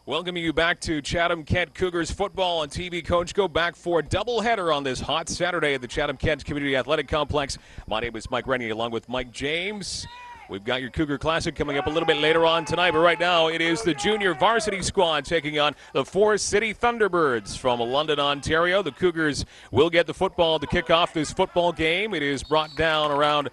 Welcoming you back to Chatham-Kent Cougars football on TV. Coach, go back for a doubleheader on this hot Saturday at the Chatham-Kent Community Athletic Complex. My name is Mike Rennie along with Mike James. We've got your Cougar Classic coming up a little bit later on tonight, but right now it is the junior varsity squad taking on the Forest City Thunderbirds from London, Ontario. The Cougars will get the football to kick off this football game. It is brought down around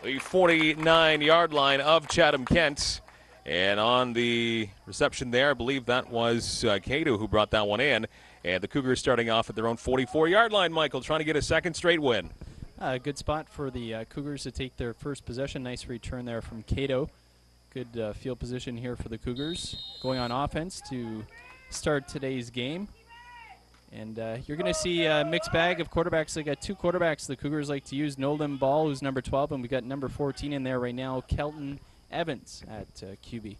the 49-yard line of Chatham-Kent. And on the reception there, I believe that was Cato who brought that one in. And the Cougars starting off at their own 44-yard line, Michael, trying to get a second straight win. Good spot for the Cougars to take their first possession. Nice return there from Cato. Good field position here for the Cougars. Going on offense to start today's game. And you're going to see a mixed bag of quarterbacks. They got two quarterbacks the Cougars like to use. Nolan Ball, who's number 12, and we got number 14 in there right now, Kelton Evans at QB.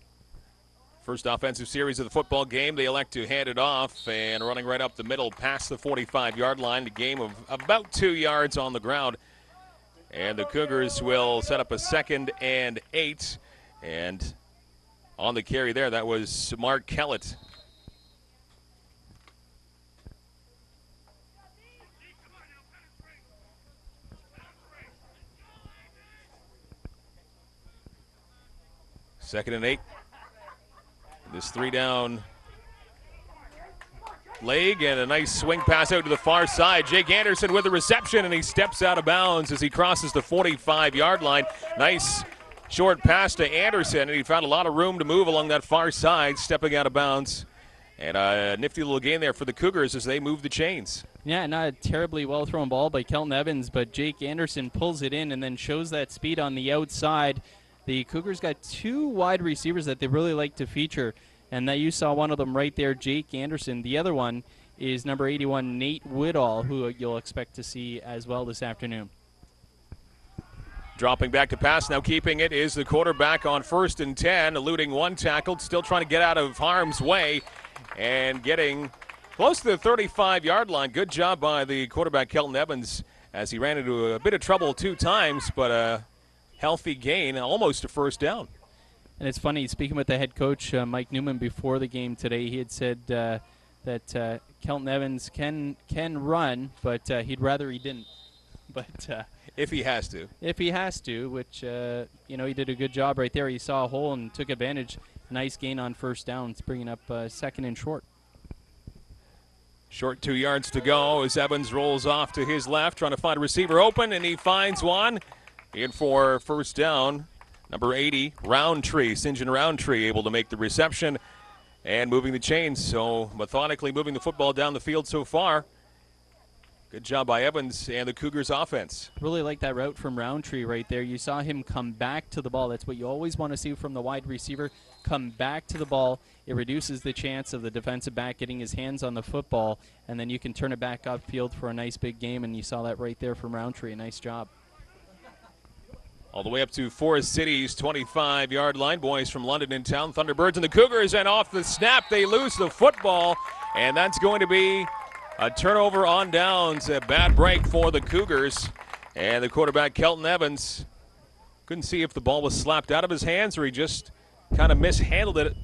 First offensive series of the football game. They elect to hand it off and running right up the middle past the 45-yard line. The game of about 2 yards on the ground. And the Cougars will set up a 2nd and 8. And on the carry there, that was Mark Kellett. Second and 8. This 3-down leg and a nice swing pass out to the far side. Jake Anderson with the reception, and he steps out of bounds as he crosses the 45-yard line. Nice short pass to Anderson, and he found a lot of room to move along that far side, stepping out of bounds. And a nifty little gain there for the Cougars as they move the chains. Yeah, not a terribly well-thrown ball by Kelton Evans, but Jake Anderson pulls it in and then shows that speed on the outside. The Cougars got two wide receivers that they really like to feature, and that you saw one of them right there, Jake Anderson. The other one is number 81, Nate Woodall, who you'll expect to see as well this afternoon. Dropping back to pass, now keeping it, is the quarterback on 1st and 10, eluding one tackle, still trying to get out of harm's way, and getting close to the 35-yard line. Good job by the quarterback, Kelton Evans, as he ran into a bit of trouble 2 times, but healthy gain, almost a first down. And it's funny, speaking with the head coach, Mike Newman, before the game today, he had said that Kelton Evans can run, but he'd rather he didn't. But if he has to. If he has to, which, he did a good job right there. He saw a hole and took advantage. Nice gain on first down. It's bringing up 2nd and short. Short 2 yards to go as Evans rolls off to his left, trying to find a receiver open, and he finds one. In for first down, number 80, Roundtree, St. John Roundtree, able to make the reception and moving the chains. So methodically moving the football down the field so far. Good job by Evans and the Cougars offense. Really like that route from Roundtree right there. You saw him come back to the ball. That's what you always want to see from the wide receiver. Come back to the ball. It reduces the chance of the defensive back getting his hands on the football, and then you can turn it back upfield for a nice big game, and you saw that right there from Roundtree. Nice job. All the way up to Forest City's 25-yard line. Boys from London in town. Thunderbirds and the Cougars, and off the snap, they lose the football. And that's going to be a turnover on downs. A bad break for the Cougars. And the quarterback, Kelton Evans, couldn't see if the ball was slapped out of his hands or he just kind of mishandled it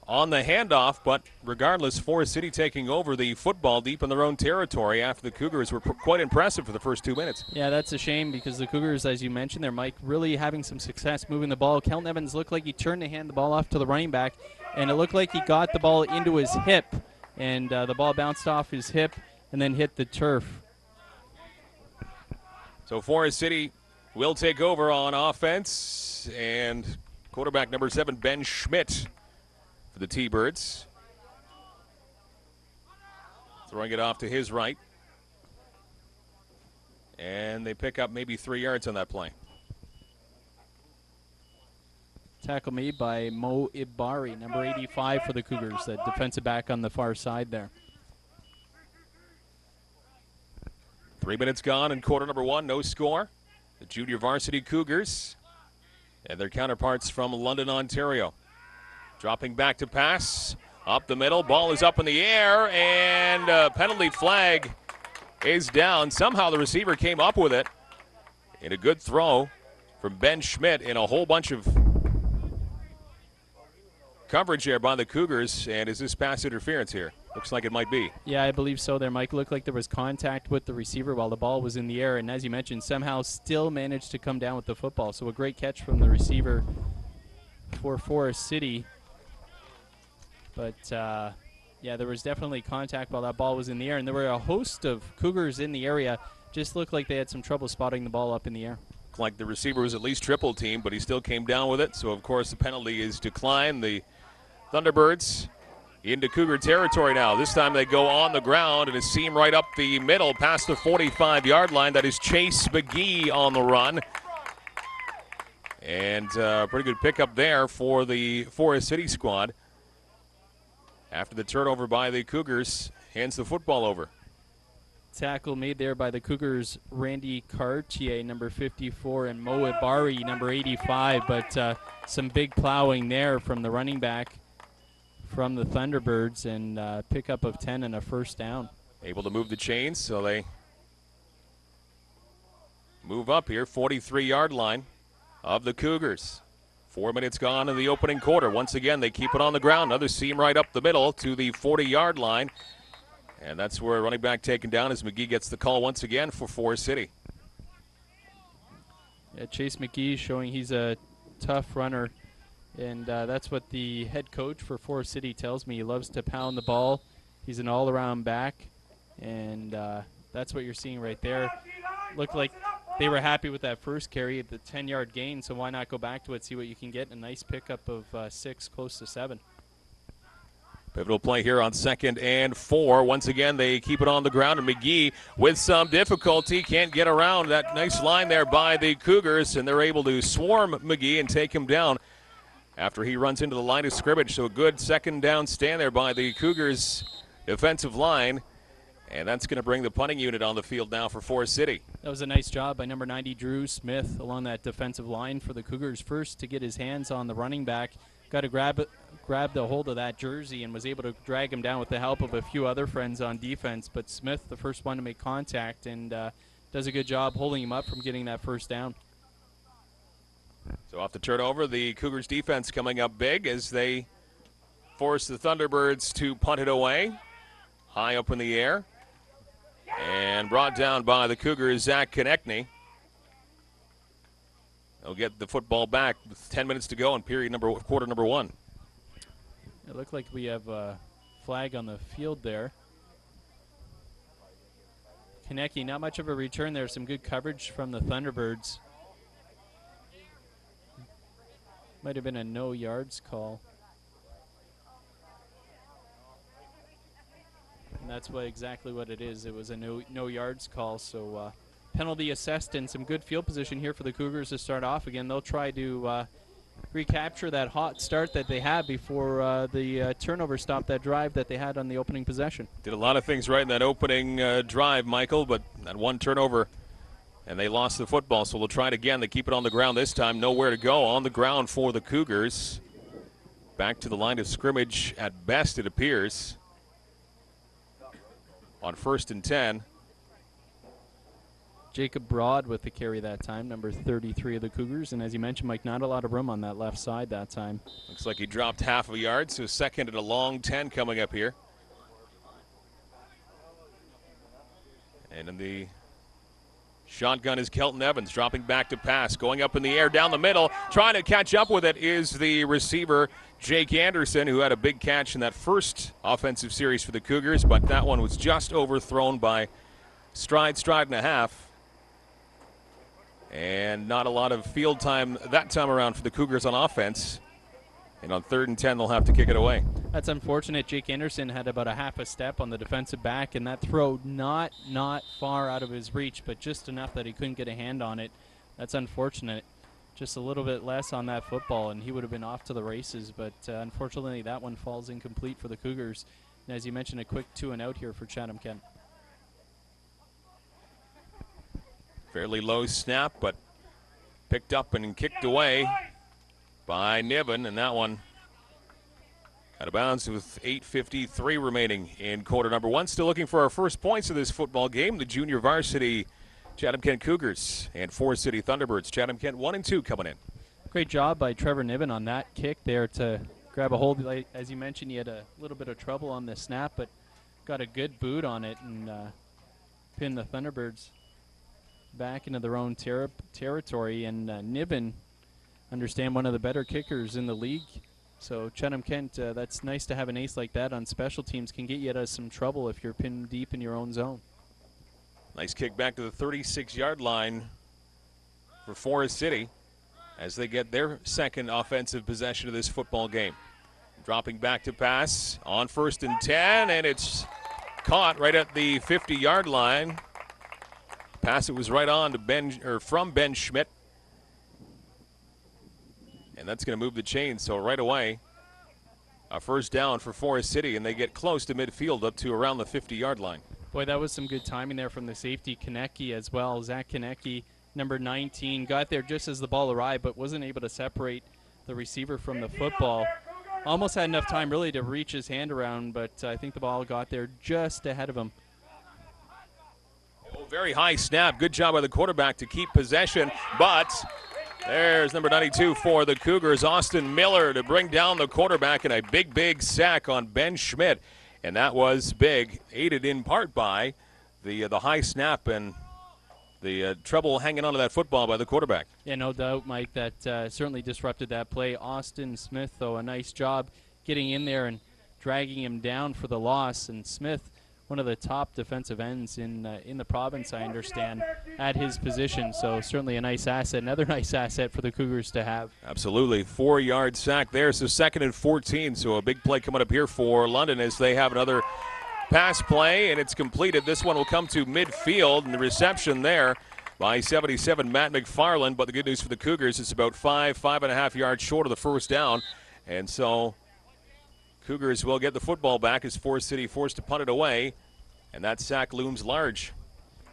on the handoff, but regardless, Forest City taking over the football deep in their own territory after the Cougars were quite impressive for the first 2 minutes. Yeah, that's a shame because the Cougars, as you mentioned there, Mike, really having some success moving the ball. Kelton Evans looked like he turned to hand the ball off to the running back, and it looked like he got the ball into his hip, and the ball bounced off his hip and then hit the turf. So Forest City will take over on offense, and quarterback number 7, Ben Schmidt, for the T-Birds. Throwing it off to his right. And they pick up maybe 3 yards on that play. Tackle made by Mo Ibari, number 85 for the Cougars, the defensive back on the far side there. 3 minutes gone in quarter number 1, no score. The junior varsity Cougars and their counterparts from London, Ontario. Dropping back to pass, up the middle, ball is up in the air, and a penalty flag is down. Somehow the receiver came up with it in a good throw from Ben Schmidt, and a whole bunch of coverage there by the Cougars, and is this pass interference here? Looks like it might be. Yeah, I believe so there, Mike. Looked like there was contact with the receiver while the ball was in the air, and as you mentioned, somehow still managed to come down with the football. So a great catch from the receiver for Forest City. But, yeah, there was definitely contact while that ball was in the air, and there were a host of Cougars in the area. Just looked like they had some trouble spotting the ball up in the air. Like the receiver was at least triple teamed, but he still came down with it. So, of course, the penalty is declined. The Thunderbirds into Cougar territory now. This time they go on the ground, and a seam right up the middle past the 45-yard line. That is Chase McGee on the run. And pretty good pickup there for the Forest City squad. After the turnover by the Cougars, hands the football over. Tackle made there by the Cougars, Randy Cartier, number 54, and Mo Ibari, number 85. But some big plowing there from the running back from the Thunderbirds, and pickup of 10 and a first down. Able to move the chains, so they move up here, 43-yard line of the Cougars. 4 minutes gone in the opening quarter. Once again, they keep it on the ground. Another seam right up the middle to the 40-yard line. And that's where running back taken down as McGee gets the call once again for Forest City. Yeah, Chase McGee showing he's a tough runner. And that's what the head coach for Forest City tells me. He loves to pound the ball. He's an all-around back. And that's what you're seeing right there. Looked like they were happy with that first carry at the 10-yard gain, so why not go back to it, see what you can get. A nice pickup of 6, close to 7. Pivotal play here on 2nd and 4. Once again, they keep it on the ground, and McGee, with some difficulty, can't get around that nice line there by the Cougars, and they're able to swarm McGee and take him down after he runs into the line of scrimmage. So a good second down stand there by the Cougars defensive line, and that's going to bring the punting unit on the field now for Forest City. That was a nice job by number 90, Drew Smith, along that defensive line for the Cougars. First to get his hands on the running back, got to grab the hold of that jersey and was able to drag him down with the help of a few other friends on defense. But Smith, the first one to make contact, and does a good job holding him up from getting that first down. So off the turnover, the Cougars defense coming up big as they force the Thunderbirds to punt it away. High up in the air. And brought down by the Cougars, Zach Konechny. They'll get the football back with 10 minutes to go in quarter number 1. It looked like we have a flag on the field there. Konechny, not much of a return there. Some good coverage from the Thunderbirds. Might have been a no yards call. And that's exactly what it is. It was a no yards call. So penalty assessed and some good field position here for the Cougars to start off. Again, they'll try to recapture that hot start that they had before the turnover stopped that drive that they had on the opening possession. Did a lot of things right in that opening drive, Michael, but that one turnover, and they lost the football. So they'll try it again. They keep it on the ground this time. Nowhere to go on the ground for the Cougars. Back to the line of scrimmage at best, it appears. On 1st and 10. Jacob Broad with the carry that time, number 33 of the Cougars. And as you mentioned, Mike, not a lot of room on that left side that time. Looks like he dropped half a yard, so 2nd and a long 10 coming up here. And in the shotgun is Kelton Evans, dropping back to pass, going up in the air down the middle. Trying to catch up with it is the receiver, Jake Anderson, who had a big catch in that first offensive series for the Cougars, but that one was just overthrown by stride and a half. And not a lot of field time that time around for the Cougars on offense. And on 3rd and 10, they'll have to kick it away. That's unfortunate. Jake Anderson had about a half a step on the defensive back, and that throw not far out of his reach, but just enough that he couldn't get a hand on it. That's unfortunate. Just a little bit less on that football, and he would have been off to the races. But unfortunately, that one falls incomplete for the Cougars. And as you mentioned, a quick 2-and-out here for Chatham-Kent. Fairly low snap, but picked up and kicked away by Niven, and that one out of bounds with 8:53 remaining in quarter number 1. Still looking for our first points of this football game. The junior varsity Chatham-Kent Cougars and Forest City Thunderbirds. Chatham-Kent 1 and 2 coming in. Great job by Trevor Niven on that kick there to grab a hold. Like, as you mentioned, he had a little bit of trouble on the snap, but got a good boot on it and pinned the Thunderbirds back into their own territory. And Niven, understand, one of the better kickers in the league. So Chatham-Kent, that's nice to have an ace like that on special teams. Can get you out of some trouble if you're pinned deep in your own zone. Nice kick back to the 36-yard line for Forest City as they get their second offensive possession of this football game. Dropping back to pass on 1st and 10, and it's caught right at the 50-yard line. Pass it was right on to from Ben Schmidt. And that's going to move the chains. So right away, a first down for Forest City, and they get close to midfield up to around the 50-yard line. Boy, that was some good timing there from the safety, Konecki, as well. Zach Konecki, number 19, got there just as the ball arrived, but wasn't able to separate the receiver from the football. Almost had enough time, really, to reach his hand around, but I think the ball got there just ahead of him. Oh, very high snap. Good job by the quarterback to keep possession, but there's number 92 for the Cougars, Austin Miller, to bring down the quarterback, and a big sack on Ben Schmidt. And that was big, aided in part by the high snap and the trouble hanging onto that football by the quarterback. Yeah, no doubt, Mike. That certainly disrupted that play. Austin Smith, though, a nice job getting in there and dragging him down for the loss. And Smith, one of the top defensive ends in the province, I understand, at his position. So certainly a nice asset, another nice asset for the Cougars to have. Absolutely. 4-yard sack there. So 2nd and 14. So a big play coming up here for London as they have another pass play, and it's completed. This one will come to midfield, and the reception there by 77, Matt McFarland. But the good news for the Cougars, it's about 5.5 yards short of the first down. And so Cougars will get the football back as Forest City forced to punt it away, and that sack looms large.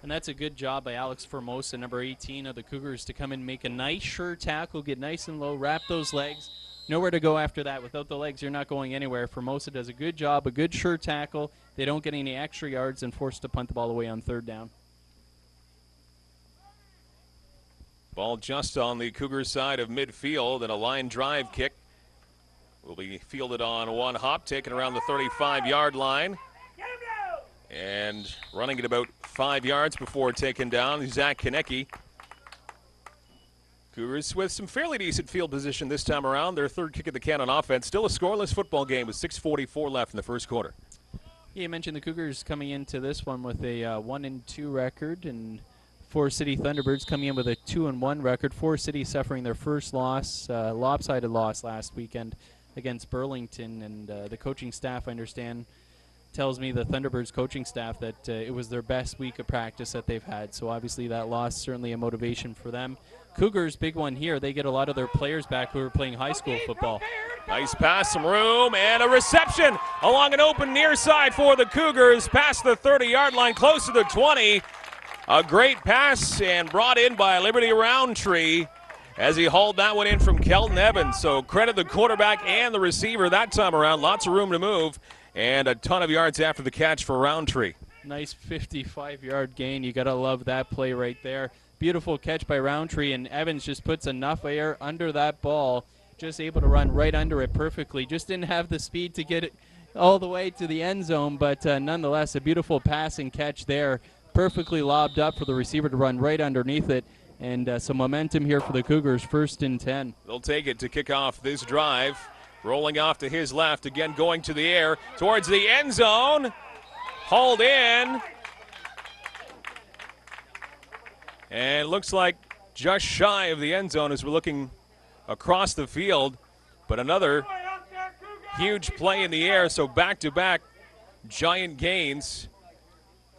And that's a good job by Alex Formosa, number 18 of the Cougars, to come in, make a nice, sure tackle, get nice and low, wrap those legs. Nowhere to go after that. Without the legs, you're not going anywhere. Formosa does a good job, a good sure tackle. They don't get any extra yards and forced to punt the ball away on 3rd down. Ball just on the Cougars side of midfield, and a line drive kick will be fielded on one hop, taken around the 35-yard line. And running at about 5 yards before taken down, Zach Konecki. Cougars with some fairly decent field position this time around. Their 3rd kick of the can on offense. Still a scoreless football game with 6:44 left in the first quarter. Yeah, you mentioned the Cougars coming into this one with a 1-2 record, and Forest City Thunderbirds coming in with a 2-1 record. Forest City suffering their first loss, lopsided loss last weekend against Burlington, and the coaching staff, I understand, tells me, the Thunderbirds coaching staff, that it was their best week of practice that they've had. So obviously that loss certainly a motivation for them. Cougars, big one here. They get a lot of their players back who are playing high school football. Nice pass, some room, and a reception along an open near side for the Cougars, past the 30-yard line, close to the 20. A great pass and brought in by Liberty Roundtree as he hauled that one in from Kelton Evans. So credit the quarterback and the receiver that time around. Lots of room to move and a ton of yards after the catch for Roundtree. Nice 55-yard gain. You got to love that play right there. Beautiful catch by Roundtree, and Evans just puts enough air under that ball, just able to run right under it perfectly. Just didn't have the speed to get it all the way to the end zone, but nonetheless, a beautiful pass and catch there. Perfectly lobbed up for the receiver to run right underneath it, and some momentum here for the Cougars, 1st and 10. They'll take it to kick off this drive. Rolling off to his left, again going to the air towards the end zone. Hauled in. And looks like just shy of the end zone as we're looking across the field. But another huge play in the air, so back-to-back giant gains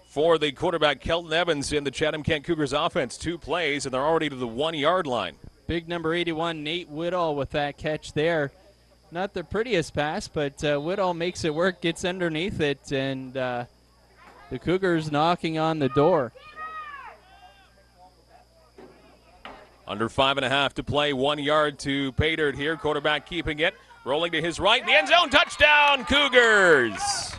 for the quarterback Kelton Evans in the Chatham-Kent Cougars offense. 2 plays, and they're already to the 1-yard line. Big number 81, Nate Woodall, with that catch there. Not the prettiest pass, but Woodall makes it work, gets underneath it, and the Cougars knocking on the door. Under 5.5 to play, 1 yard to pay dirt here. Quarterback keeping it, rolling to his right in the end zone. Touchdown, Cougars!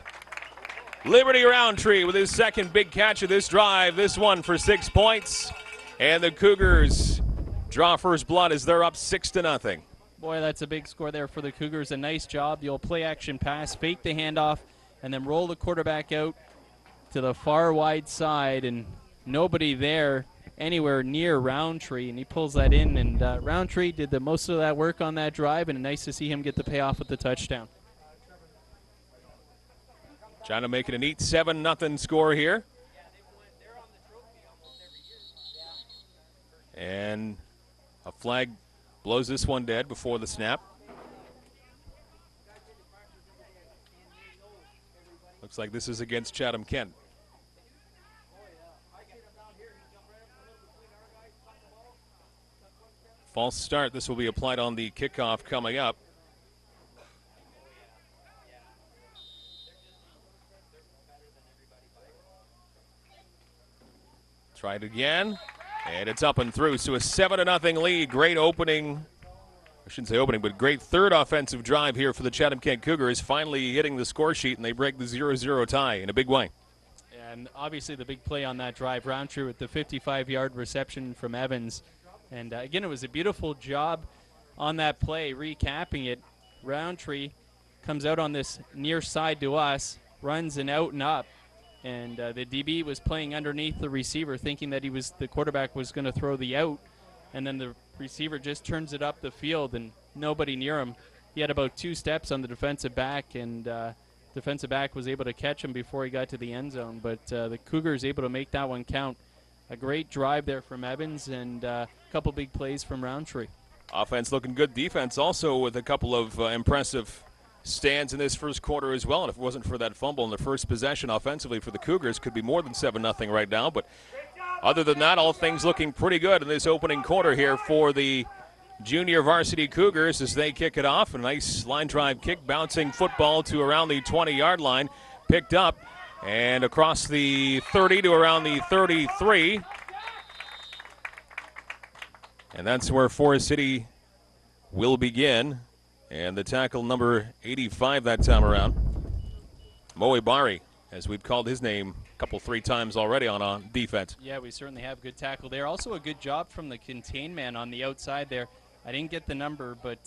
Liberty Roundtree with his 2nd big catch of this drive. This one for 6 points. And the Cougars draw first blood as they're up 6-0. Boy, that's a big score there for the Cougars. A nice job. You'll play action pass, fake the handoff, and then roll the quarterback out to the far wide side, and nobody there anywhere near Roundtree, and he pulls that in, and Roundtree did the most of that work on that drive, and nice to see him get the payoff with the touchdown. Trying to make it a neat 7-0 score here. And a flag blows this one dead before the snap. Looks like this is against Chatham-Kent. False start. This will be applied on the kickoff coming up. Try it again. And it's up and through. So a 7-0 lead. Great opening. I shouldn't say opening, but great third offensive drive here for the Chatham-Kent Cougars. Finally hitting the score sheet, and they break the 0-0 tie in a big way. And obviously the big play on that drive, Roundtree with the 55-yard reception from Evans. And again, it was a beautiful job on that play, recapping it. Roundtree comes out on this near side to us, runs an out and up. And the DB was playing underneath the receiver, thinking that the quarterback was going to throw the out. And then the receiver just turns it up the field, and nobody near him. He had about 2 steps on the defensive back, and defensive back was able to catch him before he got to the end zone. But the Cougars able to make that one count. A great drive there from Evans, and a couple big plays from Roundtree. Offense looking good. Defense also with a couple of impressive stands in this first quarter as well. And if it wasn't for that fumble in the first possession offensively for the Cougars, could be more than 7-0 right now. But other than that, all things looking pretty good in this opening quarter here for the junior varsity Cougars as they kick it off. A nice line drive kick, bouncing football to around the 20-yard line. Picked up and across the 30 to around the 33. And that's where Forest City will begin. And the tackle number 85 that time around, Moe Bari, as we've called his name a couple, 3 times already on defense. Yeah, we certainly have good tackle there. Also a good job from the contain man on the outside there. I didn't get the number, but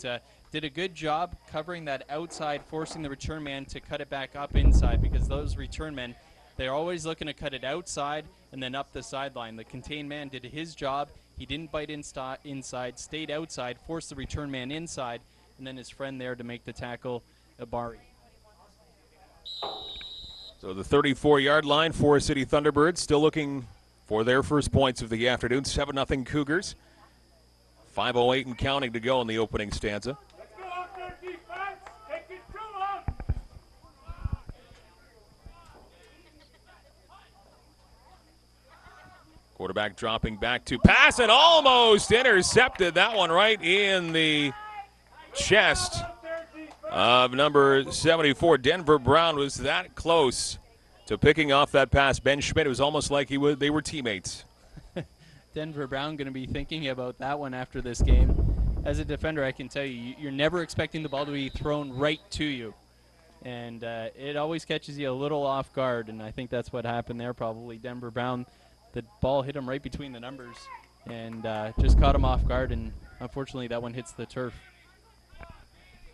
did a good job covering that outside, forcing the return man to cut it back up inside, because those return men, they're always looking to cut it outside and then up the sideline. The contain man did his job. He didn't bite inside, stayed outside, forced the return man inside, and then his friend there to make the tackle, Abari. So the 34-yard line, Forest City Thunderbirds still looking for their first points of the afternoon. 7-0 Cougars. 5:08 and counting to go in the opening stanza. Let's go out there, defense. Take control. Quarterback dropping back to pass and almost intercepted that one right in the chest of number 74. Denver Brown was that close to picking off that pass. Ben Schmidt, it was almost like they were teammates. Denver Brown going to be thinking about that one after this game. As a defender, I can tell you, you're never expecting the ball to be thrown right to you. And it always catches you a little off guard, and I think that's what happened there probably. Denver Brown, the ball hit him right between the numbers and just caught him off guard, and unfortunately that one hits the turf.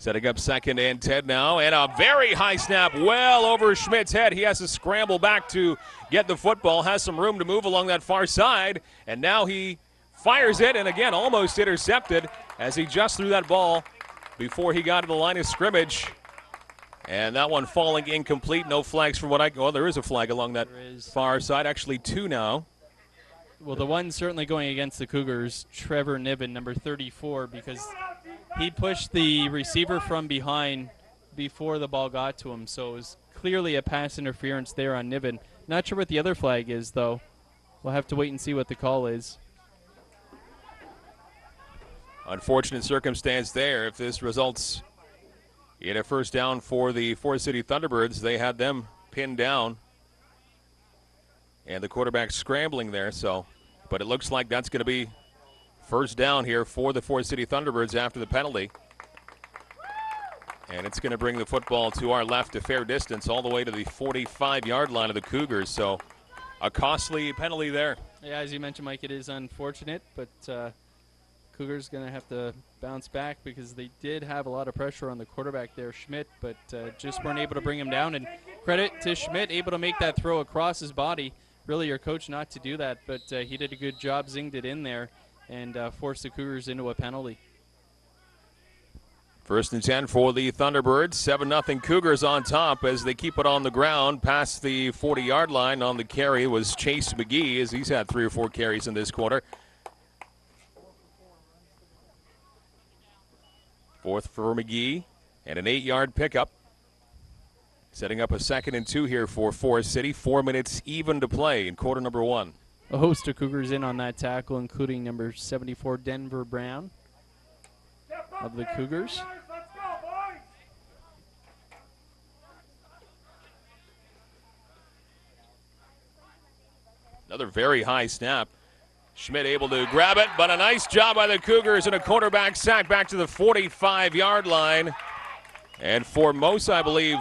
Setting up second and 10 now, and a very high snap well over Schmidt's head. He has to scramble back to get the football, has some room to move along that far side, and now he fires it, and again almost intercepted as he just threw that ball before he got to the line of scrimmage. And that one falling incomplete. No flags from what well, there is a flag along that far side, actually 2 now. Well, the one certainly going against the Cougars, Trevor Niven, number 34, because he pushed the receiver from behind before the ball got to him, so it was clearly a pass interference there on Niven. Not sure what the other flag is, though. We'll have to wait and see what the call is. Unfortunate circumstance there. If this results in a first down for the Forest City Thunderbirds, they had them pinned down. And the quarterback scrambling there, but it looks like that's going to be first down here for the Forest City Thunderbirds after the penalty. And it's going to bring the football to our left a fair distance, all the way to the 45-yard line of the Cougars. So a costly penalty there. Yeah, as you mentioned, Mike, it is unfortunate, but Cougars going to have to bounce back because they did have a lot of pressure on the quarterback there, Schmidt, but just weren't able to bring him down. And credit to Schmidt, able to make that throw across his body. Really your coach not to do that, but he did a good job, zinged it in there, and forced the Cougars into a penalty. 1st and 10 for the Thunderbirds. 7-0 Cougars on top as they keep it on the ground past the 40-yard line. On the carry was Chase McGee, as he's had 3 or 4 carries in this quarter. 4th for McGee, and an 8-yard pickup. Setting up a 2nd and 2 here for Forest City. 4 minutes even to play in quarter number 1. A host of Cougars in on that tackle, including number 74, Denver Brown of the Cougars. Let's go, boys. Another very high snap. Schmidt able to grab it, but a nice job by the Cougars and a quarterback sack back to the 45-yard line. And Formosa, I believe,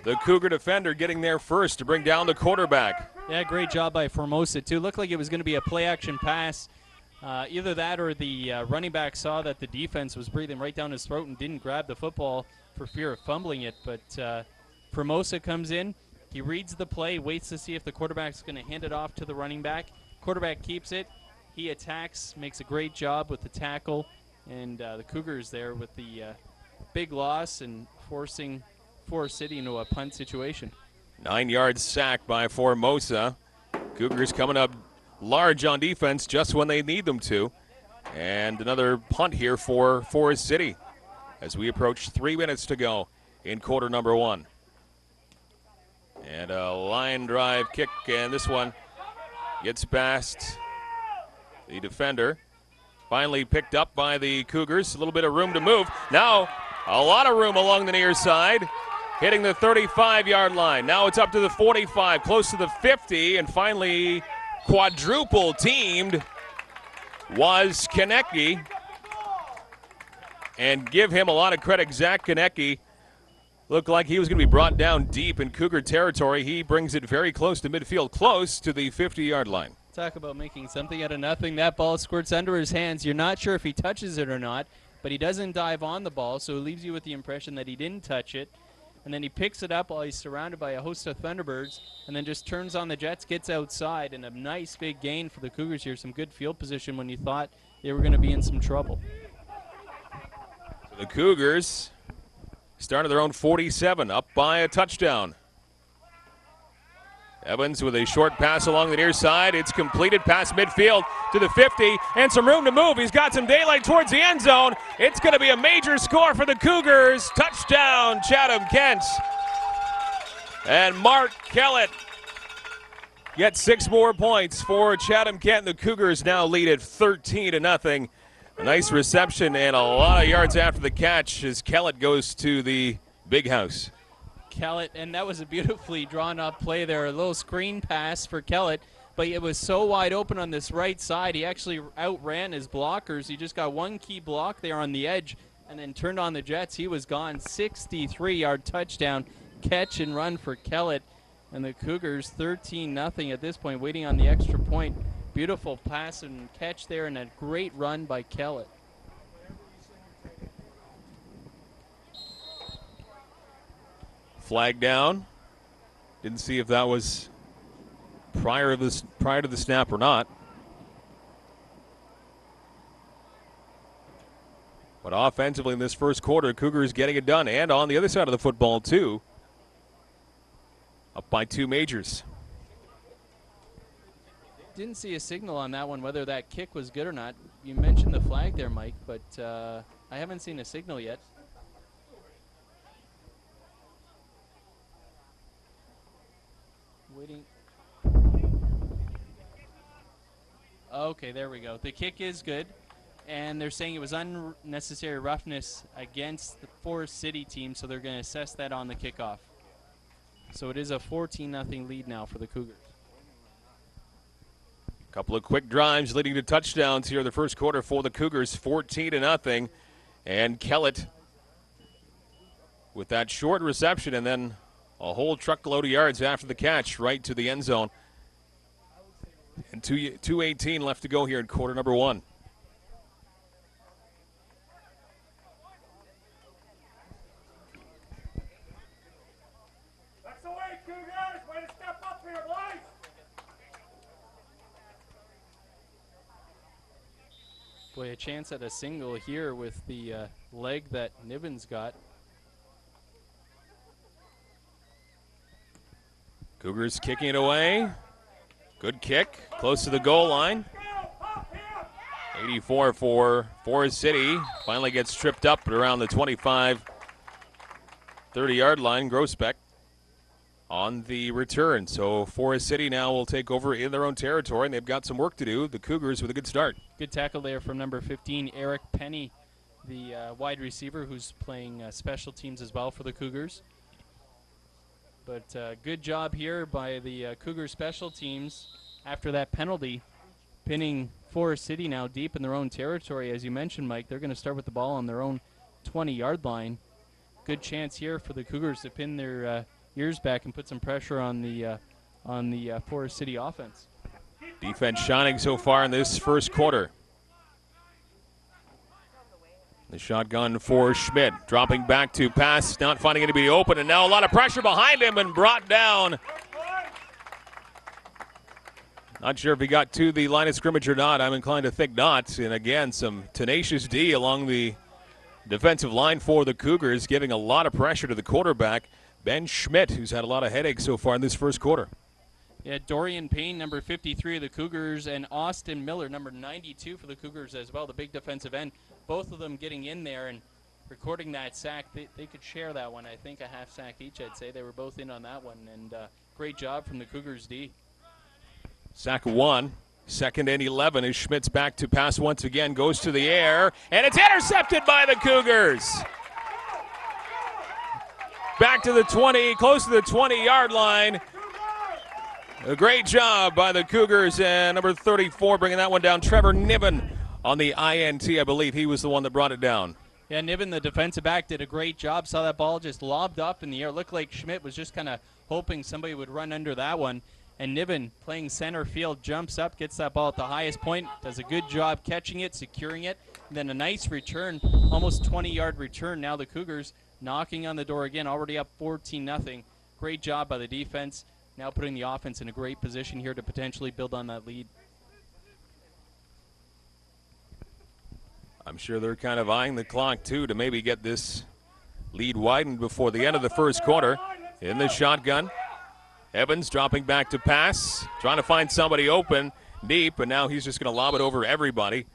the Cougar defender getting there first to bring down the quarterback. Yeah, great job by Formosa, too. Looked like it was going to be a play-action pass. Either that or the running back saw that the defense was breathing right down his throat and didn't grab the football for fear of fumbling it. But Formosa comes in. He reads the play, waits to see if the quarterback's going to hand it off to the running back. Quarterback keeps it. He attacks, makes a great job with the tackle. And the Cougars there with the big loss and forcing Forest City into a punt situation. 9-yard sack by Formosa. Cougars coming up large on defense just when they need them to. And another punt here for Forest City as we approach 3 minutes to go in quarter number 1. And a line drive kick, and this one gets past the defender. Finally picked up by the Cougars. A little bit of room to move. Now a lot of room along the near side. Hitting the 35-yard line. Now it's up to the 45, close to the 50, and finally quadruple teamed was Konecki. And give him a lot of credit. Zach Konecki looked like he was going to be brought down deep in Cougar territory. He brings it very close to midfield, close to the 50-yard line. Talk about making something out of nothing. That ball squirts under his hands. You're not sure if he touches it or not, but he doesn't dive on the ball, so it leaves you with the impression that he didn't touch it. And then he picks it up while he's surrounded by a host of Thunderbirds and then just turns on the Jets, gets outside, and a nice big gain for the Cougars here. Some good field position when you thought they were going to be in some trouble. So the Cougars started their own 47, up by a touchdown. Evans with a short pass along the near side. It's completed past midfield to the 50 and some room to move. He's got some daylight towards the end zone. It's going to be a major score for the Cougars. Touchdown, Chatham-Kent. And Mark Kellett gets 6 more points for Chatham-Kent. The Cougars now lead at 13-0. A nice reception and a lot of yards after the catch as Kellett goes to the big house. Kellett, and that was a beautifully drawn up play there. A little screen pass for Kellett, but it was so wide open on this right side. He actually outran his blockers. He just got one key block there on the edge and then turned on the Jets. He was gone. 63-yard touchdown catch and run for Kellett. And the Cougars 13-0 at this point, waiting on the extra point. Beautiful pass and catch there and a great run by Kellett. Flag down. Didn't see if that was prior to the snap or not. But offensively in this first quarter, Cougars getting it done, and on the other side of the football too. Up by 2 majors. Didn't see a signal on that one, whether that kick was good or not. You mentioned the flag there, Mike, but I haven't seen a signal yet. Waiting. Okay, there we go. The kick is good, and they're saying it was unnecessary roughness against the Forest City team, so they're going to assess that on the kickoff. So it is a 14-0 lead now for the Cougars. Couple of quick drives leading to touchdowns here in the first quarter for the Cougars, 14-0. And Kellett with that short reception and then a whole truckload of yards after the catch right to the end zone. And 2:18 left to go here in quarter number 1. Boy, a chance at a single here with the leg that Niven's got. Cougars kicking it away. Good kick, close to the goal line. 84 for Forest City. Finally gets tripped up around the 25, 30-yard line. Grosbeck on the return. So Forest City now will take over in their own territory, and they've got some work to do. The Cougars with a good start. Good tackle there from number 15, Eric Penny, the wide receiver who's playing special teams as well for the Cougars. But good job here by the Cougar special teams after that penalty, pinning Forest City now deep in their own territory. As you mentioned, Mike, they're going to start with the ball on their own 20-yard line. Good chance here for the Cougars to pin their ears back and put some pressure on the Forest City offense. Defense shining so far in this first quarter. The shotgun for Schmidt, dropping back to pass, not finding anybody open, and now a lot of pressure behind him and brought down. Not sure if he got to the line of scrimmage or not. I'm inclined to think not. And again, some tenacious D along the defensive line for the Cougars, giving a lot of pressure to the quarterback, Ben Schmidt, who's had a lot of headaches so far in this first quarter. Yeah, Dorian Payne, number 53 of the Cougars, and Austin Miller, number 92 for the Cougars as well, the big defensive end. Both of them getting in there and recording that sack. They could share that one. I think a half sack each, I'd say. They were both in on that one, and great job from the Cougars D. Sack 1, 2nd and 11 as Schmidt's back to pass once again, goes to the air, and it's intercepted by the Cougars. Back to the 20, close to the 20-yard line. A great job by the Cougars, and number 34 bringing that one down, Trevor Niven on the INT. I believe he was the one that brought it down. Yeah, Niven, the defensive back, did a great job. Saw that ball just lobbed up in the air. Looked like Schmidt was just kind of hoping somebody would run under that one. And Niven, playing center field, jumps up, gets that ball at the highest point, does a good job catching it, securing it. And then a nice return, almost 20-yard return. Now the Cougars knocking on the door again, already up 14-0. Great job by the defense. Now putting the offense in a great position here to potentially build on that lead. I'm sure they're kind of eyeing the clock, too, to maybe get this lead widened before the end of the first quarter. In the shotgun, Evans dropping back to pass, trying to find somebody open deep, and now he's just going to lob it over everybody.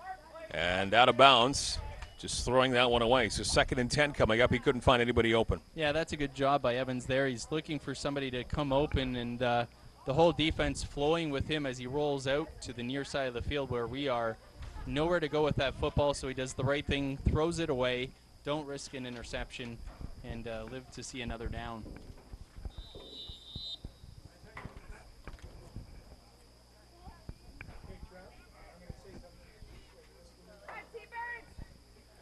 And out of bounds, just throwing that one away. So 2nd and 10 coming up. He couldn't find anybody open. Yeah, that's a good job by Evans there. He's looking for somebody to come open, and the whole defense flowing with him as he rolls out to the near side of the field where we are. Nowhere to go with that football, so he does the right thing, throws it away, don't risk an interception, and live to see another down.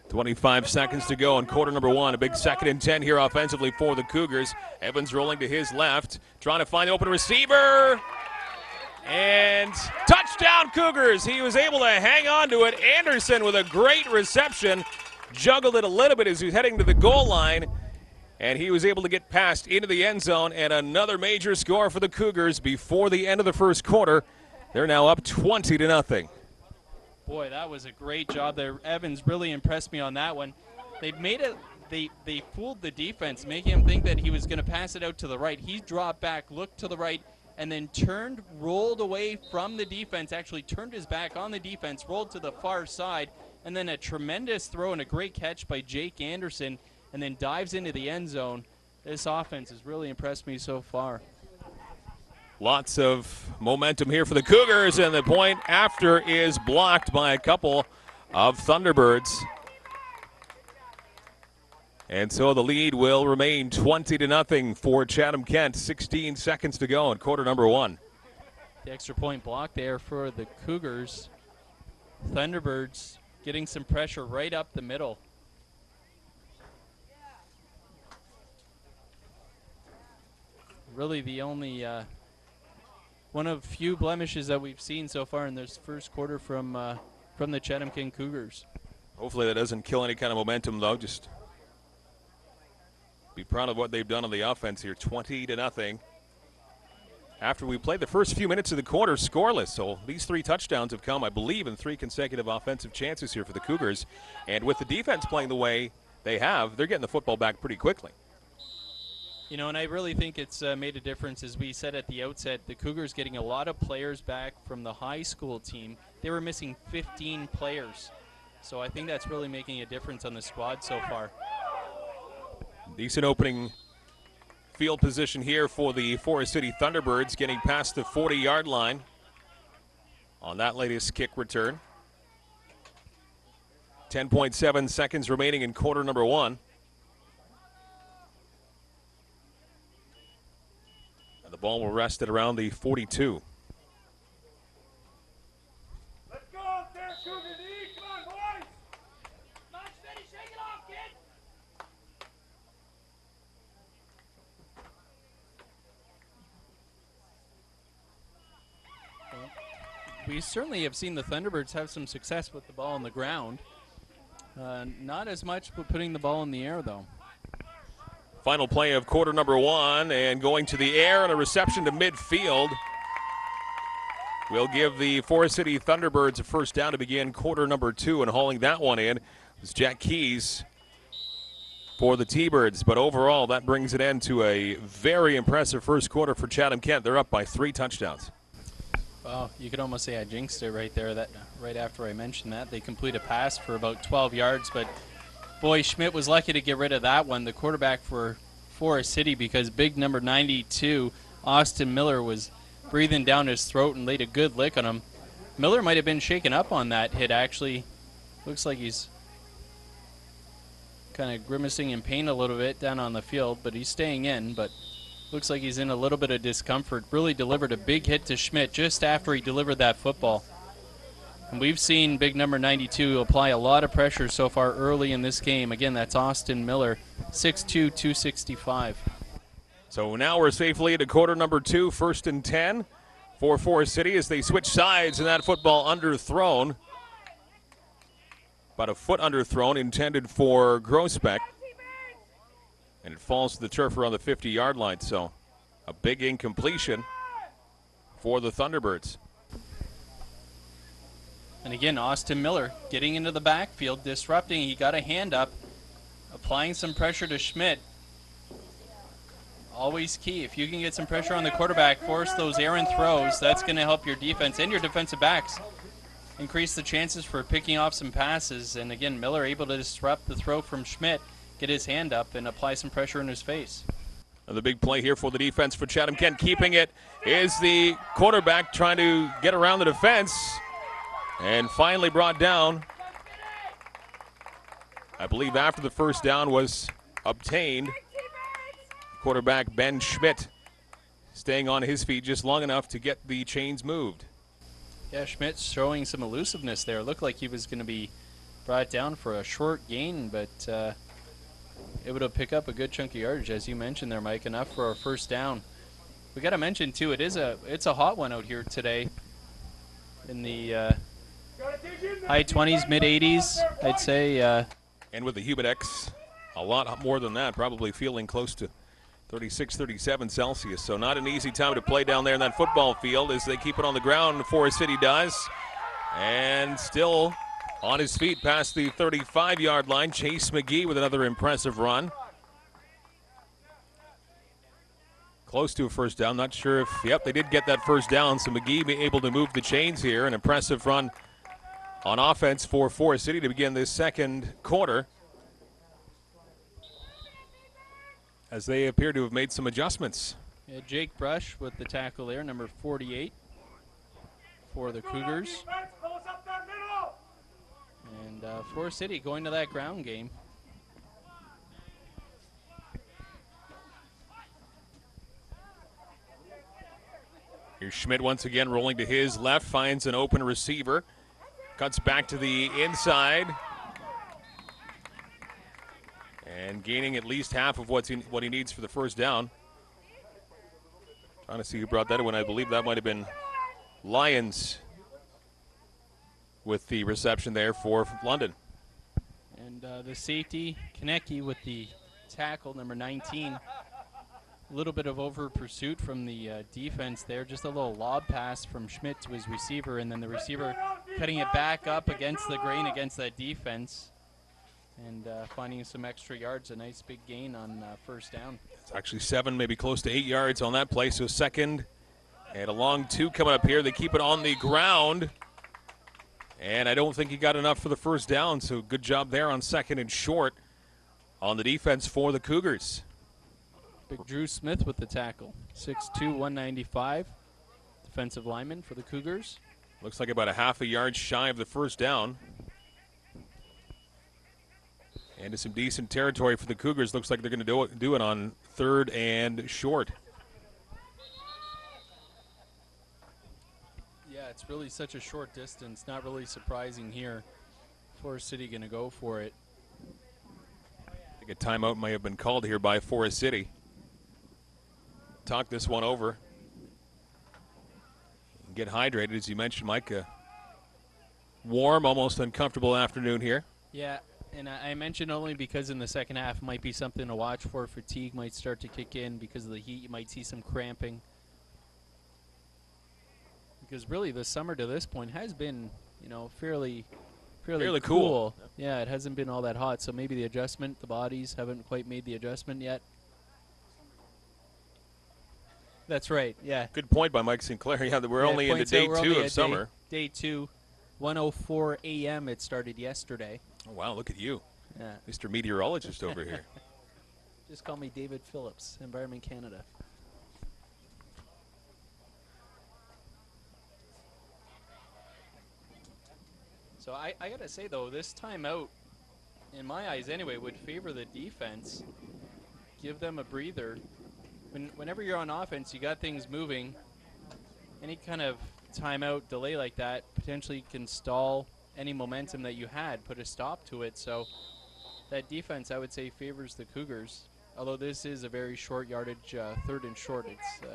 25 seconds to go in quarter number 1. A big 2nd and 10 here offensively for the Cougars. Evans rolling to his left, trying to find the open receiver. And touchdown Cougars. He was able to hang on to it. Anderson with a great reception. Juggled it a little bit as he was heading to the goal line. And he was able to get past into the end zone. And another major score for the Cougars before the end of the first quarter. They're now up 20-0. Boy, that was a great job there. Evans really impressed me on that one. They made it. They fooled the defense, making him think that he was going to pass it out to the right. He dropped back, looked to the right, and then turned, rolled away from the defense, actually turned his back on the defense, rolled to the far side, and then a tremendous throw and a great catch by Jake Anderson, and then dives into the end zone. This offense has really impressed me so far. Lots of momentum here for the Cougars, and the point after is blocked by a couple of Thunderbirds. And so the lead will remain 20-0 for Chatham-Kent. 16 seconds to go in quarter number 1. The extra point block there for the Cougars. Thunderbirds getting some pressure right up the middle. Really the only one of few blemishes that we've seen so far in this first quarter from the Chatham-Kent Cougars. Hopefully that doesn't kill any kind of momentum, though. Just be proud of what they've done on the offense here. 20-0. after we played the first few minutes of the quarter scoreless. So these 3 touchdowns have come, I believe, in 3 consecutive offensive chances here for the Cougars. And with the defense playing the way they have, they're getting the football back pretty quickly. You know, and I really think it's made a difference. As we said at the outset, the Cougars getting a lot of players back from the high school team. They were missing 15 players. So I think that's really making a difference on the squad so far. Decent opening field position here for the Forest City Thunderbirds, getting past the 40-yard line on that latest kick return. 10.7 seconds remaining in quarter number 1. And the ball will rest at around the 42. Let's go out there, Cougar D. Come on, boys. Come on, steady, shake it off, kid. We certainly have seen the Thunderbirds have some success with the ball on the ground. Not as much with putting the ball in the air, though. Final play of quarter number 1, and going to the air and a reception to midfield. We'll give the Forest City Thunderbirds a first down to begin quarter number 2, and hauling that one in was Jack Keys for the T-Birds. But overall, that brings it in to a very impressive first quarter for Chatham-Kent. They're up by 3 touchdowns. Well, you could almost say I jinxed it right there. That right after I mentioned that, they complete a pass for about 12 yards. But boy, Schmidt was lucky to get rid of that one, the quarterback for Forest City, because big number 92, Austin Miller, was breathing down his throat and laid a good lick on him. Miller might have been shaken up on that hit, actually. Looks like he's kind of grimacing in pain a little bit down on the field, but he's staying in. But looks like he's in a little bit of discomfort. Really delivered a big hit to Schmidt just after he delivered that football. And we've seen big number 92 apply a lot of pressure so far early in this game. Again, that's Austin Miller, 6'2", 265. So now we're safely into quarter number 2, 1st and 10 for Forest City as they switch sides, and that football underthrown. About a foot underthrown, intended for Grosbeck. And it falls to the turf around the 50-yard line, so a big incompletion for the Thunderbirds. And again, Austin Miller getting into the backfield, disrupting. He got a hand up, applying some pressure to Schmidt. Always key. If you can get some pressure on the quarterback, force those errant throws, that's going to help your defense and your defensive backs increase the chances for picking off some passes. And again, Miller able to disrupt the throw from Schmidt, get his hand up, and apply some pressure in his face. The big play here for the defense for Chatham-Kent. Keeping it is the quarterback trying to get around the defense, and finally brought down, I believe, after the first down was obtained. Quarterback Ben Schmidt staying on his feet just long enough to get the chains moved. Yeah, Schmidt showing some elusiveness there. Looked like he was going to be brought down for a short gain, but able to pick up a good chunk of yardage, as you mentioned there, Mike. Enough for our first down. We got to mention too, it's a hot one out here today. In the high 20s, mid 80s, I'd say. And with the Humidex, a lot more than that, probably feeling close to 36, 37 Celsius. So not an easy time to play down there in that football field as they keep it on the ground. Forest City does. And still on his feet past the 35-yard line. Chase McGee with another impressive run. Close to a first down. Not sure if, yep, they did get that first down. So McGee be able to move the chains here. An impressive run on offense for Forest City to begin this second quarter, as they appear to have made some adjustments. Yeah, Jake Brush with the tackle there, number 48 for the Cougars. And Forest City going to that ground game. Here's Schmidt once again rolling to his left, finds an open receiver, cuts back to the inside, and gaining at least half of what he needs for the first down. Trying to see who brought that in. I believe that might have been Lyons with the reception there for London. And the safety, Konecki, with the tackle, number 19. A little bit of over pursuit from the defense there. Just a little lob pass from Schmidt to his receiver, and then the receiver cutting it back up against the grain against that defense and finding some extra yards. A nice big gain on first down. It's actually 7, maybe close to 8 yards on that play. So second and a long 2 coming up here. They keep it on the ground. And I don't think he got enough for the first down, so good job there on second and short on the defense for the Cougars. Big Drew Smith with the tackle. 6'2", 195. Defensive lineman for the Cougars. Looks like about a half a yard shy of the first down. And to some decent territory for the Cougars. Looks like they're going to do it on third and short. Yeah, it's really such a short distance. Not really surprising here. Forest City going to go for it. I think a timeout may have been called here by Forest City. Talk this one over. Get hydrated, as you mentioned, Mike. Warm, almost uncomfortable afternoon here. Yeah, and I mentioned only because in the second half might be something to watch for. Fatigue might start to kick in because of the heat. You might see some cramping. Because really the summer to this point has been, you know, fairly cool. Yeah, it hasn't been all that hot, so maybe the adjustment, the bodies haven't quite made the adjustment yet. That's right, yeah. Good point by Mike Sinclair. Yeah, we're only into day 2 of summer. Day 2, 1:04 a.m. it started yesterday. Oh, wow, look at you. Yeah. Mr. Meteorologist over here. Just call me David Phillips, Environment Canada. So I got to say, though, this timeout, in my eyes anyway, would favor the defense. Give them a breather. Whenever you're on offense, you got things moving. Any kind of timeout delay like that potentially can stall any momentum that you had, put a stop to it. So that defense, I would say, favors the Cougars. Although this is a very short yardage, third and short. It's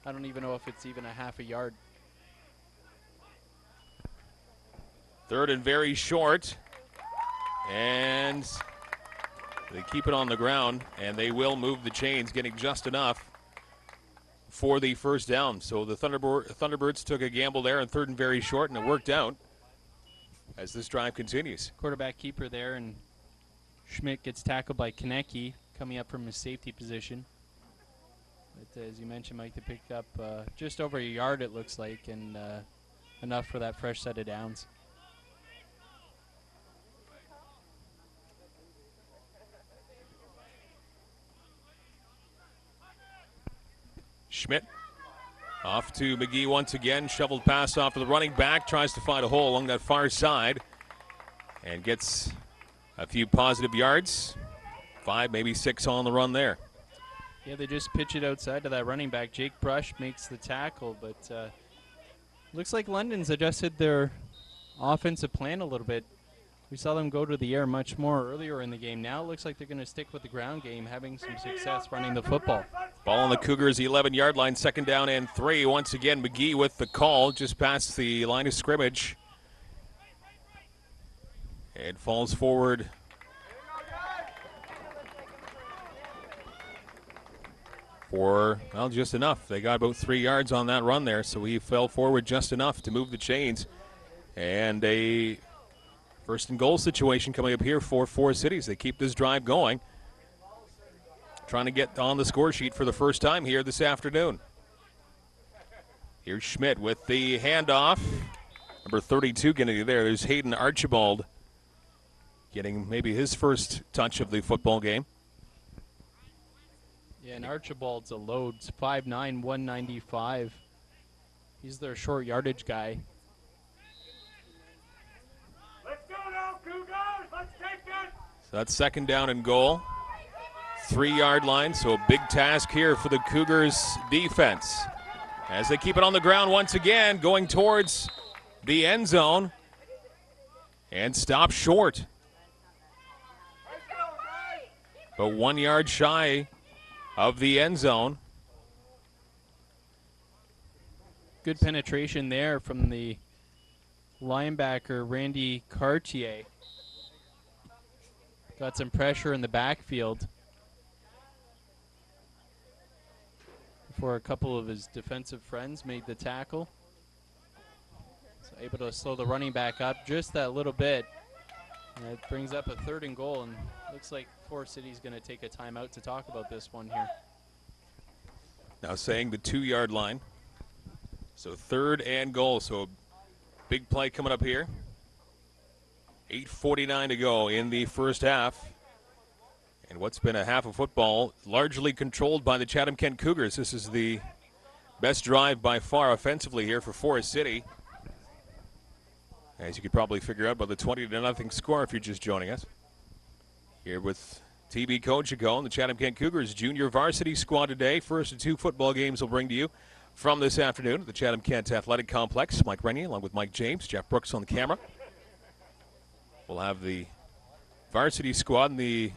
I don't even know if it's even a half a yard. Third and very short. And they keep it on the ground, and they will move the chains, getting just enough for the first down. So the Thunderbirds took a gamble there on third and very short, and it worked out as this drive continues. Quarterback keeper there, and Schmidt gets tackled by Konecki coming up from his safety position. But as you mentioned, Mike, they picked up just over a yard, it looks like, and enough for that fresh set of downs. Schmidt off to McGee once again. Shoveled pass off to the running back. Tries to find a hole along that far side. And gets a few positive yards. 5, maybe 6 on the run there. Yeah, they just pitch it outside to that running back. Jake Brush makes the tackle, but looks like London's adjusted their offensive plan a little bit. We saw them go to the air much more earlier in the game. Now it looks like they're going to stick with the ground game, having some success running the football. Ball on the Cougars' 11-yard line, second down and 3. Once again, McGee with the call just past the line of scrimmage. It falls forward. For, well, just enough. They got about 3 yards on that run there, so he fell forward just enough to move the chains. And a first and goal situation coming up here for Forest City. They keep this drive going. Trying to get on the score sheet for the first time here this afternoon. Here's Schmidt with the handoff. Number 32 getting there. There's Hayden Archibald getting maybe his first touch of the football game. Yeah, and Archibald's a load. 5'9", 195. He's their short yardage guy. Let's go now, Cougars. Let's take it. So that's second down and goal. 3-yard line, so a big task here for the Cougars defense. As they keep it on the ground once again, going towards the end zone. And stop short. But 1 yard shy of the end zone. Good penetration there from the linebacker, Randy Cartier. Got some pressure in the backfield. before a couple of his defensive friends made the tackle. So able to slow the running back up just that little bit. And it brings up a 3rd and goal, and looks like Forest City's going to take a timeout to talk about this one here. Now saying the 2-yard line. So 3rd and goal. So big play coming up here. 8:49 to go in the first half. And what's been a half of football largely controlled by the Chatham-Kent Cougars. This is the best drive by far offensively here for Forest City. As you could probably figure out by the 20-0 score if you're just joining us. Here with TB Coach and the Chatham-Kent Cougars junior varsity squad today. First of 2 football games we'll bring to you from this afternoon at the Chatham-Kent Athletic Complex. Mike Renier along with Mike James, Jeff Brooks on the camera. We'll have the varsity squad and the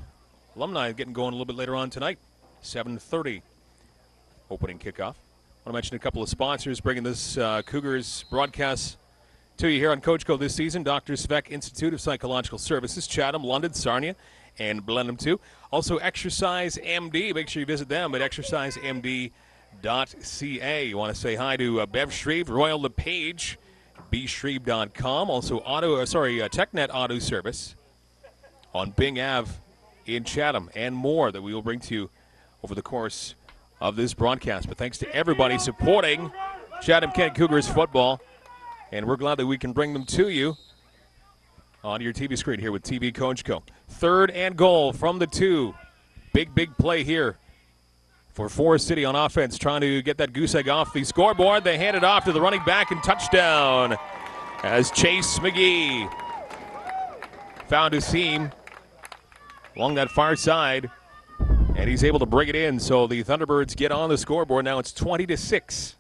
alumni getting going a little bit later on tonight. 7:30 opening kickoff. I want to mention a couple of sponsors bringing this Cougars broadcast to you here on Coach Co this season. Dr. Svek Institute of Psychological Services, Chatham, London, Sarnia, and Blenheim too. Also Exercise MD. Make sure you visit them at exercisemd.ca. You want to say hi to Bev Shreve, Royal LePage, bshreve.com. Also TechNet Auto Service on Bing Ave in Chatham, and more that we will bring to you over the course of this broadcast. But thanks to everybody supporting Chatham-Kent Cougars football, and we're glad that we can bring them to you on your TV screen here with TV Coach Co. 3rd and goal from the 2. Big play here for Forest City on offense, trying to get that goose egg off the scoreboard. They hand it off to the running back, and touchdown as Chase McGee found a seam along that far side, and he's able to bring it in. So the Thunderbirds get on the scoreboard. Now it's 20-6.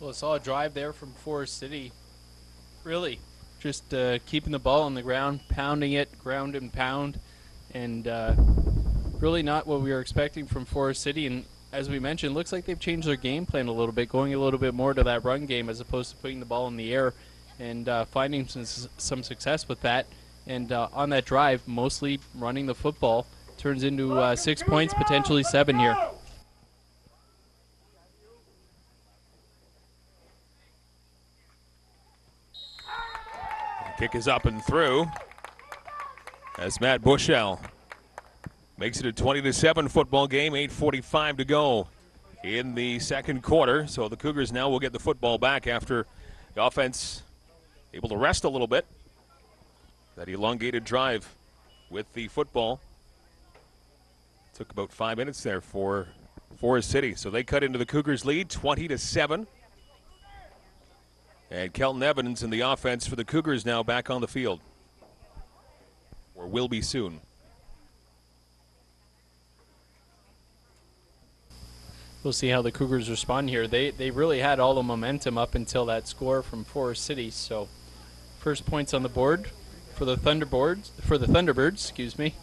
Well, a solid drive there from Forest City. Really, just keeping the ball on the ground, pounding it, ground and pound, and really not what we were expecting from Forest City. And as we mentioned, looks like they've changed their game plan a little bit, going a little bit more to that run game as opposed to putting the ball in the air, and finding some success with that. And on that drive, mostly running the football, turns into 6 points, potentially 7 here. Kick is up and through as Matt Bushell makes it a 20-7 football game. 8:45 to go in the second quarter. So the Cougars now will get the football back after the offense able to rest a little bit. That elongated drive with the football took about 5 minutes there for Forest City. So they cut into the Cougars' lead, 20-7. And Kelton Evans in the offense for the Cougars now back on the field, or will be soon. We'll see how the Cougars respond here. They really had all the momentum up until that score from Forest City. So first points on the board for the Thunderbirds, excuse me.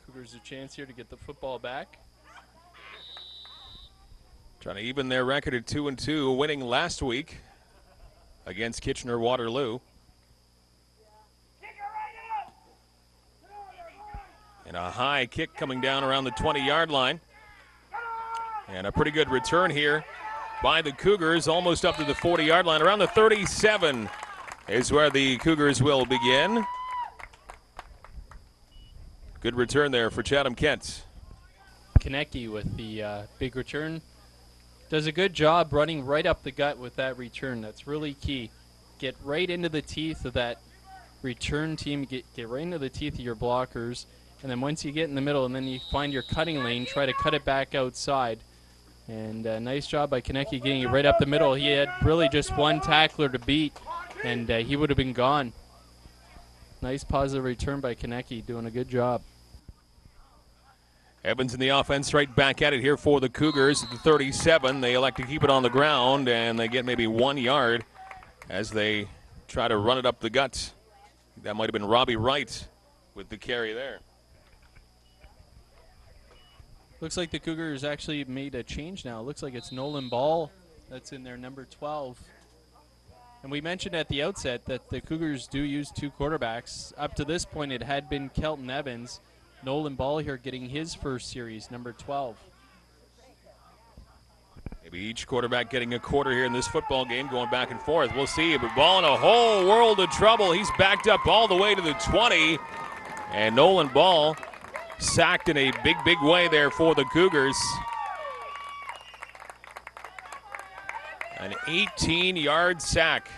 Cougars a chance here to get the football back. Trying to even their record at 2-2, winning last week against Kitchener-Waterloo. And a high kick coming down around the 20-yard line. And a pretty good return here by the Cougars, almost up to the 40-yard line. Around the 37 is where the Cougars will begin. Good return there for Chatham-Kent. Konecki with the big return. Does a good job running right up the gut with that return. That's really key. Get right into the teeth of that return team. Get right into the teeth of your blockers. And then once you get in the middle and then you find your cutting lane, try to cut it back outside. And nice job by Konecki getting it right up the middle. He had really just one tackler to beat, and he would have been gone. Nice positive return by Konecki, doing a good job. Evans in the offense right back at it here for the Cougars at the 37. They elect to keep it on the ground, and they get maybe 1 yard as they try to run it up the gut. That might have been Robbie Wright with the carry there. Looks like the Cougars actually made a change now. Looks like it's Nolan Ball that's in there, number 12. And we mentioned at the outset that the Cougars do use 2 quarterbacks. Up to this point, it had been Kelton Evans. Nolan Ball here getting his first series, number 12. Maybe each quarterback getting a quarter here in this football game, going back and forth. We'll see. But Ball in a whole world of trouble. He's backed up all the way to the 20. And Nolan Ball sacked in a big, big way there for the Cougars. An 18-yard sack.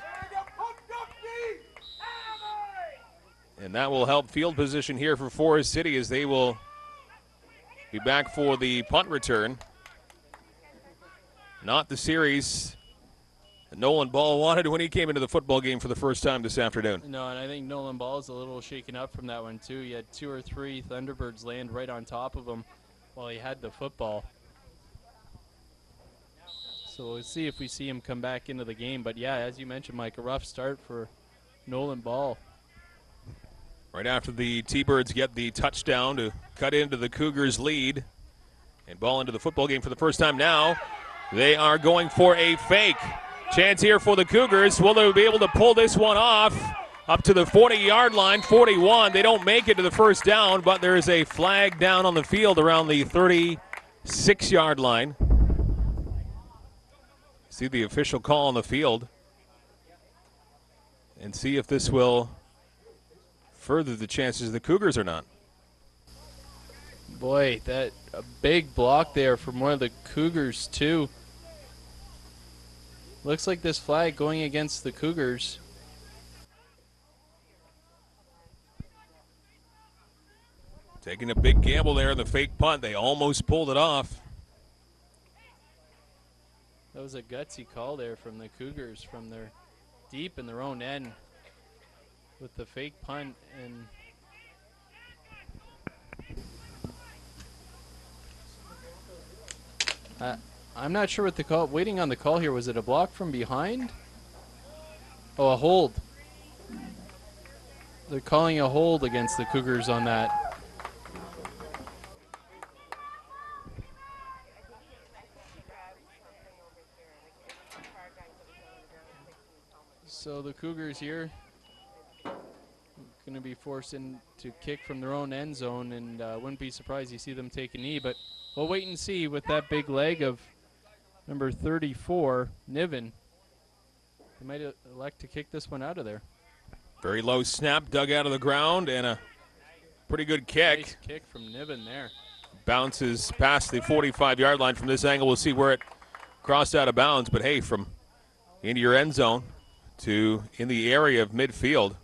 And that will help field position here for Forest City as they will be back for the punt return. Not the series that Nolan Ball wanted when he came into the football game for the first time this afternoon. No, and I think Nolan Ball is a little shaken up from that one, too. He had 2 or 3 Thunderbirds land right on top of him while he had the football. So we'll see if we see him come back into the game. But, yeah, as you mentioned, Mike, a rough start for Nolan Ball. Right after the T-Birds get the touchdown to cut into the Cougars' lead and Ball into the football game for the first time now. They are going for a fake. Chance here for the Cougars. Will they be able to pull this one off? Up to the 40-yard line, 41. They don't make it to the first down, but there is a flag down on the field around the 36-yard line. See the official call on the field and see if this will further the chances of the Cougars or not. Boy, that a big block there from one of the Cougars, too. Looks like this flag going against the Cougars. Taking a big gamble there in the fake punt. They almost pulled it off. That was a gutsy call there from the Cougars from their deep in their own end with the fake punt. And I'm not sure what the call, waiting on the call here. Was it a block from behind? Oh, a hold. They're calling a hold against the Cougars on that. So the Cougars here going to be forced in to kick from their own end zone, and wouldn't be surprised you see them take a knee, but we'll wait and see with that big leg of number 34, Niven. They might elect to kick this one out of there. Very low snap, dug out of the ground, and a pretty good kick. Nice kick from Niven there. Bounces past the 45-yard line. From this angle, we'll see where it crossed out of bounds, but hey, from into your end zone to in the area of midfield,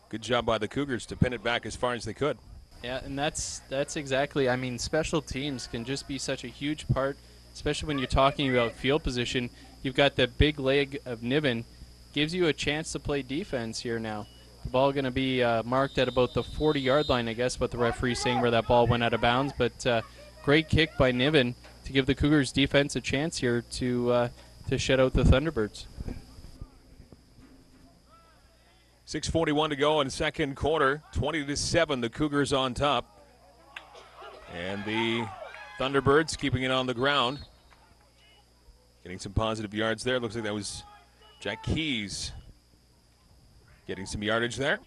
good job by the Cougars to pin it back as far as they could. Yeah, and that's exactly, I mean, special teams can just be such a huge part, especially when you're talking about field position. You've got that big leg of Niven, gives you a chance to play defense here now. The ball going to be marked at about the 40-yard line, I guess, what the referee's saying where that ball went out of bounds. But great kick by Niven to give the Cougars defense a chance here to shut out the Thunderbirds. 6:41 to go in second quarter. 20-7, the Cougars on top. And the Thunderbirds keeping it on the ground. Getting some positive yards there. Looks like that was Jack Keys getting some yardage there.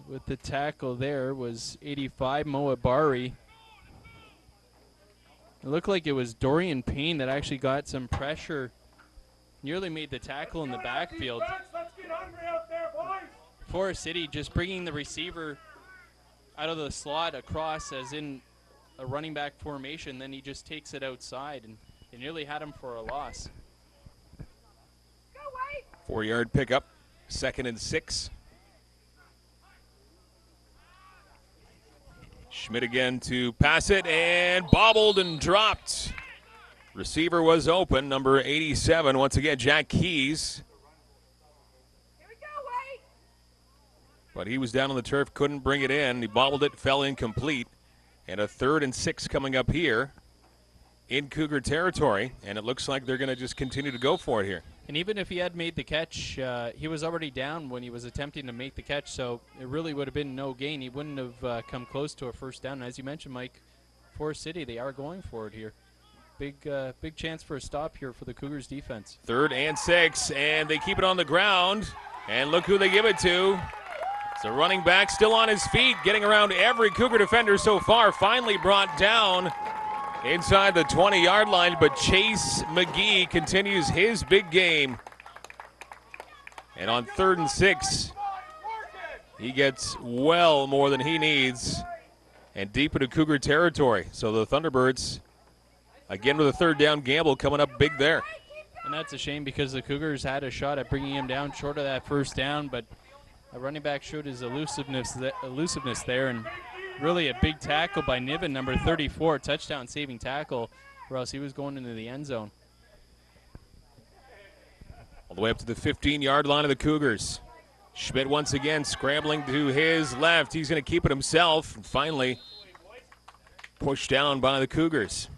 With the tackle there was 85, Moa Bari. It looked like it was Dorian Payne that actually got some pressure. Nearly made the tackle in the backfield. Forest City just bringing the receiver out of the slot across as in a running back formation. Then he just takes it outside, and they nearly had him for a loss. 4-yard pickup, 2nd and 6. Schmidt again to pass it, and bobbled and dropped. Receiver was open, number 87. Once again, Jack Keys. Here we go, Wade. But he was down on the turf, couldn't bring it in. He bobbled it, fell incomplete. And a 3rd and 6 coming up here in Cougar territory. And it looks like they're going to just continue to go for it here. And even if he had made the catch, he was already down when he was attempting to make the catch, so it really would have been no gain. He wouldn't have come close to a first down. And as you mentioned, Mike, Forest City, they are going for it here. Big chance for a stop here for the Cougars defense. 3rd and 6, and they keep it on the ground. And look who they give it to. It's So running back still on his feet, getting around every Cougar defender so far. Finally brought down inside the 20-yard line, but Chase McGee continues his big game. And on 3rd and 6, he gets well more than he needs and deep into Cougar territory. So the Thunderbirds, again with a 3rd down gamble, coming up big there. And that's a shame because the Cougars had a shot at bringing him down short of that 1st down, but a running back showed his elusiveness there, and really a big tackle by Niven, number 34, touchdown saving tackle, or else he was going into the end zone. All the way up to the 15-yard line of the Cougars. Schmidt once again scrambling to his left. He's going to keep it himself, and finally pushed down by the Cougars.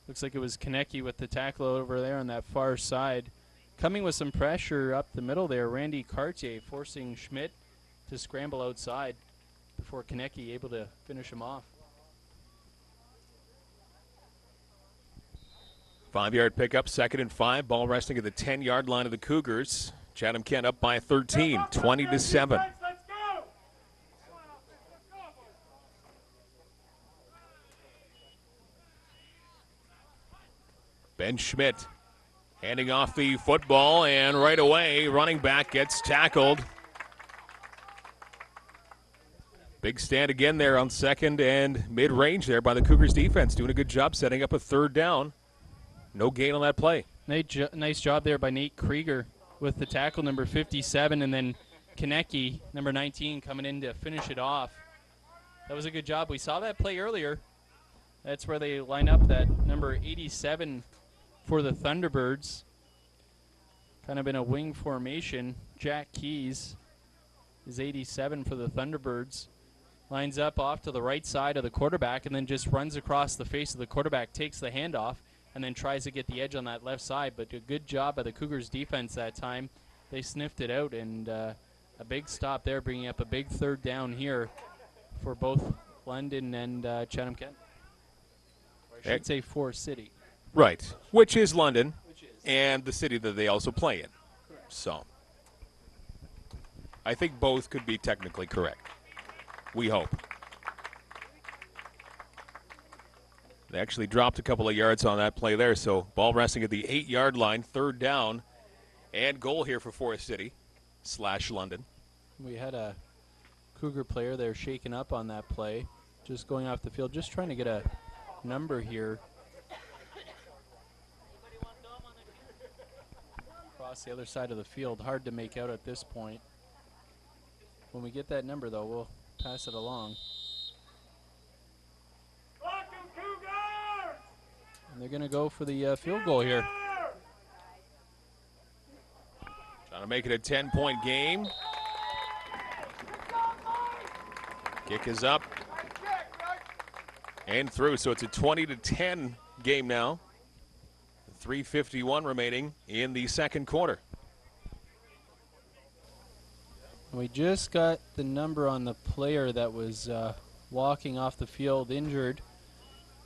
Looks like it was Konecki with the tackle over there on that far side. Coming with some pressure up the middle there, Randy Cartier forcing Schmidt to scramble outside before Konecki able to finish him off. 5-yard pickup, 2nd and 5. Ball resting at the 10-yard line of the Cougars. Chatham-Kent up by 13, 20-7. Ben Schmidt handing off the football, and right away, running back gets tackled. Big stand again there on 2nd and mid-range there by the Cougars defense. Doing a good job setting up a 3rd down. No gain on that play. Nice job there by Nate Krieger with the tackle, number 57, and then Konecki, number 19, coming in to finish it off. That was a good job. We saw that play earlier. That's where they line up that number 87 for the Thunderbirds. Kind of in a wing formation. Jack Keys is 87 for the Thunderbirds. Lines up off to the right side of the quarterback and then just runs across the face of the quarterback, takes the handoff, and then tries to get the edge on that left side. But a good job by the Cougars defense that time. They sniffed it out, and a big stop there, bringing up a big 3rd down here for both London and Chatham-Kent. I should say for City. Right, which is London and the city that they also play in. Correct. So I think both could be technically correct. We hope. They actually dropped a couple of yards on that play there, so ball resting at the 8-yard line, 3rd down, and goal here for Forest City / London. We had a Cougar player there shaken up on that play, just going off the field, just trying to get a number here. Across the other side of the field, hard to make out at this point. When we get that number, though, we'll pass it along. And they're going to go for the field goal here. Trying to make it a 10-point game. Kick is up and through, so it's a 20-10 game now. 3:51 remaining in the 2nd quarter. We just got the number on the player that was walking off the field injured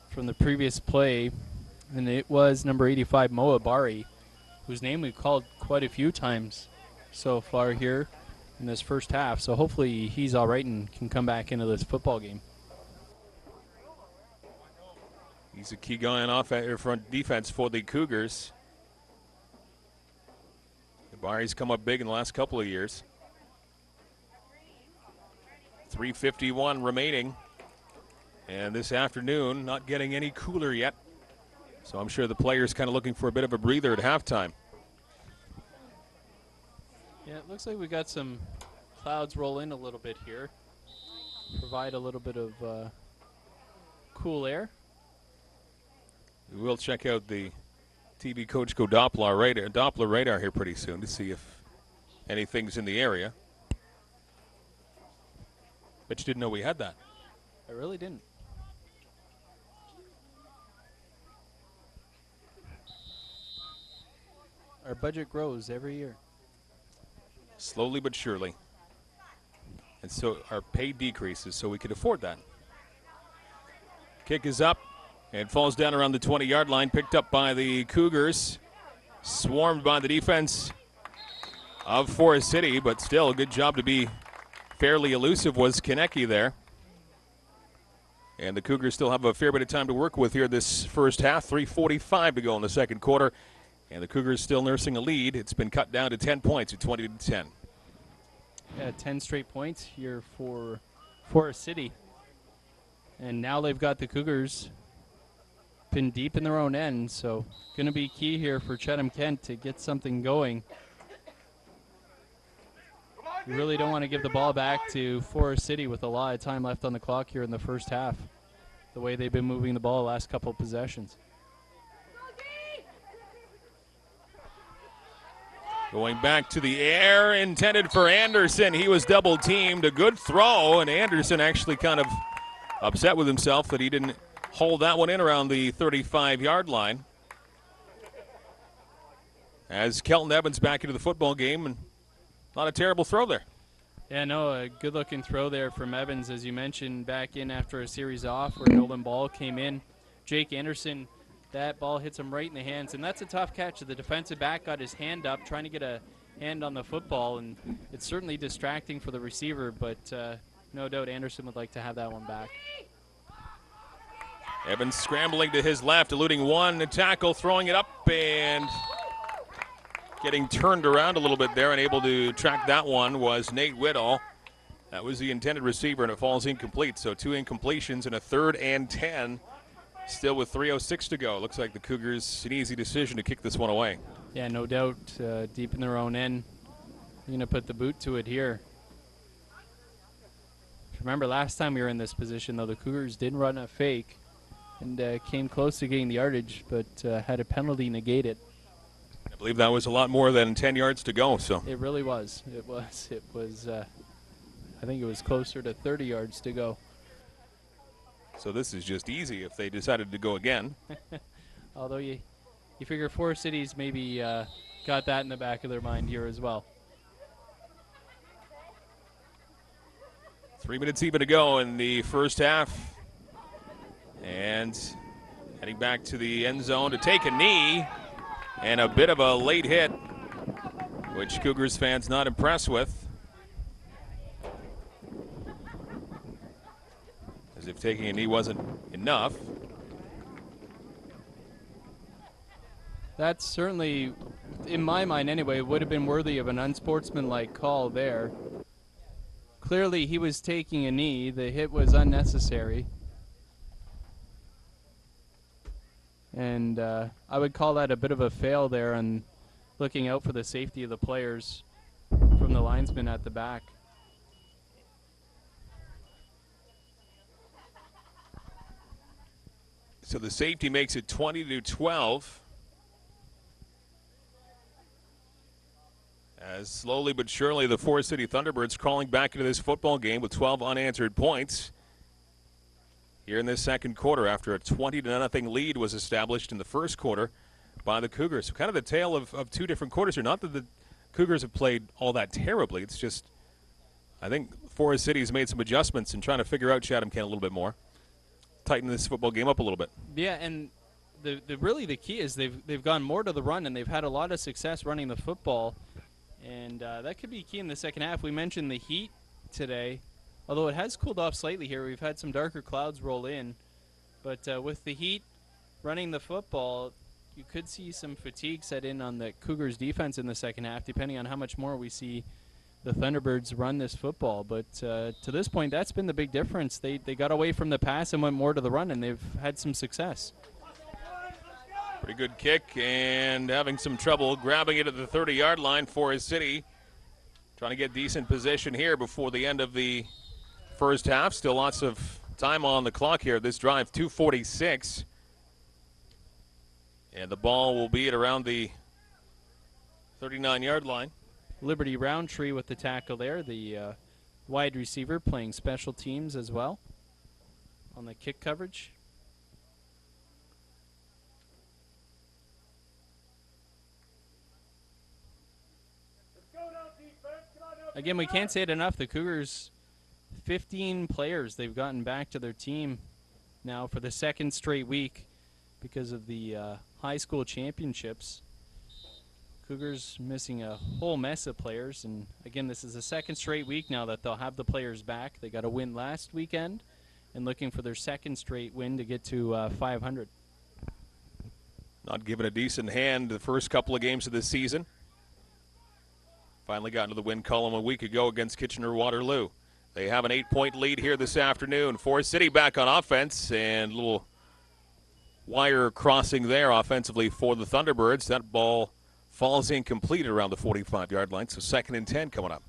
from the previous play, and it was number 85, Moa Bari, whose name we've called quite a few times so far here in this first half. So hopefully he's all right and can come back into this football game. He's a key guy on front defense for the Cougars. Bari's come up big in the last couple of years. 3:51 remaining. And this afternoon, not getting any cooler yet. So I'm sure the players kind of looking for a bit of a breather at halftime. Yeah, it looks like we got some clouds roll in a little bit here. Provide a little bit of cool air. We will check out the TV Coach Go Doppler radar here pretty soon to see if anything's in the area. Bet you didn't know we had that. I really didn't. Our budget grows every year. Slowly but surely. And so our pay decreases so we could afford that. Kick is up and falls down around the 20-yard line, picked up by the Cougars. Swarmed by the defense of Forest City, but still a good job to be fairly elusive was Konecki there. And the Cougars still have a fair bit of time to work with here this first half. 3:45 to go in the second quarter. And the Cougars still nursing a lead. It's been cut down to 10 points at 20-10. Yeah, 10 straight points here for Forest City. And now they've got the Cougars been deep in their own end, so going to be key here for Chatham-Kent to get something going. You really don't want to give the ball back to Forest City with a lot of time left on the clock here in the first half, the way they've been moving the ball the last couple of possessions. Going back to the air, intended for Anderson. He was double teamed. A good throw, and Anderson actually kind of upset with himself that he didn't hold that one in around the 35-yard line. As Kelton Evans back into the football game, and not a terrible throw there. Yeah, no, a good-looking throw there from Evans, as you mentioned, back in after a series off where Nolan Ball came in. Jake Anderson, that ball hits him right in the hands, and that's a tough catch. The defensive back got his hand up, trying to get a hand on the football, and it's certainly distracting for the receiver, but no doubt Anderson would like to have that one back. Evans scrambling to his left, eluding one tackle, throwing it up, and getting turned around a little bit there and able to track that one was Nate Whittall. That was the intended receiver, and it falls incomplete. So 2 incompletions and a 3rd and 10. Still with 3:06 to go. Looks like the Cougars, an easy decision to kick this one away. Yeah, no doubt, deep in their own end. They're going to put the boot to it here. Remember last time we were in this position, though, the Cougars did run a fake and came close to getting the yardage, but had a penalty negate it. I believe that was a lot more than 10 yards to go. So it really was. It was. I think it was closer to 30 yards to go. So this is just easy if they decided to go again. Although you figure Forest City's maybe got that in the back of their mind here as well. 3 minutes even to go in the first half. And heading back to the end zone to take a knee. And a bit of a late hit, which Cougars fans not impressed with. As if taking a knee wasn't enough. That's certainly, in my mind anyway, would have been worthy of an unsportsmanlike call there. Clearly he was taking a knee. The hit was unnecessary. And I would call that a bit of a fail there on looking out for the safety of the players from the linesman at the back. So the safety makes it 20-12. As slowly but surely the Forest City Thunderbirds crawling back into this football game with 12 unanswered points. Here in this second quarter, after a 20-0 lead was established in the first quarter by the Cougars. So kind of the tale of 2 different quarters here. Not that the Cougars have played all that terribly. It's just, I think Forest City's made some adjustments and trying to figure out Chatham-Kent a little bit more. Tighten this football game up a little bit. Yeah, and really the key is they've gone more to the run, and they've had a lot of success running the football. And that could be key in the second half. We mentioned the heat today. Although it has cooled off slightly here, we've had some darker clouds roll in. But with the heat running the football, you could see some fatigue set in on the Cougars' defense in the second half, depending on how much more we see the Thunderbirds run this football. But to this point, that's been the big difference. They got away from the pass and went more to the run, and they've had some success. Pretty good kick, and having some trouble grabbing it at the 30-yard line. Forest City trying to get decent position here before the end of the first half. Still lots of time on the clock here. This drive, 2:46. And the ball will be at around the 39-yard line. Liberty Roundtree with the tackle there, the wide receiver playing special teams as well on the kick coverage. Again, we can't say it enough. The Cougars, 15 players they've gotten back to their team now for the second straight week because of the high school championships. Cougars missing a whole mess of players, and again, this is the second straight week now that they'll have the players back. They got a win last weekend and looking for their second straight win to get to 500. Not given a decent hand the first couple of games of this season. Finally got into the win column a week ago against Kitchener-Waterloo. They have an 8-point lead here this afternoon. Forest City back on offense, and a little wire crossing there offensively for the Thunderbirds. That ball falls incomplete around the 45-yard line, so 2nd and 10 coming up.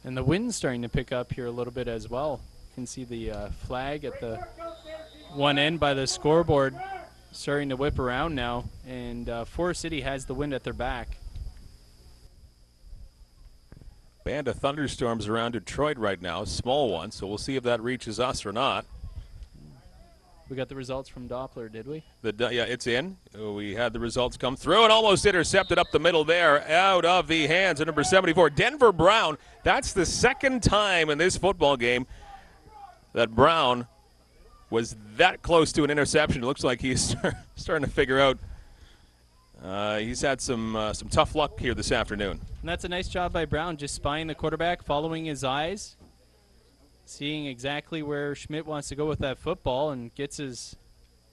And the wind's starting to pick up here a little bit as well. You can see the flag at the one end by the scoreboard starting to whip around now, and Forest City has the wind at their back. Band of thunderstorms around Detroit right now, small one, so we'll see if that reaches us or not. We got the results from Doppler, did we? Yeah, it's in. We had the results come through and almost intercepted up the middle there, out of the hands of number 74, Denver Brown. That's the second time in this football game that Brown was that close to an interception. It looks like he's starting to figure out he's had some tough luck here this afternoon. And that's a nice job by Brown, just spying the quarterback, following his eyes, seeing exactly where Schmidt wants to go with that football, and gets his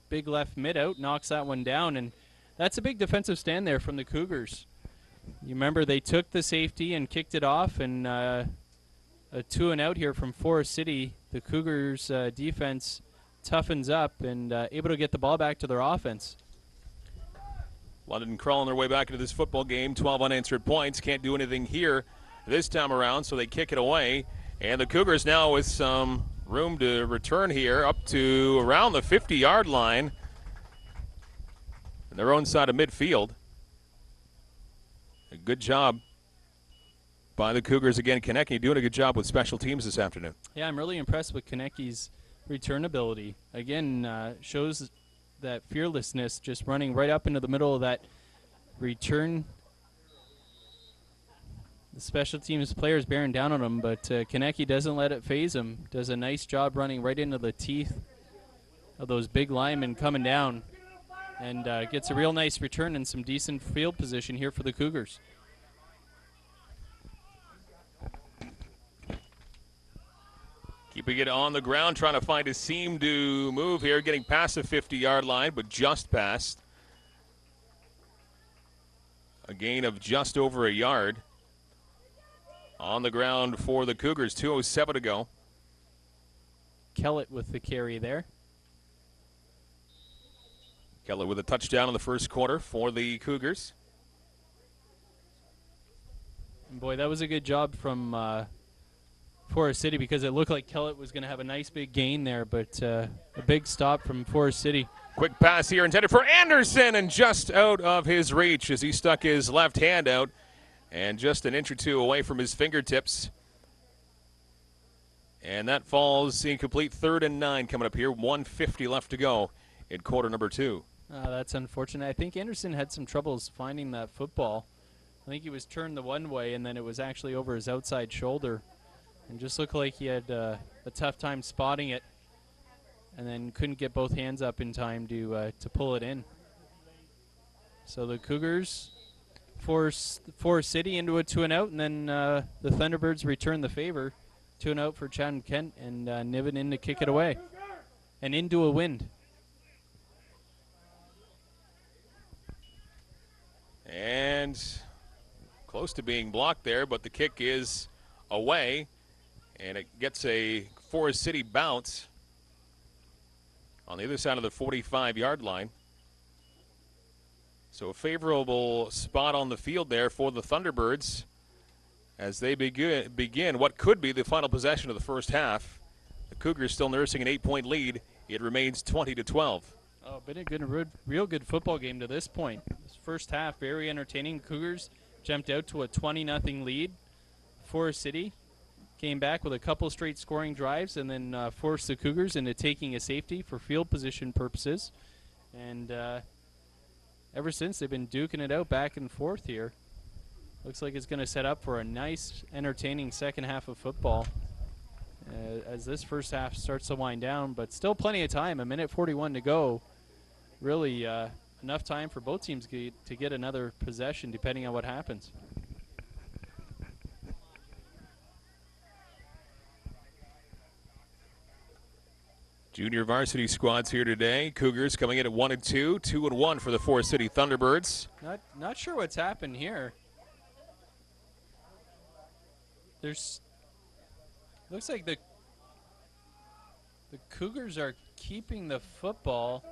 big left mid out, knocks that one down. And that's a big defensive stand there from the Cougars. You remember they took the safety and kicked it off, and a 2-and-out here from Forest City. The Cougars defense toughens up and able to get the ball back to their offense. London crawling their way back into this football game. 12 unanswered points. Can't do anything here this time around, so they kick it away. And the Cougars now with some room to return here up to around the 50-yard line on their own side of midfield. A good job by the Cougars again. Konecny doing a good job with special teams this afternoon. Yeah, I'm really impressed with Konecny's return ability. Again, shows that fearlessness, just running right up into the middle of that return. The special teams players bearing down on him, but Konecny doesn't let it phase him. Does a nice job running right into the teeth of those big linemen coming down, and gets a real nice return and some decent field position here for the Cougars. Keeping it on the ground, trying to find a seam to move here, getting past the 50-yard line, but just past. A gain of just over a yard. On the ground for the Cougars, 2:07 to go. Kellett with the carry there. Kellett with a touchdown in the first quarter for the Cougars. And boy, that was a good job from Forest City, because it looked like Kellett was going to have a nice big gain there, but a big stop from Forest City. Quick pass here intended for Anderson, and just out of his reach as he stuck his left hand out and just an inch or two away from his fingertips. And that falls incomplete. 3rd and 9 coming up here. 1:50 left to go in quarter number 2. That's unfortunate. I think Anderson had some troubles finding that football. I think he was turned the one way, and then it was actually over his outside shoulder. And just looked like he had a tough time spotting it, and then couldn't get both hands up in time to pull it in. So the Cougars force Forest City into a 2-and-out, and then the Thunderbirds return the favor. 2-and-out for Chatham-Kent, and Niven in to kick it away. And into a wind. And close to being blocked there, but the kick is away. And it gets a Forest City bounce on the other side of the 45-yard line. So a favorable spot on the field there for the Thunderbirds as they begin what could be the final possession of the first half. The Cougars still nursing an 8-point lead. It remains 20-12. Oh, been a real good football game to this point. This first half, very entertaining. Cougars jumped out to a 20-0 lead. Forest City came back with a couple straight scoring drives and then forced the Cougars into taking a safety for field position purposes. And ever since, they've been duking it out back and forth here. Looks like it's going to set up for a nice, entertaining second half of football. as this first half starts to wind down, but still plenty of time, 1:41 to go. Really enough time for both teams to get another possession depending on what happens. Junior varsity squads here today. Cougars coming in at 1-2, 2-1 for the Forest City Thunderbirds. Not sure what's happened here. Looks like the Cougars are keeping the football.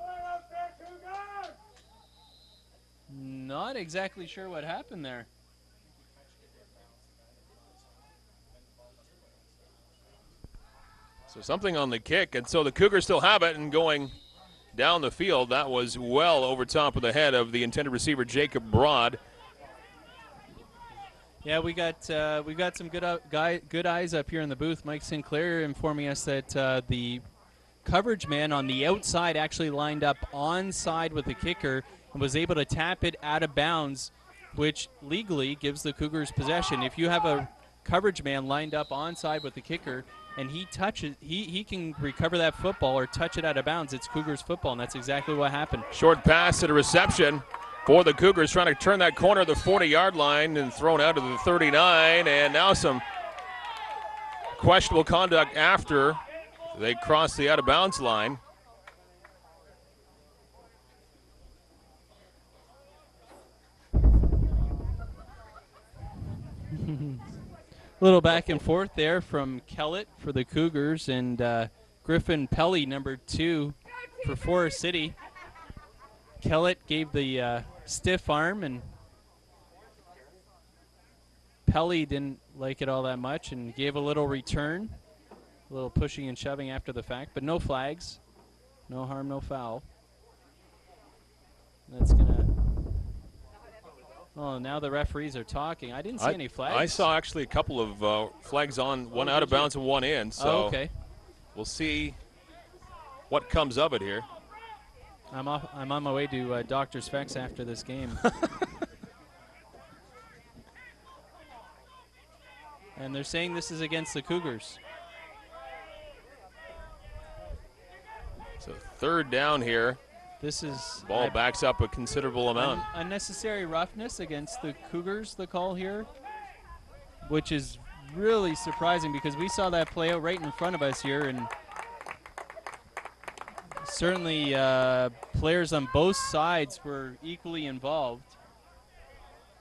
Not exactly sure what happened there. So something on the kick, and so the Cougars still have it, and going down the field, that was well over top of the head of the intended receiver, Jacob Broad. Yeah, we got some good eyes up here in the booth. Mike Sinclair informing us that the coverage man on the outside actually lined up onside with the kicker and was able to tap it out of bounds, which legally gives the Cougars possession. If you have a coverage man lined up onside with the kicker and he touches, he can recover that football or touch it out of bounds, it's Cougars football, and that's exactly what happened. Short pass to the reception for the Cougars, trying to turn that corner of the 40-yard line and thrown out to the 39, and now some questionable conduct after they cross the out-of-bounds line. A little back and forth there from Kellett for the Cougars and Griffin Pelly, number 2 for Forest City. Kellett gave the stiff arm, and Pelly didn't like it all that much and gave a little return. A little pushing and shoving after the fact, but no flags. No harm, no foul. That's going to... Oh, now the referees are talking. I didn't see any flags. I saw actually a couple of flags on, one out of bounds and one in. So okay. We'll see what comes of it here. I'm on my way to Dr. Specs after this game. And they're saying this is against the Cougars. So third down here. This is ball backs up a considerable amount. Unnecessary roughness against the Cougars, the call here, which is really surprising because we saw that play out right in front of us here, and certainly players on both sides were equally involved.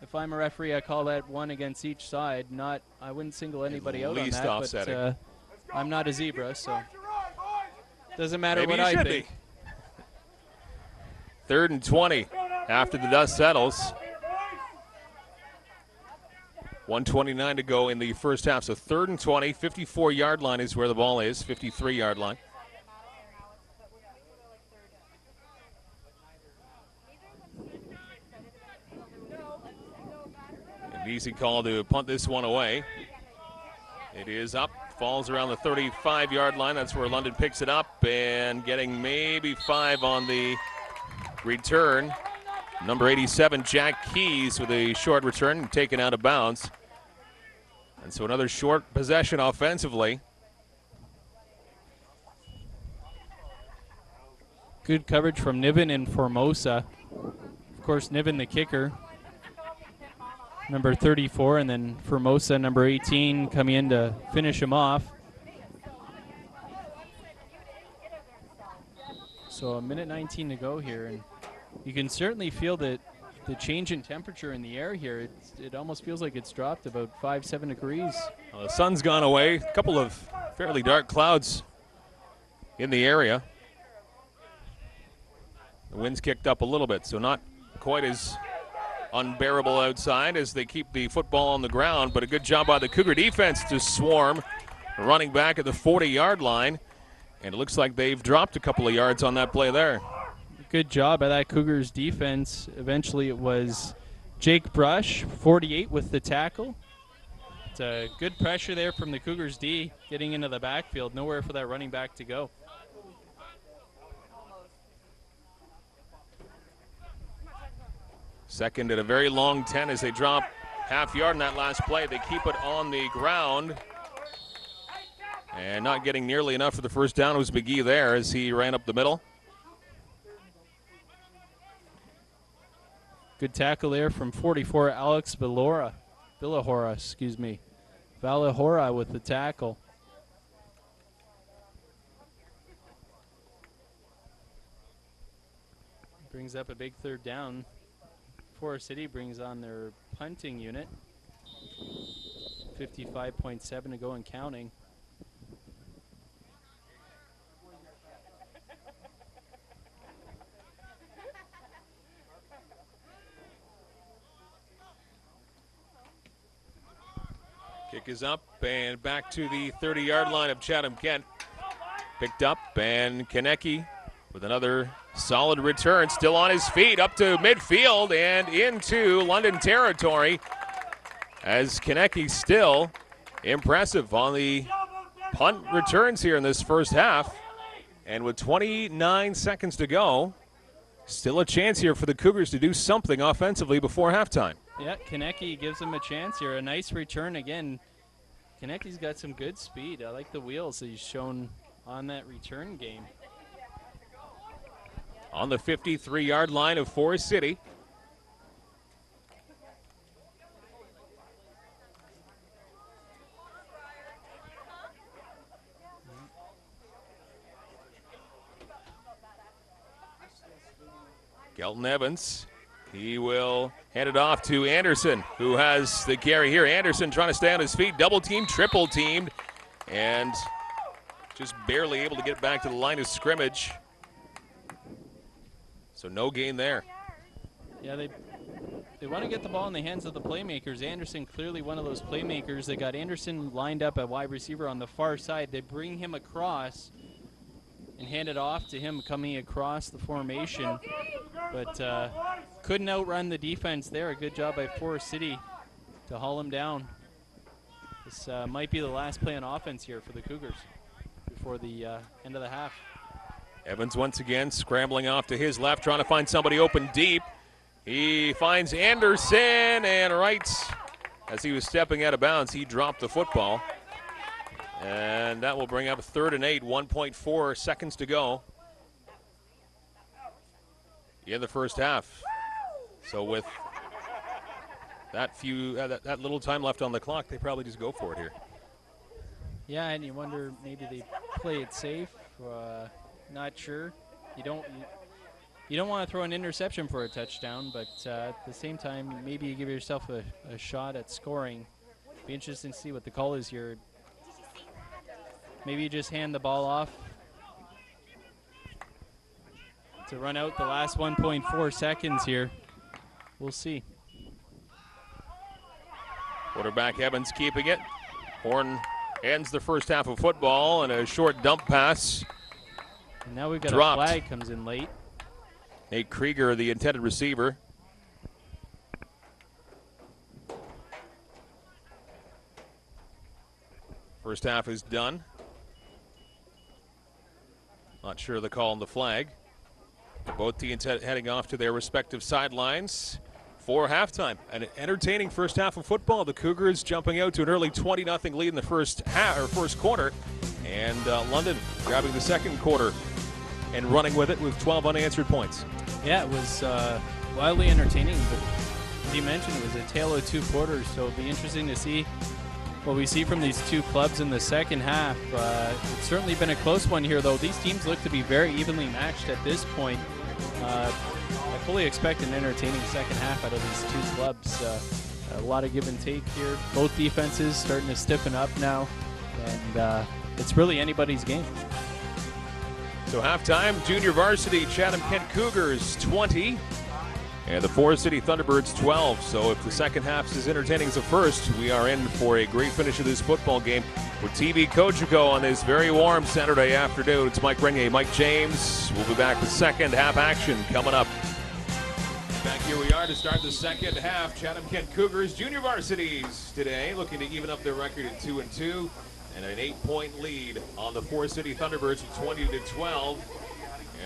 If I'm a referee, I call that one against each side. I wouldn't single anybody out on that, offsetting. but I'm not a zebra, so doesn't matter Maybe what you I should think. be. 3rd and 20 after the dust settles. 1:29 to go in the first half. So 3rd and 20, 54-yard line is where the ball is, 53-yard line. An easy call to punt this one away. It is up, falls around the 35-yard line. That's where London picks it up and getting maybe 5 on the return. Number 87, Jack Keys, with a short return, taken out of bounds. And so another short possession offensively. Good coverage from Niven and Formosa. Of course, Niven the kicker, number 34, and then Formosa, number 18, coming in to finish him off. So 1:19 to go here, and you can certainly feel that the change in temperature in the air here. It almost feels like it's dropped about 5-7 degrees. Well, the sun's gone away. A couple of fairly dark clouds in the area. The wind's kicked up a little bit, so not quite as unbearable outside as they keep the football on the ground, but a good job by the Cougar defense to swarm, running back at the 40-yard line, and it looks like they've dropped a couple of yards on that play there. Good job by that Cougars defense. Eventually it was Jake Brush, 48, with the tackle. It's a good pressure there from the Cougars D, getting into the backfield. Nowhere for that running back to go. Second and a very long 10 as they drop half yard in that last play. They keep it on the ground. And not getting nearly enough for the first down was McGee there as he ran up the middle. Good tackle there from 44, Alex Villahora, Valahora with the tackle. Brings up a big third down. Forest City brings on their punting unit. 55.7 to go and counting. Kick is up and back to the 30-yard line of Chatham-Kent. Picked up, and Konecki with another solid return, still on his feet, up to midfield and into London territory. As Konecki still impressive on the punt returns here in this first half. And with 29 seconds to go, still a chance here for the Cougars to do something offensively before halftime. Yeah, Konecki gives him a chance here. A nice return again. Konecki's got some good speed. I like the wheels that he's shown on that return game. On the 53-yard line of Forest City. Kelton Evans, he will hand it off to Anderson, who has the carry here. Anderson trying to stay on his feet, double teamed, triple teamed, and just barely able to get back to the line of scrimmage. So no gain there. Yeah, they want to get the ball in the hands of the playmakers. Anderson clearly one of those playmakers. They got Anderson lined up at wide receiver on the far side. They bring him across and hand it off to him coming across the formation. But couldn't outrun the defense there. A good job by Forest City to haul him down. This might be the last play on offense here for the Cougars before the end of the half. Evans once again scrambling off to his left, trying to find somebody open deep. He finds Anderson, and right as he was stepping out of bounds, he dropped the football. And that will bring up 3rd and 8, 1.4 seconds to go in the first half. So with that that little time left on the clock, they probably just go for it here. Yeah, and you wonder maybe they play it safe. Not sure. You don't want to throw an interception for a touchdown, but at the same time, maybe you give yourself a shot at scoring. Be interesting to see what the call is here. Maybe you just hand the ball off to run out the last 1.4 seconds here. We'll see. Quarterback Evans keeping it. Horn ends the first half of football, and a short dump pass. And now we've got dropped. A flag comes in late. Nate Krieger, the intended receiver. First half is done. Not sure of the call on the flag. Both teams heading off to their respective sidelines for halftime. An entertaining first half of football. The Cougars jumping out to an early 20-0 lead in the first quarter, and London grabbing the second quarter and running with it with 12 unanswered points. Yeah, it was wildly entertaining, but as you mentioned, it was a tale of two quarters, so it'll be interesting to see what we see from these two clubs in the second half. It's certainly been a close one here, though. These teams look to be very evenly matched at this point. I fully expect an entertaining second half out of these two clubs. A lot of give and take here. Both defenses starting to stiffen up now, and it's really anybody's game. So halftime, junior varsity Chatham-Kent Cougars 20 and the Forest City Thunderbirds 12. So if the second half is as entertaining as the first, we are in for a great finish of this football game. With TV Cogeco on this very warm Saturday afternoon, it's Mike Renier, Mike James. We'll be back with second half action coming up. Back here we are to start the second half. Chatham-Kent Cougars junior varsities today looking to even up their record at 2-2. And an 8-point lead on the Forest City Thunderbirds at 20-12.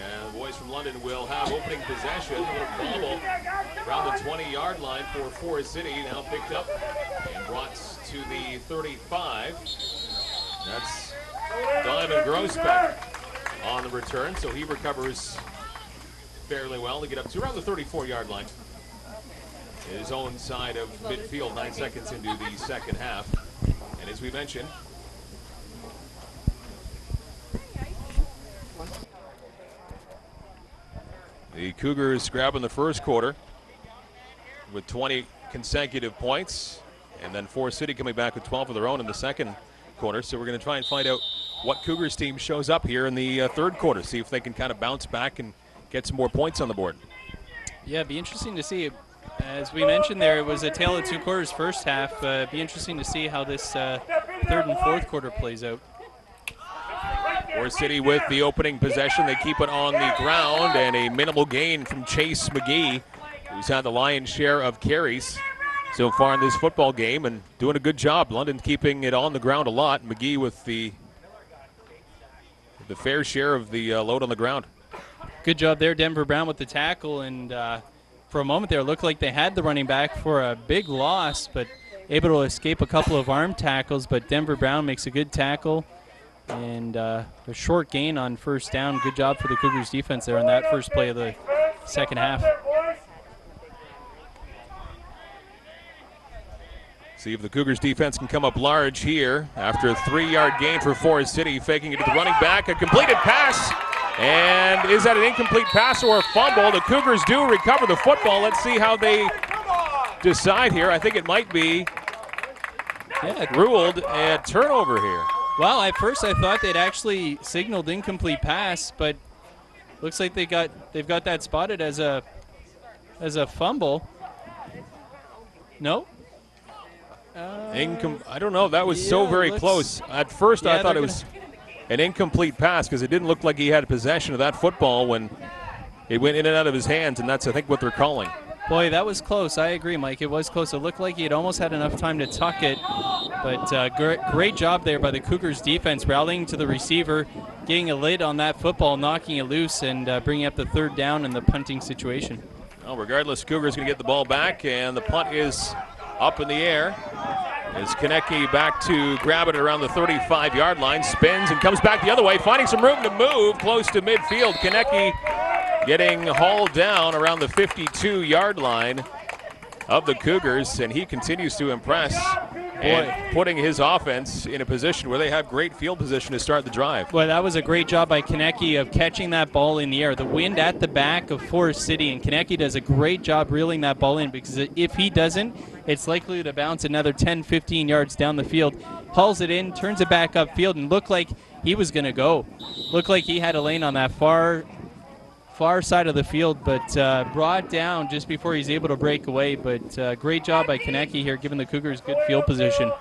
And the boys from London will have opening possession. A little bobble around the 20-yard line for Forest City. Now picked up and brought to the 35. That's Donovan Grossbeck on the return, so he recovers fairly well to get up to around the 34-yard line. His own side of midfield, 9 seconds into the second half. And as we mentioned, the Cougars grabbing the first quarter with 20 consecutive points, and then Forest City coming back with 12 of their own in the second quarter. So we're going to try and find out what Cougars team shows up here in the third quarter, see if they can kind of bounce back and get some more points on the board. Yeah, it'd be interesting to see. As we mentioned there, it was a tale of two quarters first half. It'd be interesting to see how this third and fourth quarter plays out. Forest City with the opening possession. They keep it on the ground, and a minimal gain from Chase McGee, who's had the lion's share of carries so far in this football game and doing a good job. London keeping it on the ground a lot. McGee with the fair share of the load on the ground. Good job there, Denver Brown with the tackle, and for a moment there it looked like they had the running back for a big loss, but able to escape a couple of arm tackles. But Denver Brown makes a good tackle and a short gain on first down. Good job for the Cougars defense there on that first play of the second half. See if the Cougars defense can come up large here after a 3-yard gain for Forest City, faking it to the running back, a completed pass. And is that an incomplete pass or a fumble? The Cougars do recover the football. Let's see how they decide here. I think it might be ruled a turnover here. Well, at first I thought they'd actually signaled incomplete pass, but looks like they've got that spotted as a fumble. No? I don't know. That was so very close. At first I thought it was an incomplete pass because it didn't look like he had possession of that football when it went in and out of his hands, and that's, I think, what they're calling. Boy, that was close. I agree, Mike. It was close. It looked like he had almost had enough time to tuck it, but great job there by the Cougars defense, rallying to the receiver, getting a lid on that football, knocking it loose, and bringing up the third down in the punting situation. Well, regardless, Cougars going to get the ball back, and the punt is up in the air. As Konecki back to grab it around the 35-yard line, spins and comes back the other way, finding some room to move close to midfield. Konecki getting hauled down around the 52-yard line of the Cougars, and he continues to impress and putting his offense in a position where they have great field position to start the drive. Well, that was a great job by Konecki of catching that ball in the air. The wind at the back of Forest City, and Konecki does a great job reeling that ball in, because if he doesn't, it's likely to bounce another 10, 15 yards down the field. Hauls it in, turns it back upfield, and looked like he was going to go. Looked like he had a lane on that far side of the field, but brought down just before he's able to break away. But great job by Konecki here, giving the Cougars good field position.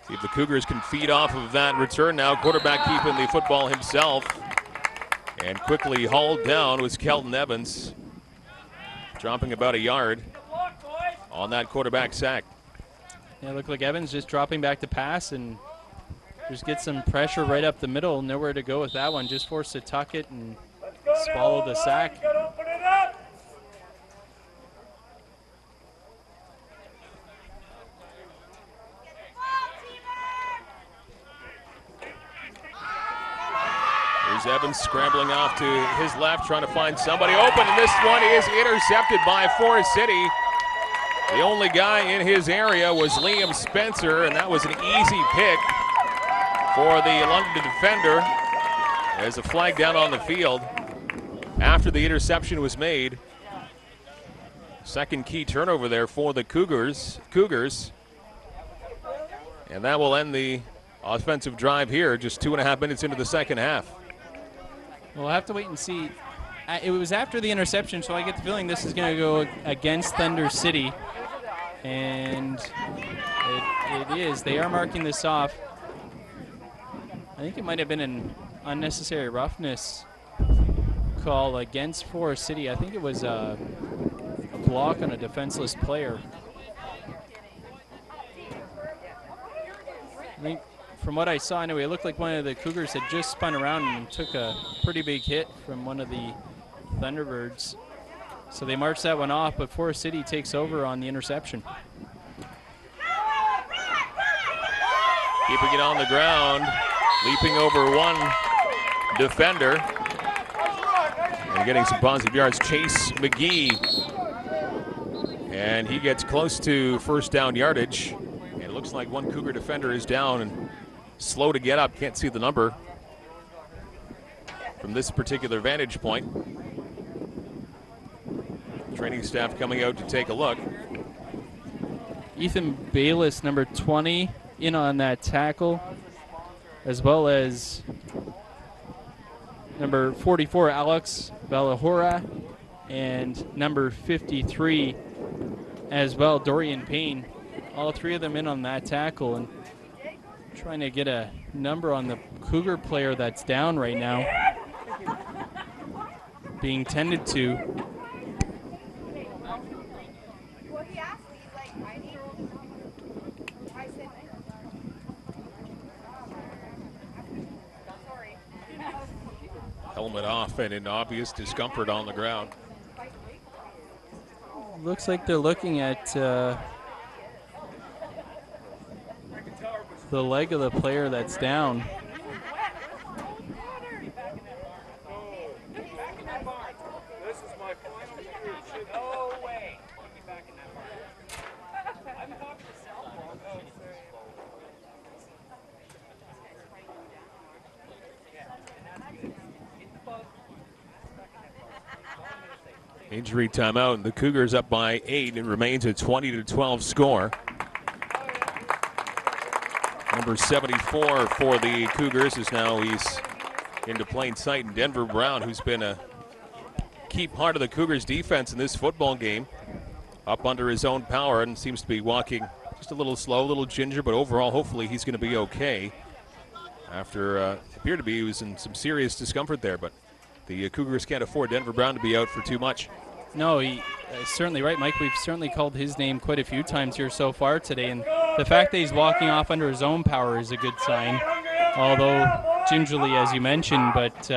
See if the Cougars can feed off of that return now. Quarterback keeping the football himself. And quickly hauled down was Kelton Evans, dropping about a yard on that quarterback sack. Yeah, it looked like Evans just dropping back to pass and just get some pressure right up the middle. Nowhere to go with that one. Just forced to tuck it and swallow the sack. Here's Evans scrambling off to his left, trying to find somebody open, and this one is intercepted by Forest City. The only guy in his area was Liam Spencer, and that was an easy pick for the London defender. There's a flag down on the field after the interception was made. Second key turnover there for the Cougars. And that will end the offensive drive here, just 2.5 minutes into the second half. We'll have to wait and see. It was after the interception, so I get the feeling this is going to go against Thunder City. And it is. They are marking this off. I think it might have been an unnecessary roughness call against Forest City. I think it was a block on a defenseless player. I think from what I saw anyway, it looked like one of the Cougars had just spun around and took a pretty big hit from one of the Thunderbirds. So they marched that one off, but Forest City takes over on the interception. keeping it on the ground, leaping over one defender, and getting some positive yards. Chase McGee, and he gets close to first down yardage. And it looks like one Cougar defender is down and slow to get up. Can't see the number from this particular vantage point. Training staff coming out to take a look. Ethan Bayless, number 20, in on that tackle, as well as number 44, Alex Valahora, and number 53 as well, Dorian Payne. All three of them in on that tackle, and trying to get a number on the Cougar player that's down right now, being tended to. Helmet off and in obvious discomfort on the ground. Looks like they're looking at the leg of the player that's down. This is my final year. No way. Put me back in that bar. I'm talking to cell phone. Oh, sorry. Injury timeout, and the Cougars up by 8. It remains a 20-12 score. Number 74 for the Cougars is now he's into plain sight, and Denver Brown, who's been a key part of the Cougars defense in this football game, up under his own power and seems to be walking just a little slow, a little ginger, but overall hopefully he's going to be okay after appeared to be he was in some serious discomfort there, but the Cougars can't afford Denver Brown to be out for too much. No, he certainly right, Mike. We've certainly called his name quite a few times here so far today, and the fact that he's walking off under his own power is a good sign, although gingerly, as you mentioned, but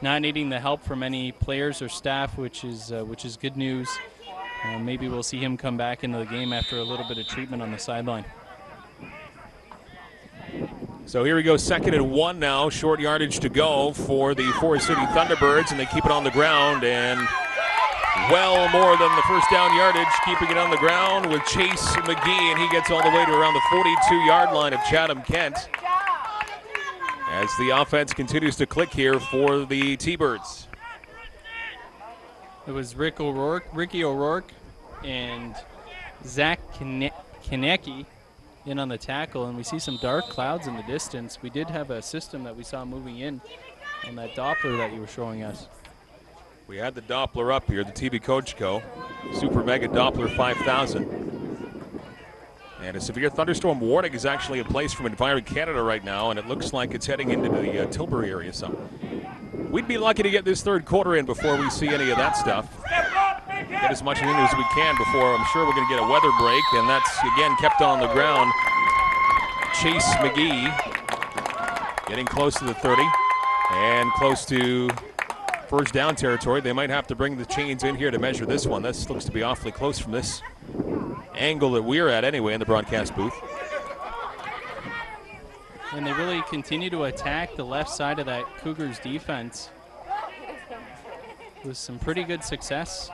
not needing the help from any players or staff, which is good news. Maybe we'll see him come back into the game after a little bit of treatment on the sideline. So here we go, 2nd and 1 now, short yardage to go for the Forest City Thunderbirds, and they keep it on the ground, and well more than the first down yardage, keeping it on the ground with Chase McGee, and he gets all the way to around the 42-yard line of Chatham-Kent as the offense continues to click here for the T-Birds. It was Ricky O'Rourke and Zach Konecki in on the tackle, and we see some dark clouds in the distance. We did have a system that we saw moving in on that Doppler that you were showing us. We had the Doppler up here, the TV Coachco Super Mega Doppler 5000. And a severe thunderstorm warning is actually in place from Environment Canada right now, and it looks like it's heading into the Tilbury area. So we'd be lucky to get this third quarter in before we see any of that stuff. Get as much in as we can before I'm sure we're going to get a weather break, and that's again kept on the ground. Chase McGee getting close to the 30 and close to first down territory. They might have to bring the chains in here to measure this one. This looks to be awfully close from this angle that we're at anyway in the broadcast booth. And they really continue to attack the left side of that Cougars defense with some pretty good success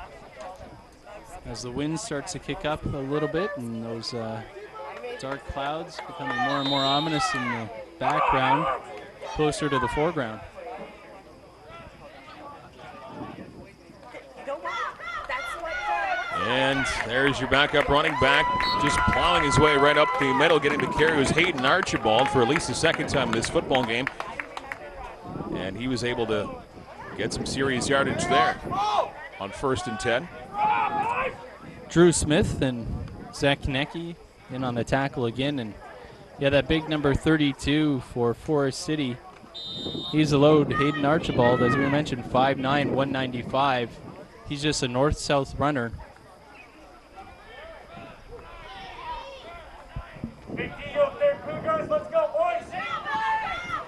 as the wind starts to kick up a little bit and those dark clouds becoming more and more ominous in the background, closer to the foreground. And there's your backup running back, just plowing his way right up the middle, getting the carry was Hayden Archibald for at least the second time in this football game. And he was able to get some serious yardage there on 1st and 10. Drew Smith and Zach Konecki in on the tackle again. And yeah, that big number 32 for Forest City. He's a load. Hayden Archibald, as we mentioned, 5'9", 195. He's just a north-south runner. Big D up there, Cougars. Let's go, boys.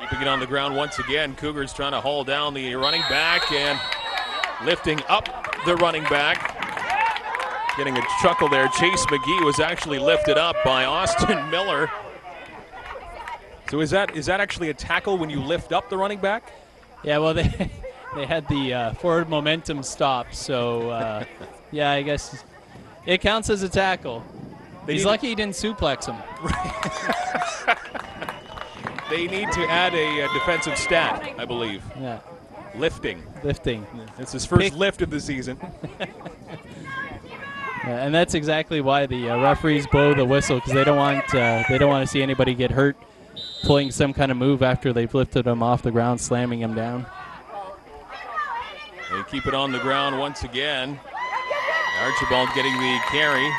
Keeping it on the ground once again. Cougars trying to haul down the running back and lifting up the running back. Getting a chuckle there. Chase McGee was actually lifted up by Austin Miller. So is that actually a tackle when you lift up the running back? Yeah, well, they had the forward momentum stop, so yeah, I guess it counts as a tackle. He's lucky he didn't suplex him. They need to add a defensive stat, I believe. Yeah. Lifting. It's his first lift of the season. Yeah, and that's exactly why the referees blow the whistle, because they don't want to see anybody get hurt pulling some kind of move after they've lifted him off the ground, slamming him down. They keep it on the ground once again. Archibald getting the carry.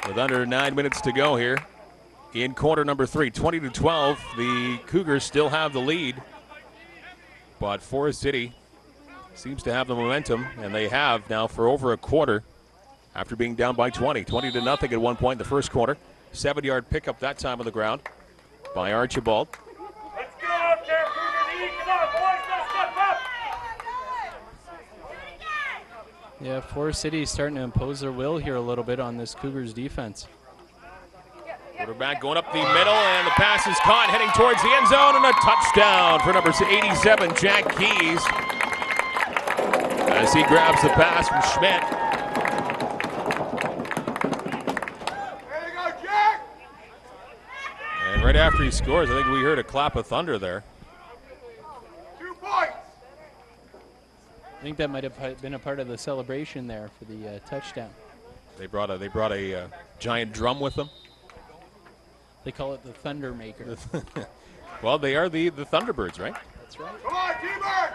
With under 9 minutes to go here in quarter number 3, 20-12, the Cougars still have the lead. But Forest City seems to have the momentum, and they have now for over a quarter after being down by 20 to nothing at one point in the first quarter. 7-yard pickup that time on the ground by Archibald. Let's go out there, Cougar. Come on, boys, let's step up. Yeah, Forest City is starting to impose their will here a little bit on this Cougars defense. Quarterback going up the middle, and the pass is caught, heading towards the end zone, and a touchdown for number 87, Jack Keys, as he grabs the pass from Schmidt. There you go, Jack. And right after he scores, I think we heard a clap of thunder there. 2 points. I think that might have been a part of the celebration there for the touchdown. They brought a giant drum with them. They call it the Thunder Maker. Well, they are the Thunderbirds, right? That's right. Come on, T-Bird.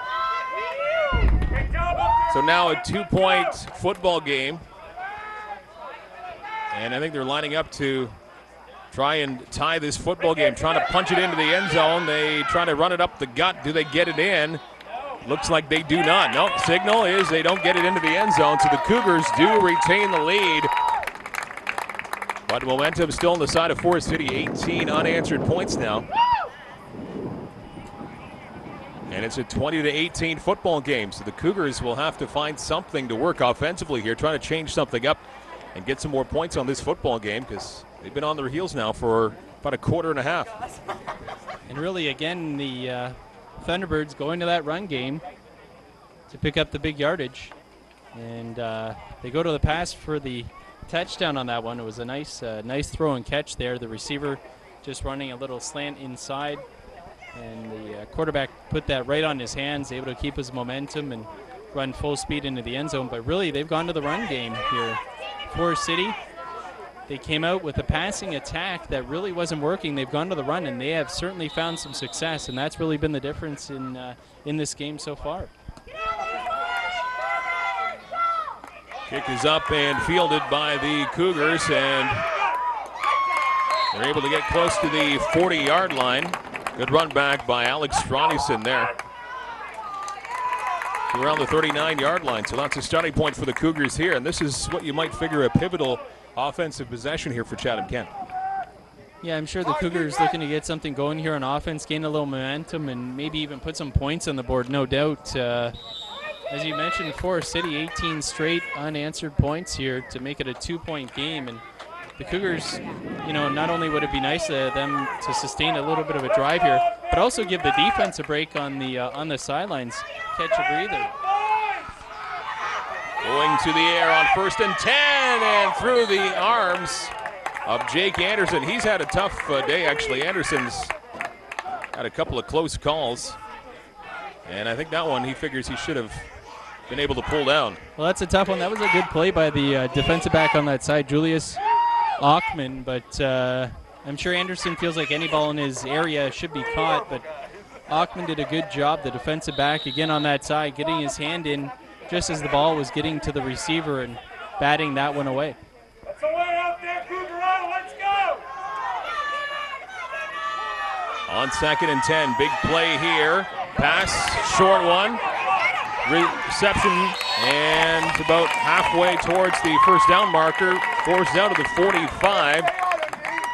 Good job up there. So now a 2-point football game. And I think they're lining up to try and tie this football game, trying to punch it into the end zone. They try to run it up the gut. Do they get it in? Looks like they do not. No, signal is they don't get it into the end zone, so the Cougars do retain the lead. But momentum still on the side of Forest City, 18 unanswered points now. And it's a 20-18 football game, so the Cougars will have to find something to work offensively here, trying to change something up and get some more points on this football game, because they've been on their heels now for about a quarter and a half. And really, again, the Thunderbirds going to that run game to pick up the big yardage. And they go to the pass for the touchdown on that one. It was a nice throw and catch there. The receiver just running a little slant inside, and the quarterback put that right on his hands, able to keep his momentum and run full speed into the end zone. But really, they've gone to the run game here. Forest City, they came out with a passing attack that really wasn't working. They've gone to the run, and they have certainly found some success, and that's really been the difference in this game so far. Kick is up and fielded by the Cougars, and they're able to get close to the 40-yard line. Good run back by Alex Stronison there. Around the 39-yard line, so that's a starting point for the Cougars here, and this is what you might figure a pivotal offensive possession here for Chatham-Kent. Yeah, I'm sure the Cougars looking to get something going here on offense, gain a little momentum, and maybe even put some points on the board, no doubt. As you mentioned, Forest City, 18 straight unanswered points here to make it a 2-point game. And the Cougars, you know, not only would it be nice to them to sustain a little bit of a drive here, but also give the defense a break on the sidelines, catch a breather. Going to the air on 1st and 10, and through the arms of Jake Anderson. He's had a tough day, actually. Anderson's had a couple of close calls, and I think that one he figures he should have been able to pull down. Well, that's a tough one. That was a good play by the defensive back on that side, Julius Ackman, but I'm sure Anderson feels like any ball in his area should be caught, but Ackman did a good job, the defensive back, again on that side, getting his hand in just as the ball was getting to the receiver and batting that one away. That's the way out there, Cougar. Let's go. On 2nd and 10, big play here. Pass, short one. Reception, and about halfway towards the first down marker. Forced down to the 45.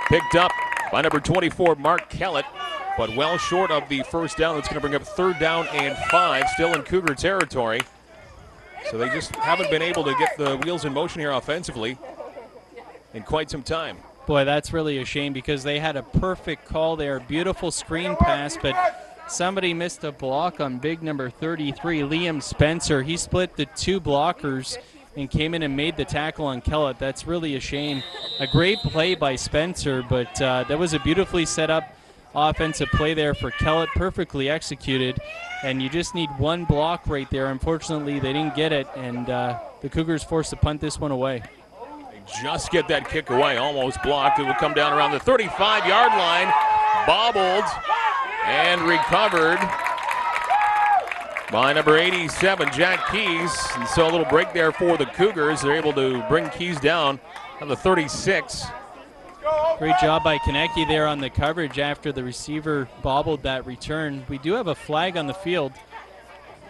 Picked up by number 24, Mark Kellett, but well short of the first down. That's going to bring up 3rd down and 5, still in Cougar territory. So they just haven't been able to get the wheels in motion here offensively in quite some time. Boy, that's really a shame because they had a perfect call there. Beautiful screen pass, but somebody missed a block on big number 33, Liam Spencer. He split the two blockers and came in and made the tackle on Kellett. That's really a shame. A great play by Spencer, but that was a beautifully set up offensive play there for Kellett, perfectly executed. And you just need one block right there. Unfortunately, they didn't get it, and the Cougars forced to punt this one away. Just get that kick away, almost blocked. It will come down around the 35-yard line, bobbled and recovered by number 87, Jack Keys. And so a little break there for the Cougars. They're able to bring Keys down on the 36. Great job by Konecki there on the coverage after the receiver bobbled that return. We do have a flag on the field.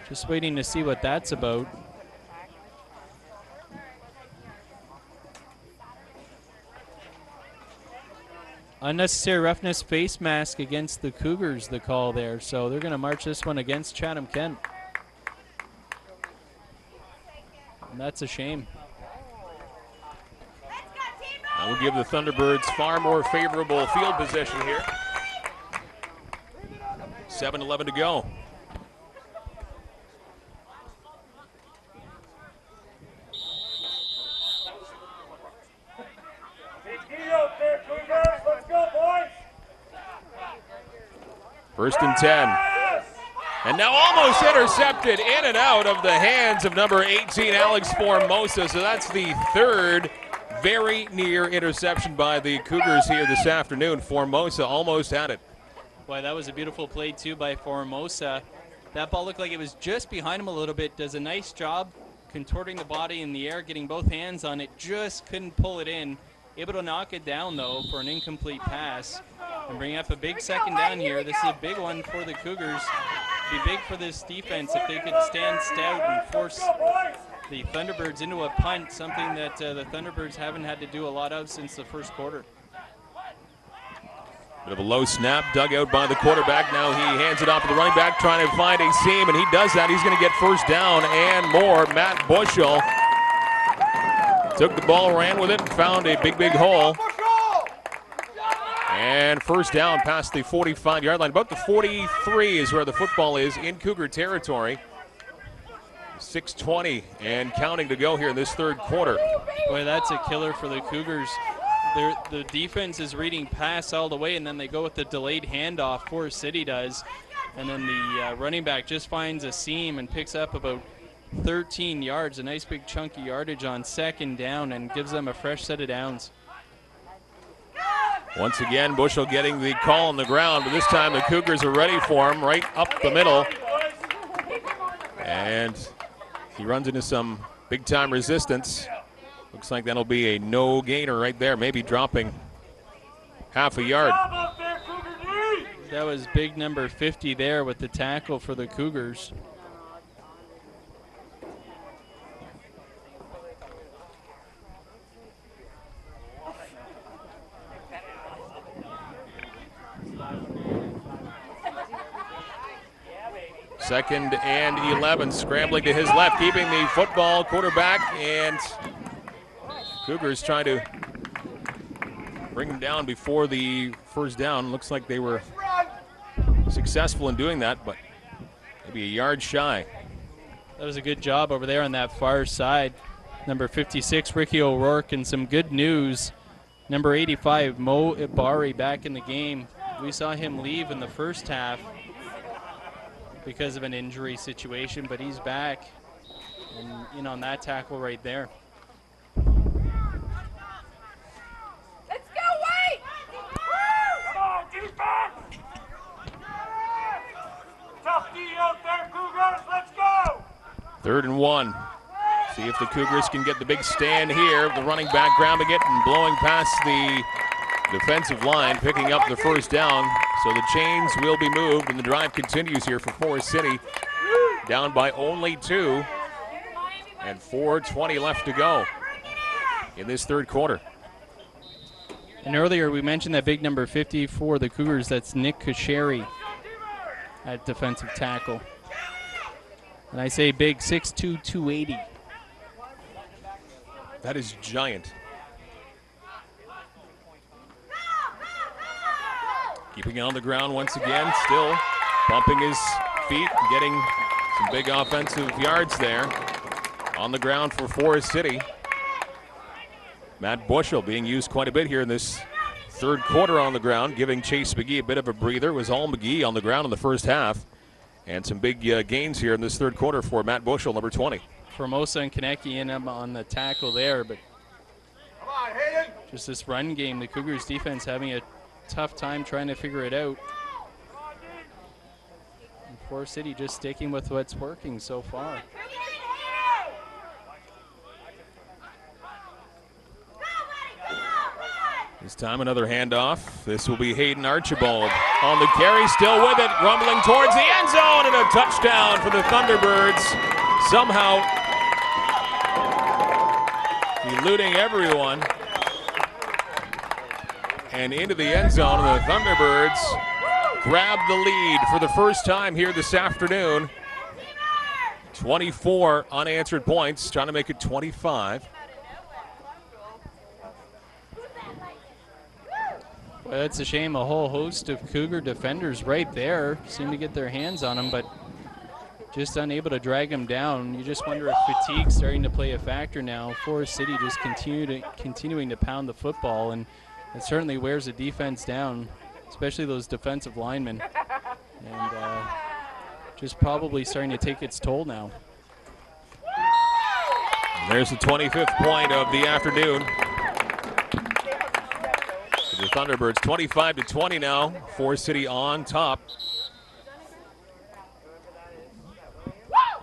Just waiting to see what that's about. Unnecessary roughness face mask against the Cougars, the call there. So they're going to march this one against Chatham-Kent. And that's a shame. That will give the Thunderbirds far more favorable field position here. 7:11 to go. First and 10. And now almost intercepted in and out of the hands of number 18, Alex Formosa. So that's the third very near interception by the Cougars here this afternoon. Formosa almost had it. Boy, that was a beautiful play, too, by Formosa. That ball looked like it was just behind him a little bit. Does a nice job contorting the body in the air, getting both hands on it. Just couldn't pull it in. Able to knock it down, though, for an incomplete pass. And bring up a big second down here. This is a big one for the Cougars. It'd be big for this defense if they could stand stout and force the Thunderbirds into a punt, something that the Thunderbirds haven't had to do a lot of since the first quarter. Bit of a low snap dug out by the quarterback. Now he hands it off to the running back, trying to find a seam, and he does that. He's going to get first down and more. Matt Bushell took the ball, ran with it, and found a big hole. And first down past the 45-yard line. About the 43 is where the football is in Cougar territory. 6:20 and counting to go here in this third quarter. Boy, that's a killer for the Cougars. The defense is reading pass all the way, and then they go with the delayed handoff. Forest City does. And then the running back just finds a seam and picks up about 13 yards, a nice big chunky yardage on second down, and gives them a fresh set of downs. Once again, Bushell getting the call on the ground, but this time the Cougars are ready for him right up the middle. And he runs into some big-time resistance. Looks like that'll be a no-gainer right there, maybe dropping half a yard. That was big number 50 there with the tackle for the Cougars. Second and 11, scrambling to his left, keeping the football, quarterback, and Cougars trying to bring him down before the first down. Looks like they were successful in doing that, but maybe a yard shy. That was a good job over there on that far side. Number 56, Ricky O'Rourke, and some good news. Number 85, Mo Ibari, back in the game. We saw him leave in the first half because of an injury situation, but he's back and in on that tackle right there. Let's go, White! Come on, defense! Tough D out there, Cougars, let's go! 3rd and 1. See if the Cougars can get the big stand here. The running back grabbing it and blowing past the defensive line, picking up the first down. So the chains will be moved, and the drive continues here for Forest City. Down by only 2, and 4:20 left to go in this third quarter. And earlier we mentioned that big number 50 for the Cougars. That's Nick Kasheri at defensive tackle. And I say big, 6'2", 280. That is giant. Keeping it on the ground once again, still bumping his feet, getting some big offensive yards there. On the ground for Forest City. Matt Bushel being used quite a bit here in this third quarter on the ground, giving Chase McGee a bit of a breather. It was all McGee on the ground in the first half. And some big gains here in this third quarter for Matt Bushel, number 20. Formosa and Konecki in him on the tackle there, but just this run game, the Cougars defense having a tough time trying to figure it out. And Forest City just sticking with what's working so far. This time another handoff. This will be Hayden Archibald on the carry, still with it, rumbling towards the end zone, and a touchdown for the Thunderbirds. Somehow eluding everyone and into the end zone, and the Thunderbirds grab the lead for the first time here this afternoon. 24 unanswered points, trying to make it 25. Well, it's a shame. A whole host of Cougar defenders right there seem to get their hands on him, but just unable to drag him down. You just wonder if fatigue's starting to play a factor now. Forest City just continuing to pound the football, and it certainly wears the defense down, especially those defensive linemen. And just probably starting to take its toll now. There's the 25th point of the afternoon. The Thunderbirds 25-20 now. Forest City on top.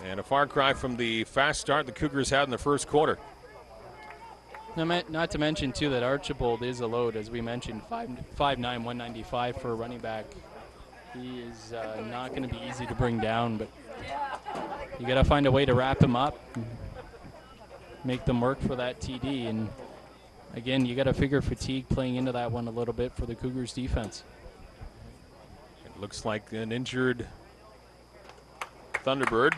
And a far cry from the fast start the Cougars had in the first quarter. Not to mention, too, that Archibald is a load, as we mentioned, 5'9", 195 for a running back. He is not going to be easy to bring down, but you got to find a way to wrap him up, make them work for that TD, and again, you got to figure fatigue playing into that one a little bit for the Cougars defense. It looks like an injured Thunderbird.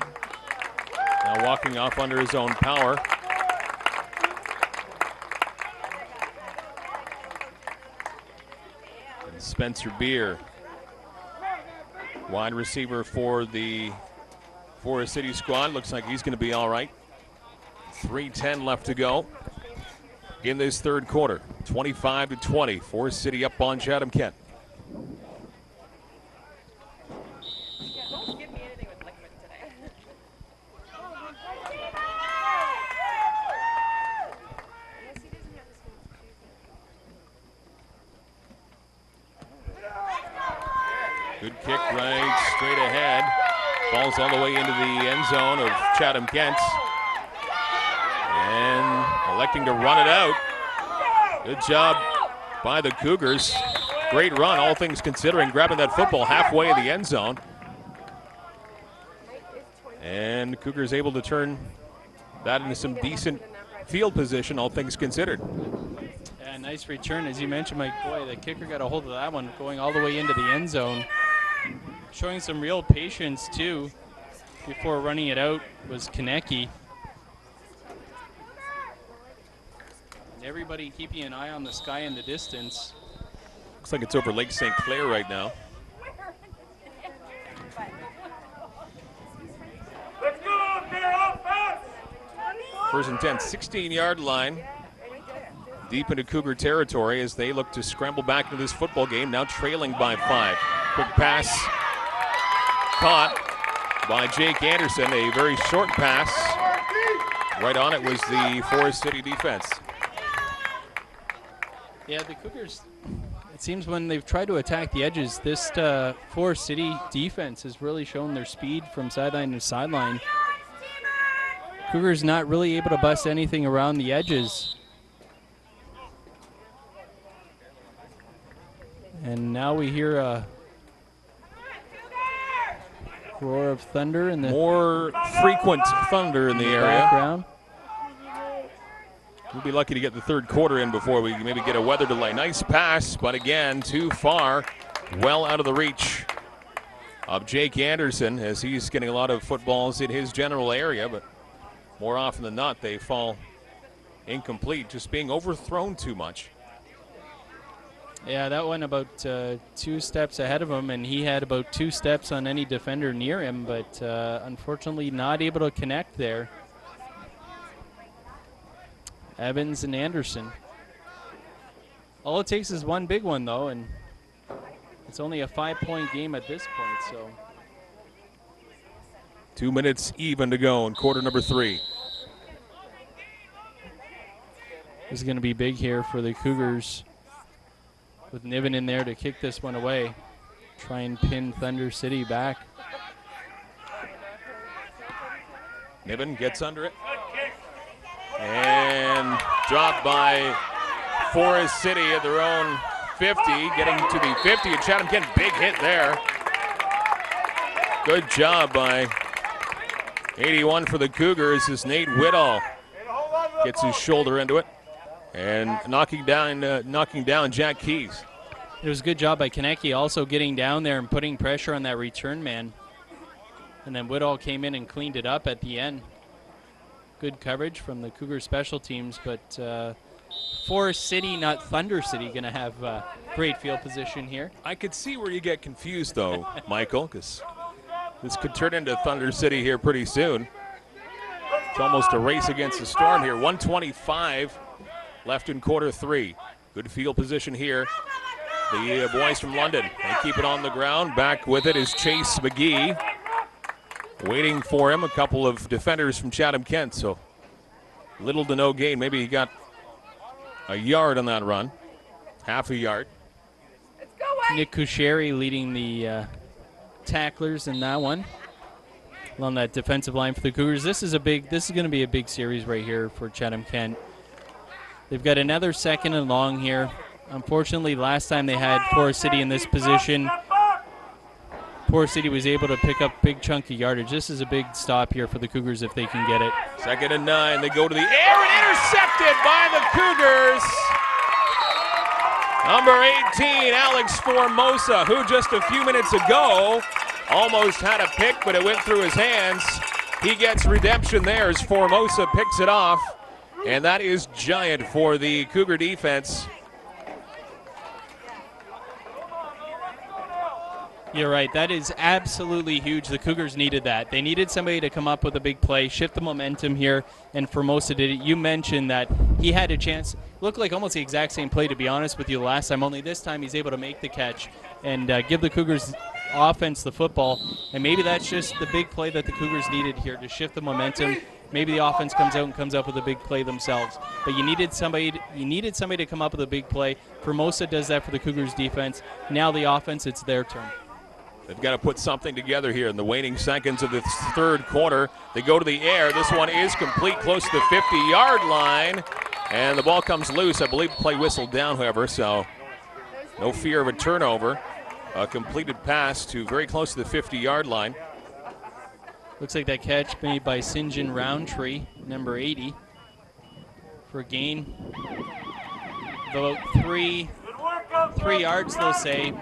Now walking off under his own power. And Spencer Beer, wide receiver for the Forest City squad. Looks like he's going to be all right. 3:10 left to go in this third quarter. 25-20. Forest City up on Chatham-Kent. Don't give me anything with liquid today. Good kick right straight ahead. Falls all the way into the end zone of Chatham-Kent. And electing to run it out. Good job by the Cougars. Great run, all things considering, grabbing that football halfway in the end zone. And the Cougars able to turn that into some decent field position, all things considered. Yeah, nice return, as you mentioned, Mike. Boy, the kicker got a hold of that one, going all the way into the end zone. Showing some real patience, too, before running it out was Konecki. Everybody keeping an eye on the sky in the distance. Looks like it's over Lake St. Clair right now. Let's go, get offense! First and 10, 16-yard line. Deep into Cougar territory as they look to scramble back into this football game, now trailing by 5. Quick pass caught by Jake Anderson, a very short pass. Right on it was the Forest City defense. Yeah, the Cougars, it seems when they've tried to attack the edges, this Forest City defense has really shown their speed from sideline to sideline. Cougars not really able to bust anything around the edges. And now we hear a roar of thunder in the more frequent thunder in the area. background. We'll be lucky to get the third quarter in before we maybe get a weather delay. Nice pass, but again, too far. Well out of the reach of Jake Anderson, as he's getting a lot of footballs in his general area, but more often than not, they fall incomplete, just being overthrown too much. Yeah, that one about 2 steps ahead of him, and he had about 2 steps on any defender near him, but unfortunately not able to connect there. Evans and Anderson. All it takes is one big one, though, and it's only a 5-point game at this point, so. 2 minutes even to go in quarter number 3. This is going to be big here for the Cougars with Niven in there to kick this one away. Try and pin Thunder City back. Niven gets under it. And dropped by Forest City at their own 50, getting to the 50. And Chatham-Kent, big hit there. Good job by 81 for the Cougars as Nate Whittall gets his shoulder into it and knocking down Jack Keys. It was a good job by Konecki also getting down there and putting pressure on that return man. And then Whittall came in and cleaned it up at the end. Good coverage from the Cougar special teams, but Forest City, not Thunder City, going to have great field position here. I could see where you get confused, though, Michael, because this could turn into Thunder City here pretty soon. It's almost a race against the storm here. 1:25 left in quarter 3. Good field position here. The boys from London, they keep it on the ground. Back with it is Chase McGee. Waiting for him, a couple of defenders from Chatham-Kent, so little to no gain. Maybe he got a yard on that run, half a yard. Nick Kucheri leading the tacklers in that one along that defensive line for the Cougars. This is going to be a big series right here for Chatham-Kent. They've got another 2nd and long here. Unfortunately, last time they had Forest City in this position, Forest City was able to pick up big chunky yardage. This is a big stop here for the Cougars if they can get it. 2nd and 9. They go to the air and intercepted by the Cougars. Number 18, Alex Formosa, who just a few minutes ago almost had a pick, but it went through his hands. He gets redemption there as Formosa picks it off, and that is giant for the Cougar defense. You're right. That is absolutely huge. The Cougars needed that. They needed somebody to come up with a big play, shift the momentum here, and Formosa did it. You mentioned that he had a chance. Looked like almost the exact same play, to be honest with you, last time, only this time he's able to make the catch and give the Cougars offense the football. And maybe that's just the big play that the Cougars needed here to shift the momentum. Maybe the offense comes out and comes up with a big play themselves. But you needed somebody to come up with a big play. Formosa does that for the Cougars defense. Now the offense, it's their turn. They've got to put something together here in the waning seconds of the 3rd quarter. They go to the air. This one is complete, close to the 50-yard line. And the ball comes loose. I believe play whistled down, however, so no fear of a turnover. A completed pass to very close to the 50-yard line. Looks like that catch made by St. John Roundtree, number 80, for a gain of about 3 yards, they'll say.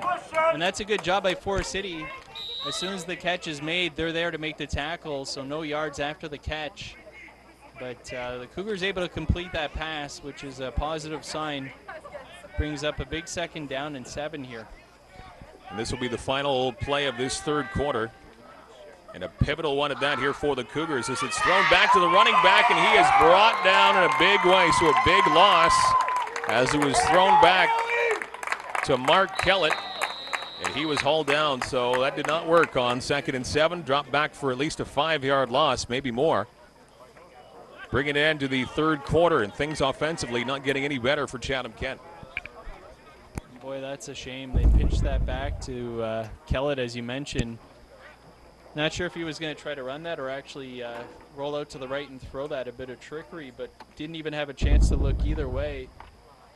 And that's a good job by Forest City. As soon as the catch is made, they're there to make the tackle, so no yards after the catch. But the Cougars able to complete that pass, which is a positive sign. Brings up a big 2nd down and 7 here. And this will be the final play of this 3rd quarter. And a pivotal one at that here for the Cougars as it's thrown back to the running back, and he is brought down in a big way, so a big loss as it was thrown back to Mark Kellett. And he was hauled down, so that did not work on 2nd and 7. Dropped back for at least a 5-yard loss, maybe more. Bringing it into the 3rd quarter, and things offensively not getting any better for Chatham-Kent. Boy, that's a shame. They pitched that back to Kellett, as you mentioned. Not sure if he was going to try to run that or actually roll out to the right and throw that. A bit of trickery, but didn't even have a chance to look either way.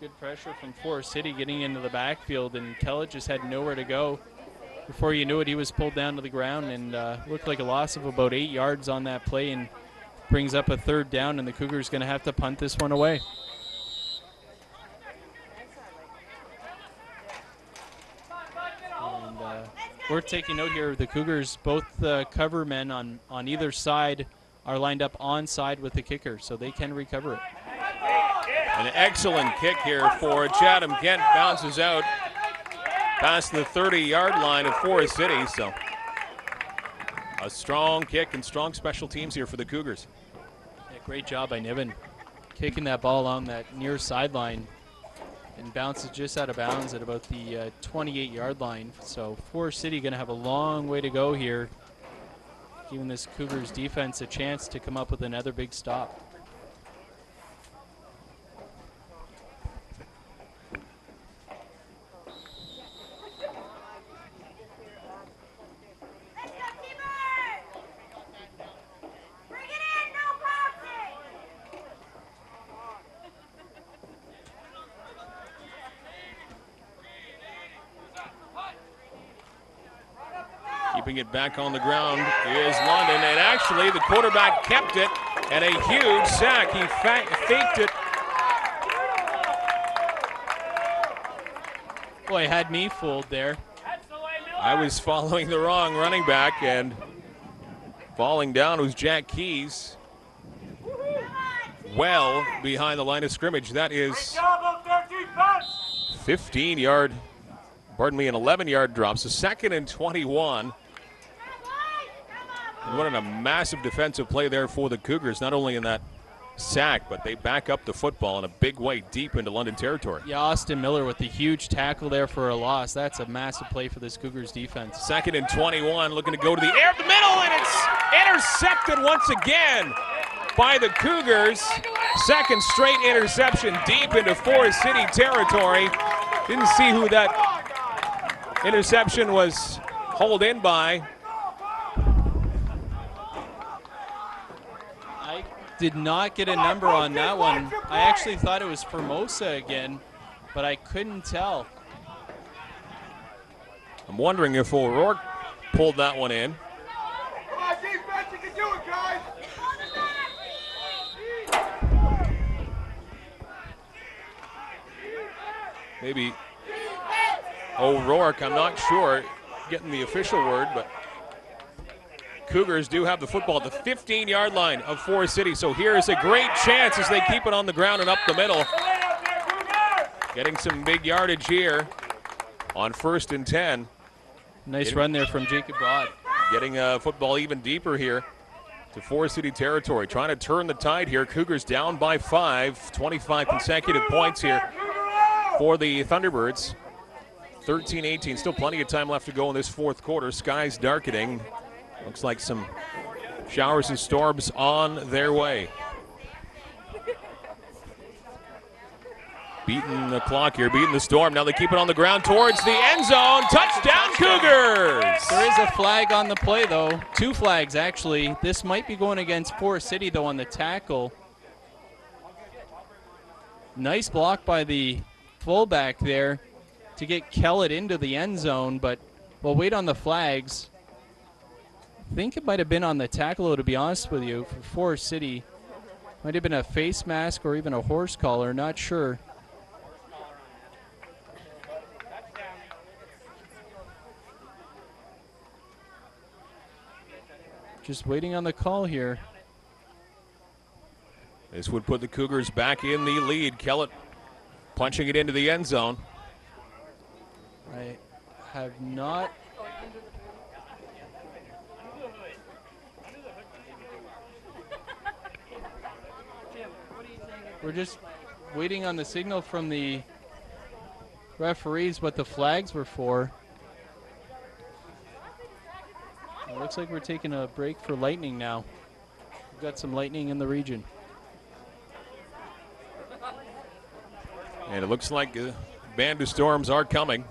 Good pressure from Forest City getting into the backfield, and Kellett just had nowhere to go. Before you knew it, he was pulled down to the ground and looked like a loss of about 8 yards on that play, and brings up a 3rd down, and the Cougars going to have to punt this one away. And worth taking note here, the Cougars, both cover men on either side are lined up onside with the kicker, so they can recover it. An excellent kick here for Chatham-Kent. Bounces out past the 30-yard line of Forest City. So a strong kick and strong special teams here for the Cougars. Yeah, great job by Niven. Kicking that ball along that near sideline and bounces just out of bounds at about the 28-yard line. So Forest City going to have a long way to go here, giving this Cougars defense a chance to come up with another big stop. Keeping it back on the ground is London, and actually the quarterback kept it, and a huge sack. He faked it. Boy, had me fooled there. I was following the wrong running back, and falling down was Jack Keys. Well behind the line of scrimmage. That is 15-yard, pardon me, an 11-yard drop. So 2nd and 21. And what a massive defensive play there for the Cougars, not only in that sack, but they back up the football in a big way deep into London territory. Yeah, Austin Miller with the huge tackle there for a loss. That's a massive play for this Cougars defense. 2nd and 21, looking to go to the air, the middle, and it's intercepted once again by the Cougars. 2nd straight interception deep into Forest City territory. Didn't see who that interception was hauled in by. I did not get a number on that one. I actually thought it was Formosa again, but I couldn't tell. I'm wondering if O'Rourke pulled that one in. Come on, defense, you can do it, guys. Maybe O'Rourke, I'm not sure, getting the official word, but Cougars do have the football at the 15-yard line of Forest City. So here's a great chance as they keep it on the ground and up the middle. Getting some big yardage here on 1st and 10. Nice run there from Jacob Broad. Getting football even deeper here to Forest City territory. Trying to turn the tide here. Cougars down by 5. 25 consecutive points here for the Thunderbirds. 13-18. Still plenty of time left to go in this 4th quarter. Skies darkening. Looks like some showers and storms on their way. Beating the clock here, beating the storm. Now they keep it on the ground towards the end zone. Touchdown, Cougars! There is a flag on the play, though. 2 flags, actually. This might be going against Forest City, though, on the tackle. Nice block by the fullback there to get Kellett into the end zone, but we'll wait on the flags. I think it might have been on the tackle, though, to be honest with you, for Forest City. Might have been a face mask or even a horse collar, not sure. Just waiting on the call here. This would put the Cougars back in the lead. Kellett punching it into the end zone. I have not. We're just waiting on the signal from the referees what the flags were for. It looks like we're taking a break for lightning now. We've got some lightning in the region. And it looks like a band of storms are coming.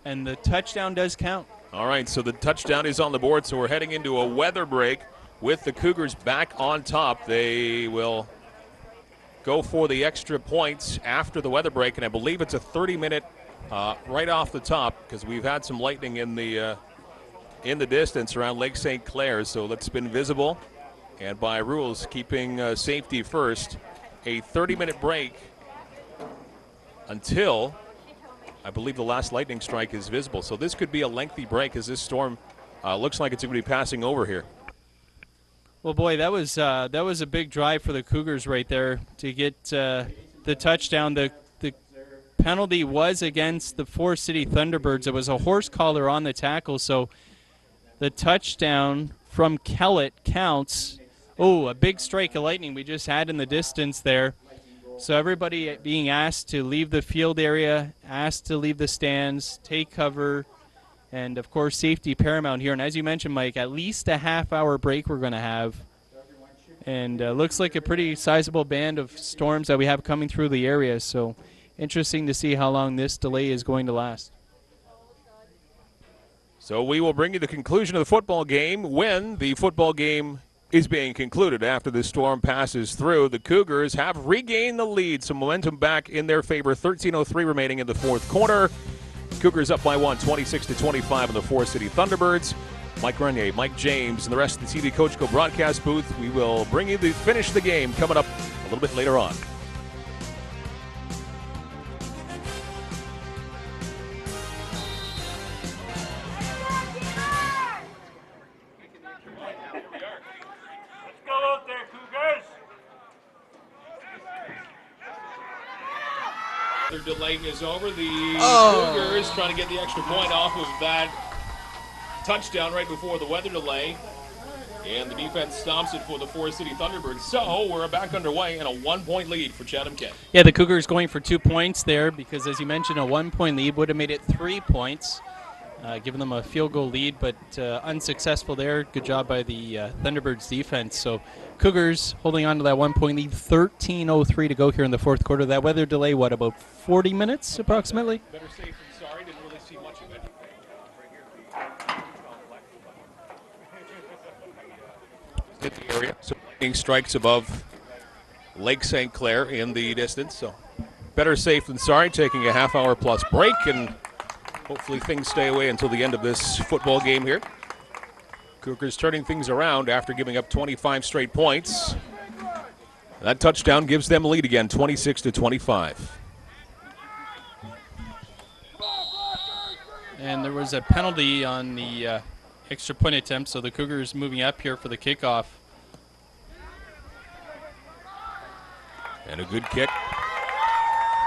And the touchdown does count. All right, so the touchdown is on the board, so we're heading into a weather break with the Cougars back on top. They will go for the extra points after the weather break, and I believe it's a 30-minute right off the top because we've had some lightning in the distance around Lake St. Clair, so that's been visible. And by rules, keeping safety first, a 30-minute break until I believe the last lightning strike is visible. So this could be a lengthy break as this storm looks like it's going to be passing over here. Well, boy, that was a big drive for the Cougars right there to get the touchdown. The penalty was against the Forest City Thunderbirds. It was a horse collar on the tackle, so the touchdown from Kellett counts. Oh, a big strike of lightning we just had in the distance there. So everybody being asked to leave the field area, asked to leave the stands, take cover, and, of course, safety paramount here. And as you mentioned, Mike, at least a half-hour break we're going to have. And looks like a pretty sizable band of storms that we have coming through the area. So interesting to see how long this delay is going to last. So we will bring you the conclusion of the football game when the football game is being concluded. After the storm passes through, the Cougars have regained the lead. Some momentum back in their favor. 13:03 remaining in the fourth quarter. Cougars up by 1, 26-25 in the Forest City Thunderbirds. Mike Renier, Mike James, and the rest of the TV Coach Co broadcast booth. We will bring you the finish of the game coming up a little bit later on. Let's go out there, Cougars. Their delay is over. The Cougars trying to get the extra point off of that touchdown right before the weather delay. And the defense stomps it for the Forest City Thunderbirds. So we're back underway and a 1-point lead for Chatham-Kent. Yeah, the Cougars going for 2 points there because, as you mentioned, a 1-point lead would have made it 3 points, giving them a field goal lead, but unsuccessful there. Good job by the Thunderbirds defense. So Cougars holding on to that 1-point lead. 13:03 to go here in the fourth quarter. That weather delay, what, about 40 minutes approximately? Better safe than sorry. Didn't really see much of it. Hit the area. So lightning strikes above Lake St. Clair in the distance. So better safe than sorry. Taking a half-hour plus break, and hopefully things stay away until the end of this football game here. Cougars turning things around after giving up 25 straight points. That touchdown gives them a lead again, 26-25. And there was a penalty on the extra point attempt, so the Cougars moving up here for the kickoff. And a good kick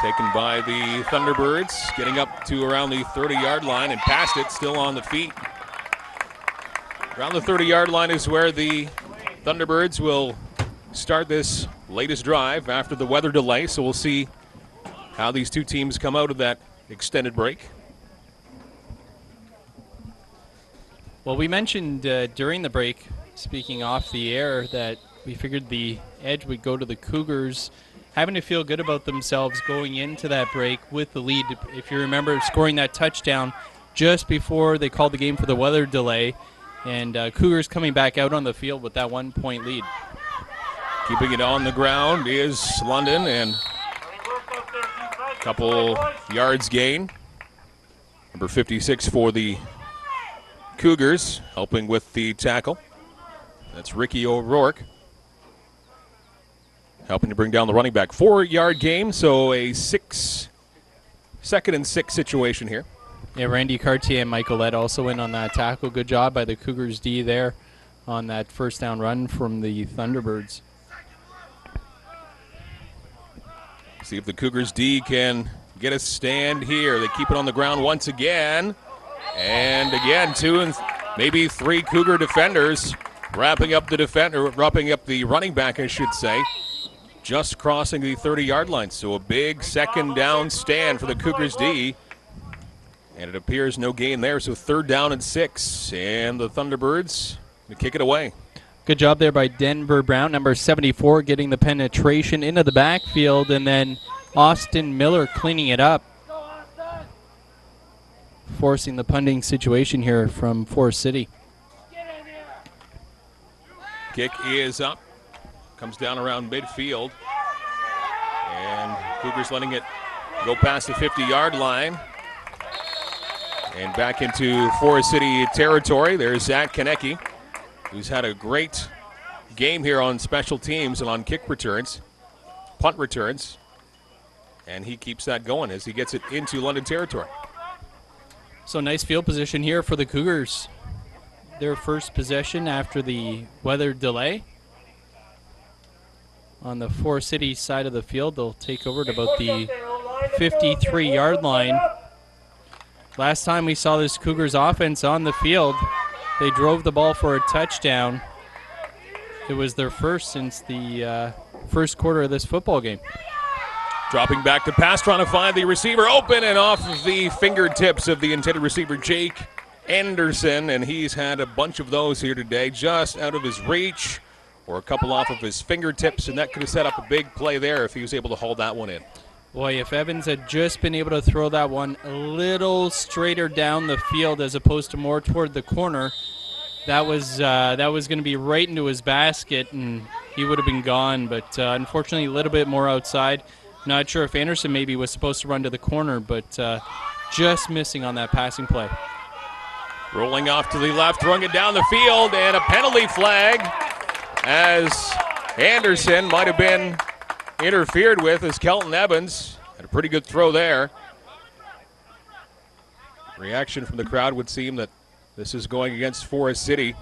taken by the Thunderbirds, getting up to around the 30-yard line and past it, still on the feet. Around the 30-yard line is where the Thunderbirds will start this latest drive after the weather delay, so we'll see how these two teams come out of that extended break. Well, we mentioned during the break, speaking off the air, that we figured the edge would go to the Cougars, having to feel good about themselves going into that break with the lead. If you remember, scoring that touchdown just before they called the game for the weather delay, and Cougars coming back out on the field with that 1-point lead. Keeping it on the ground is London, and a couple yards gain. Number 56 for the Cougars, helping with the tackle. That's Ricky O'Rourke, helping to bring down the running back. 4-yard game, so a 2nd and 6 situation here. Yeah, Randy Cartier and Michael Lett also in on that tackle. Good job by the Cougars D there on that first down run from the Thunderbirds. See if the Cougars D can get a stand here. They keep it on the ground once again. And again, 2 and maybe 3 Cougar defenders wrapping up the running back, I should say, just crossing the 30-yard line. So a big second down stand for the Cougars D. And it appears no gain there, so 3rd down and 6. And the Thunderbirds to kick it away. Good job there by Denver Brown, number 74, getting the penetration into the backfield, and then Austin Miller cleaning it up, forcing the punting situation here from Forest City. Kick is up, comes down around midfield, and Cougars letting it go past the 50-yard line and back into Forest City territory. There's Zach Konecki, who's had a great game here on special teams and on kick returns, punt returns, and he keeps that going as he gets it into London territory. So nice field position here for the Cougars. their first possession after the weather delay. On the Forest City side of the field, they'll take over at about the 53-yard line. Last time we saw this Cougars offense on the field, they drove the ball for a touchdown. It was their first since the first quarter of this football game. Dropping back to pass, trying to find the receiver open and off of the fingertips of the intended receiver, Jake Anderson, and he's had a bunch of those here today, just out of his reach or a couple off of his fingertips, and that could have set up a big play there if he was able to hold that one in. Boy, if Evans had just been able to throw that one a little straighter down the field as opposed to more toward the corner, that was going to be right into his basket, and he would have been gone. But unfortunately, a little bit more outside. Not sure if Anderson maybe was supposed to run to the corner, but just missing on that passing play. Rolling off to the left, throwing it down the field, and a penalty flag as Anderson might have been interfered with as Kelton Evans had a pretty good throw there. Reaction from the crowd would seem that this is going against Forest City.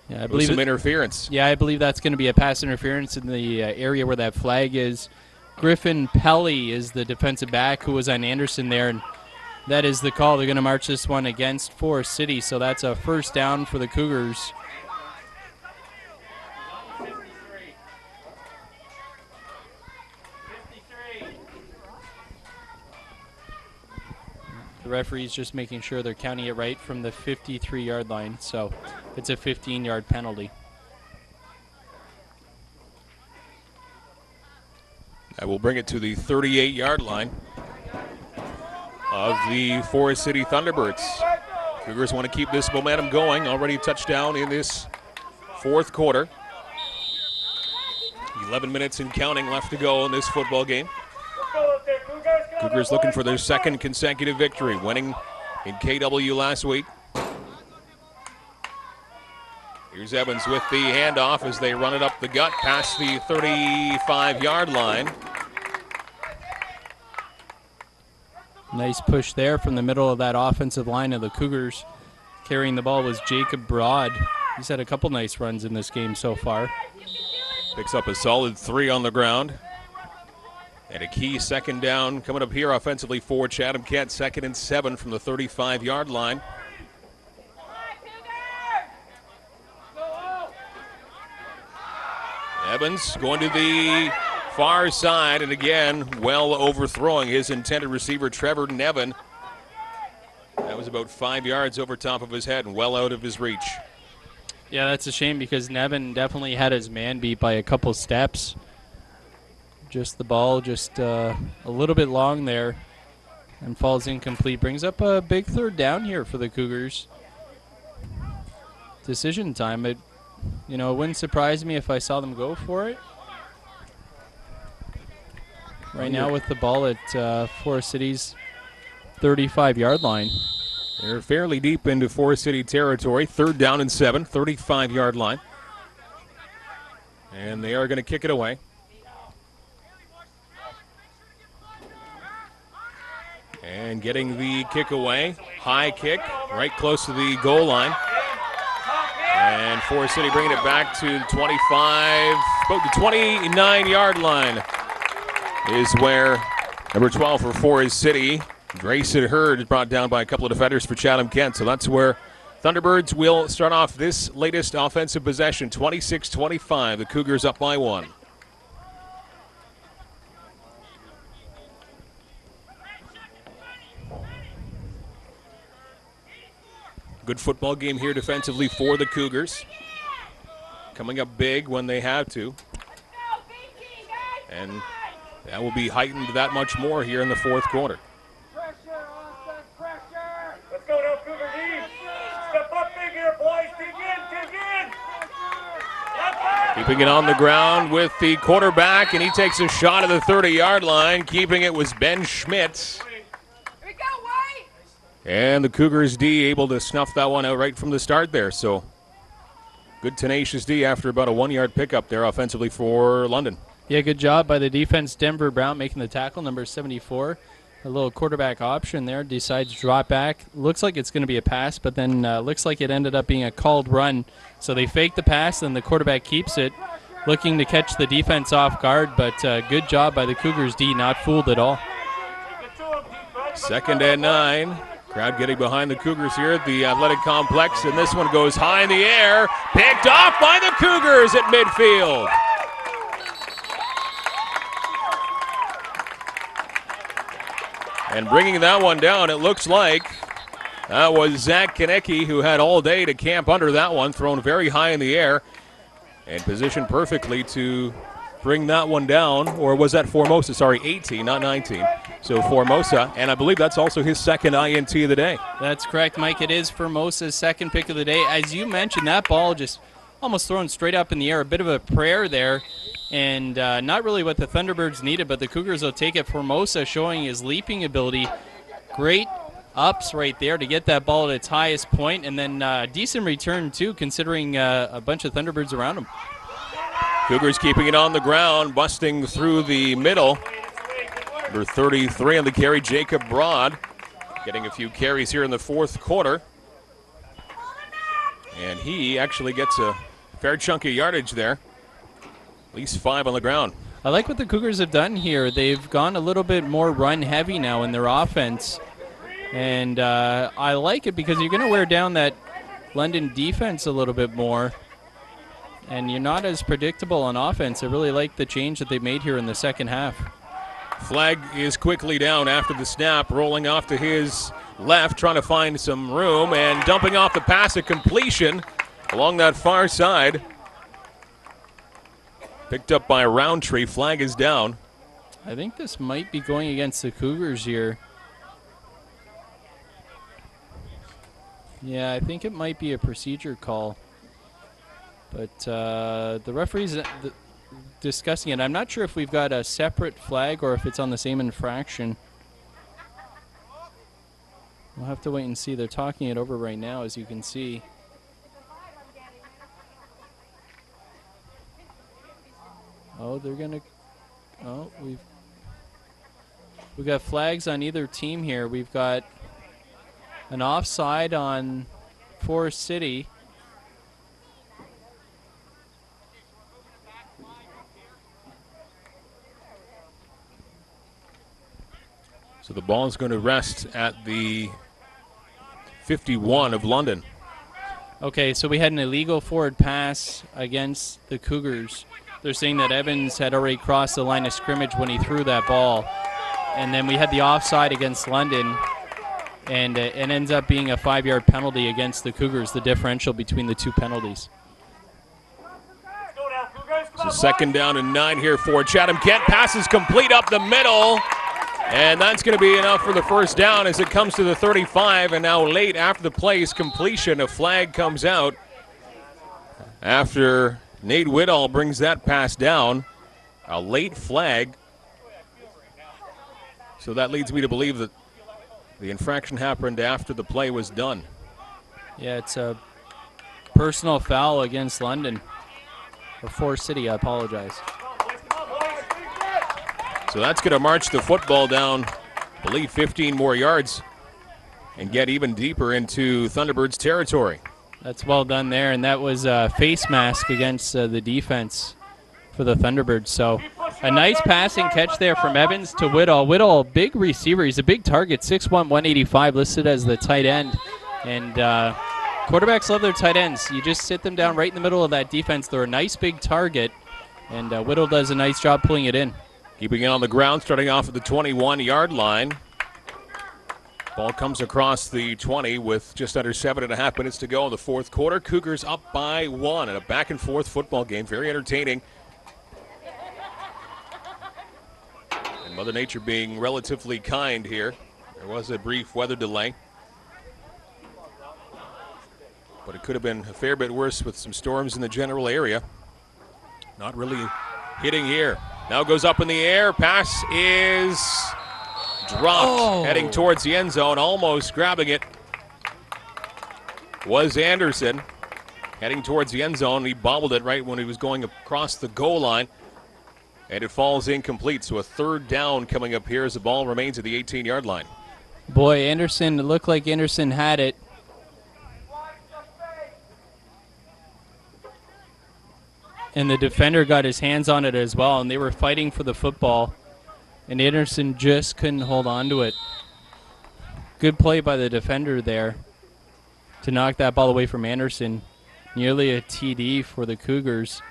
Yeah, I believe some interference. Yeah, I believe that's going to be a pass interference in the area where that flag is. Griffin Pelly is the defensive back who was on Anderson there, and that is the call. They're going to march this one against Forest City, so that's a first down for the Cougars. The referee's just making sure they're counting it right from the 53-yard line, so it's a 15-yard penalty. That will bring it to the 38-yard line of the Forest City Thunderbirds. Cougars want to keep this momentum going. Already a touchdown in this fourth quarter. 11 minutes and counting left to go in this football game. Cougars looking for their second consecutive victory, winning in KW last week. Here's Evans with the handoff as they run it up the gut past the 35-yard line. Nice push there from the middle of that offensive line of the Cougars. Carrying the ball was Jacob Broad. He's had a couple nice runs in this game so far. Picks up a solid 3 on the ground. And a key second down coming up here offensively for Chatham-Kent. 2nd and 7 from the 35-yard line. Evans going to the far side, and again, well overthrowing his intended receiver, Trevor Nevin. That was about 5 yards over top of his head and well out of his reach. Yeah, that's a shame because Nevin definitely had his man beat by a couple steps. Just the ball just a little bit long there and falls incomplete. Brings up a big third down here for the Cougars. Decision time. It wouldn't surprise me if I saw them go for it. Right now with the ball at Forest City's 35-yard line. They're fairly deep into Forest City territory. 3rd down and 7, 35-yard line. And they are going to kick it away. And getting the kick away. High kick, right close to the goal line. And Forest City bringing it back to the 25, about the 29-yard line is where number 12 for Forest City, Grayson Hurd, is brought down by a couple of defenders for Chatham-Kent. So that's where Thunderbirds will start off this latest offensive possession, 26-25. The Cougars up by 1. Good football game here defensively for the Cougars. Coming up big when they have to. And that will be heightened that much more here in the fourth quarter. Pressure, Austin, pressure! Let's go now, Cougar D. Step up big here, boys. Dig in, dig in! Keeping it on the ground with the quarterback, and he takes a shot at the 30-yard line. Keeping it was Ben Schmidt. And the Cougars D able to snuff that one out right from the start there. So good tenacious D after about a 1-yard pickup there offensively for London. Yeah, good job by the defense. Denver Brown making the tackle, number 74. A little quarterback option there. Decides to drop back. Looks like it's going to be a pass, but then looks like it ended up being a called run. So they fake the pass, and the quarterback keeps it, looking to catch the defense off guard. But good job by the Cougars D, not fooled at all. 2nd and 9. Crowd getting behind the Cougars here at the athletic complex, and this one goes high in the air. Picked off by the Cougars at midfield. And bringing that one down, it looks like that was Zach Konecki, who had all day to camp under that one, thrown very high in the air and positioned perfectly to bring that one down. Or was that Formosa? Sorry, 18, not 19. So Formosa, and I believe that's also his 2nd INT of the day. That's correct, Mike. It is Formosa's 2nd pick of the day. As you mentioned, that ball just almost thrown straight up in the air. A bit of a prayer there. And not really what the Thunderbirds needed, but the Cougars will take it. Formosa showing his leaping ability. Great ups right there to get that ball at its highest point, and then decent return, too, considering a bunch of Thunderbirds around him. Cougars keeping it on the ground, busting through the middle. Number 33 on the carry, Jacob Broad, getting a few carries here in the 4th quarter. And he actually gets a fair chunk of yardage there. At least 5 on the ground. I like what the Cougars have done here. They've gone a little bit more run-heavy now in their offense. And I like it because you're going to wear down that London defense a little bit more. And you're not as predictable on offense. I really like the change that they made here in the 2nd half. Flag is quickly down after the snap, rolling off to his left, trying to find some room, and dumping off the pass at completion along that far side. Picked up by Roundtree. Flag is down. I think this might be going against the Cougars here. Yeah, I think it might be a procedure call. But the referee's discussing it. I'm not sure if we've got a separate flag or if it's on the same infraction. We'll have to wait and see. They're talking it over right now, as you can see. Oh, they're gonna. Oh, we've got flags on either team here. We've got an offside on Forest City. So the ball is going to rest at the 51 of London. Okay, so we had an illegal forward pass against the Cougars. They're saying that Evans had already crossed the line of scrimmage when he threw that ball. And then we had the offside against London, and it ends up being a 5-yard penalty against the Cougars, the differential between the two penalties. So 2nd down and 9 here for Chatham-Kent. Pass is complete up the middle, and that's going to be enough for the 1st down as it comes to the 35. And now late after the play's completion, a flag comes out after Nate Whittall brings that pass down. A late flag. So that leads me to believe that the infraction happened after the play was done. Yeah, it's a personal foul against London. Or Forest City, I apologize. So that's going to march the football down, I believe, 15 more yards and get even deeper into Thunderbirds territory. That's well done there, and that was a face mask against the defense for the Thunderbirds. So a nice passing catch there from Evans to Whittall. Whittall, big receiver. He's a big target, 6'1", 185, listed as the tight end. And quarterbacks love their tight ends. You just sit them down right in the middle of that defense. They're a nice big target, and Whittall does a nice job pulling it in. Keeping it on the ground, starting off at the 21-yard line. Ball comes across the 20 with just under 7.5 minutes to go in the 4th quarter. Cougars up by 1 in a back-and-forth football game. Very entertaining. And Mother Nature being relatively kind here. There was a brief weather delay. But it could have been a fair bit worse with some storms in the general area. Not really hitting here. Now goes up in the air. Pass is dropped, heading towards the end zone, almost grabbing it. Was Anderson heading towards the end zone. He bobbled it right when he was going across the goal line. And it falls incomplete, so a third down coming up here as the ball remains at the 18-yard line. Boy, Anderson, it looked like Anderson had it. And the defender got his hands on it as well, and they were fighting for the football. And Anderson just couldn't hold on to it. Good play by the defender there to knock that ball away from Anderson. Nearly a TD for the Cougars.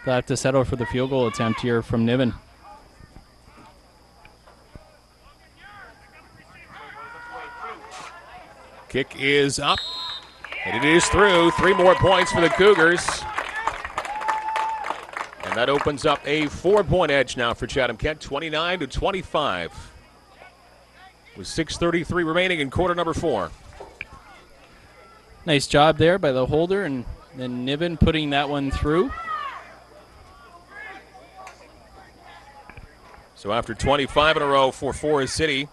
They'll have to settle for the field goal attempt here from Niven. Kick is up, and it is through. 3 more points for the Cougars. And that opens up a 4-point edge now for Chatham-Kent, 29-25. With 6:33 remaining in quarter number 4. Nice job there by the holder, and then Niven putting that one through. So after 25 in a row for Forest City,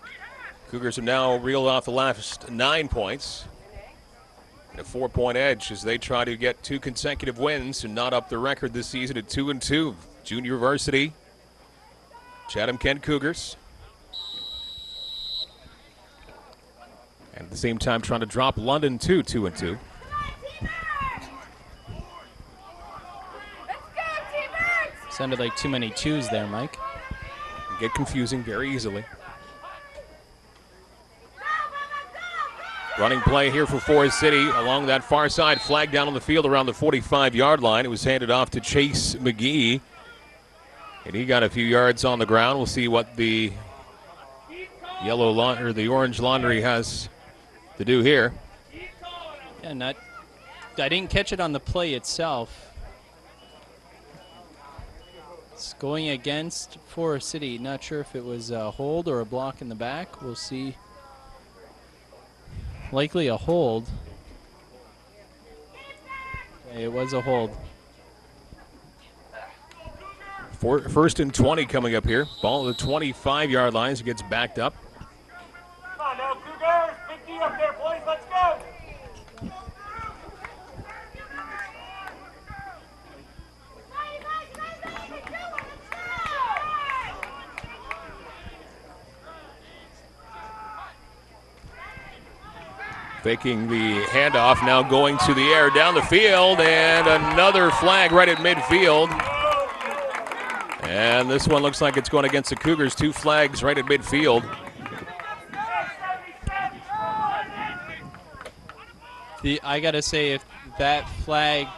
Cougars have now reeled off the last 9 points. And a 4-point edge as they try to get 2 consecutive wins and knot up the record this season at 2-2. Junior varsity, Chatham-Kent Cougars. And at the same time trying to drop London to 2-2. Sounded like too many twos there, Mike. Get confusing very easily. Running play here for Forest City along that far side. Flag down on the field around the 45-yard line. It was handed off to Chase McGee. And he got a few yards on the ground. We'll see what the the orange laundry has to do here. Yeah, I didn't catch it on the play itself. It's going against Forest City. Not sure if it was a hold or a block in the back. We'll see. Likely a hold. Okay, it was a hold. First and 20 coming up here. Ball at the 25-yard line as it gets backed up. Come on now, Cougars. Big D up there, boys. Let's go. Faking the handoff, now going to the air down the field, and another flag right at midfield. And this one looks like it's going against the Cougars. 2 flags right at midfield. I got to say, if that flag,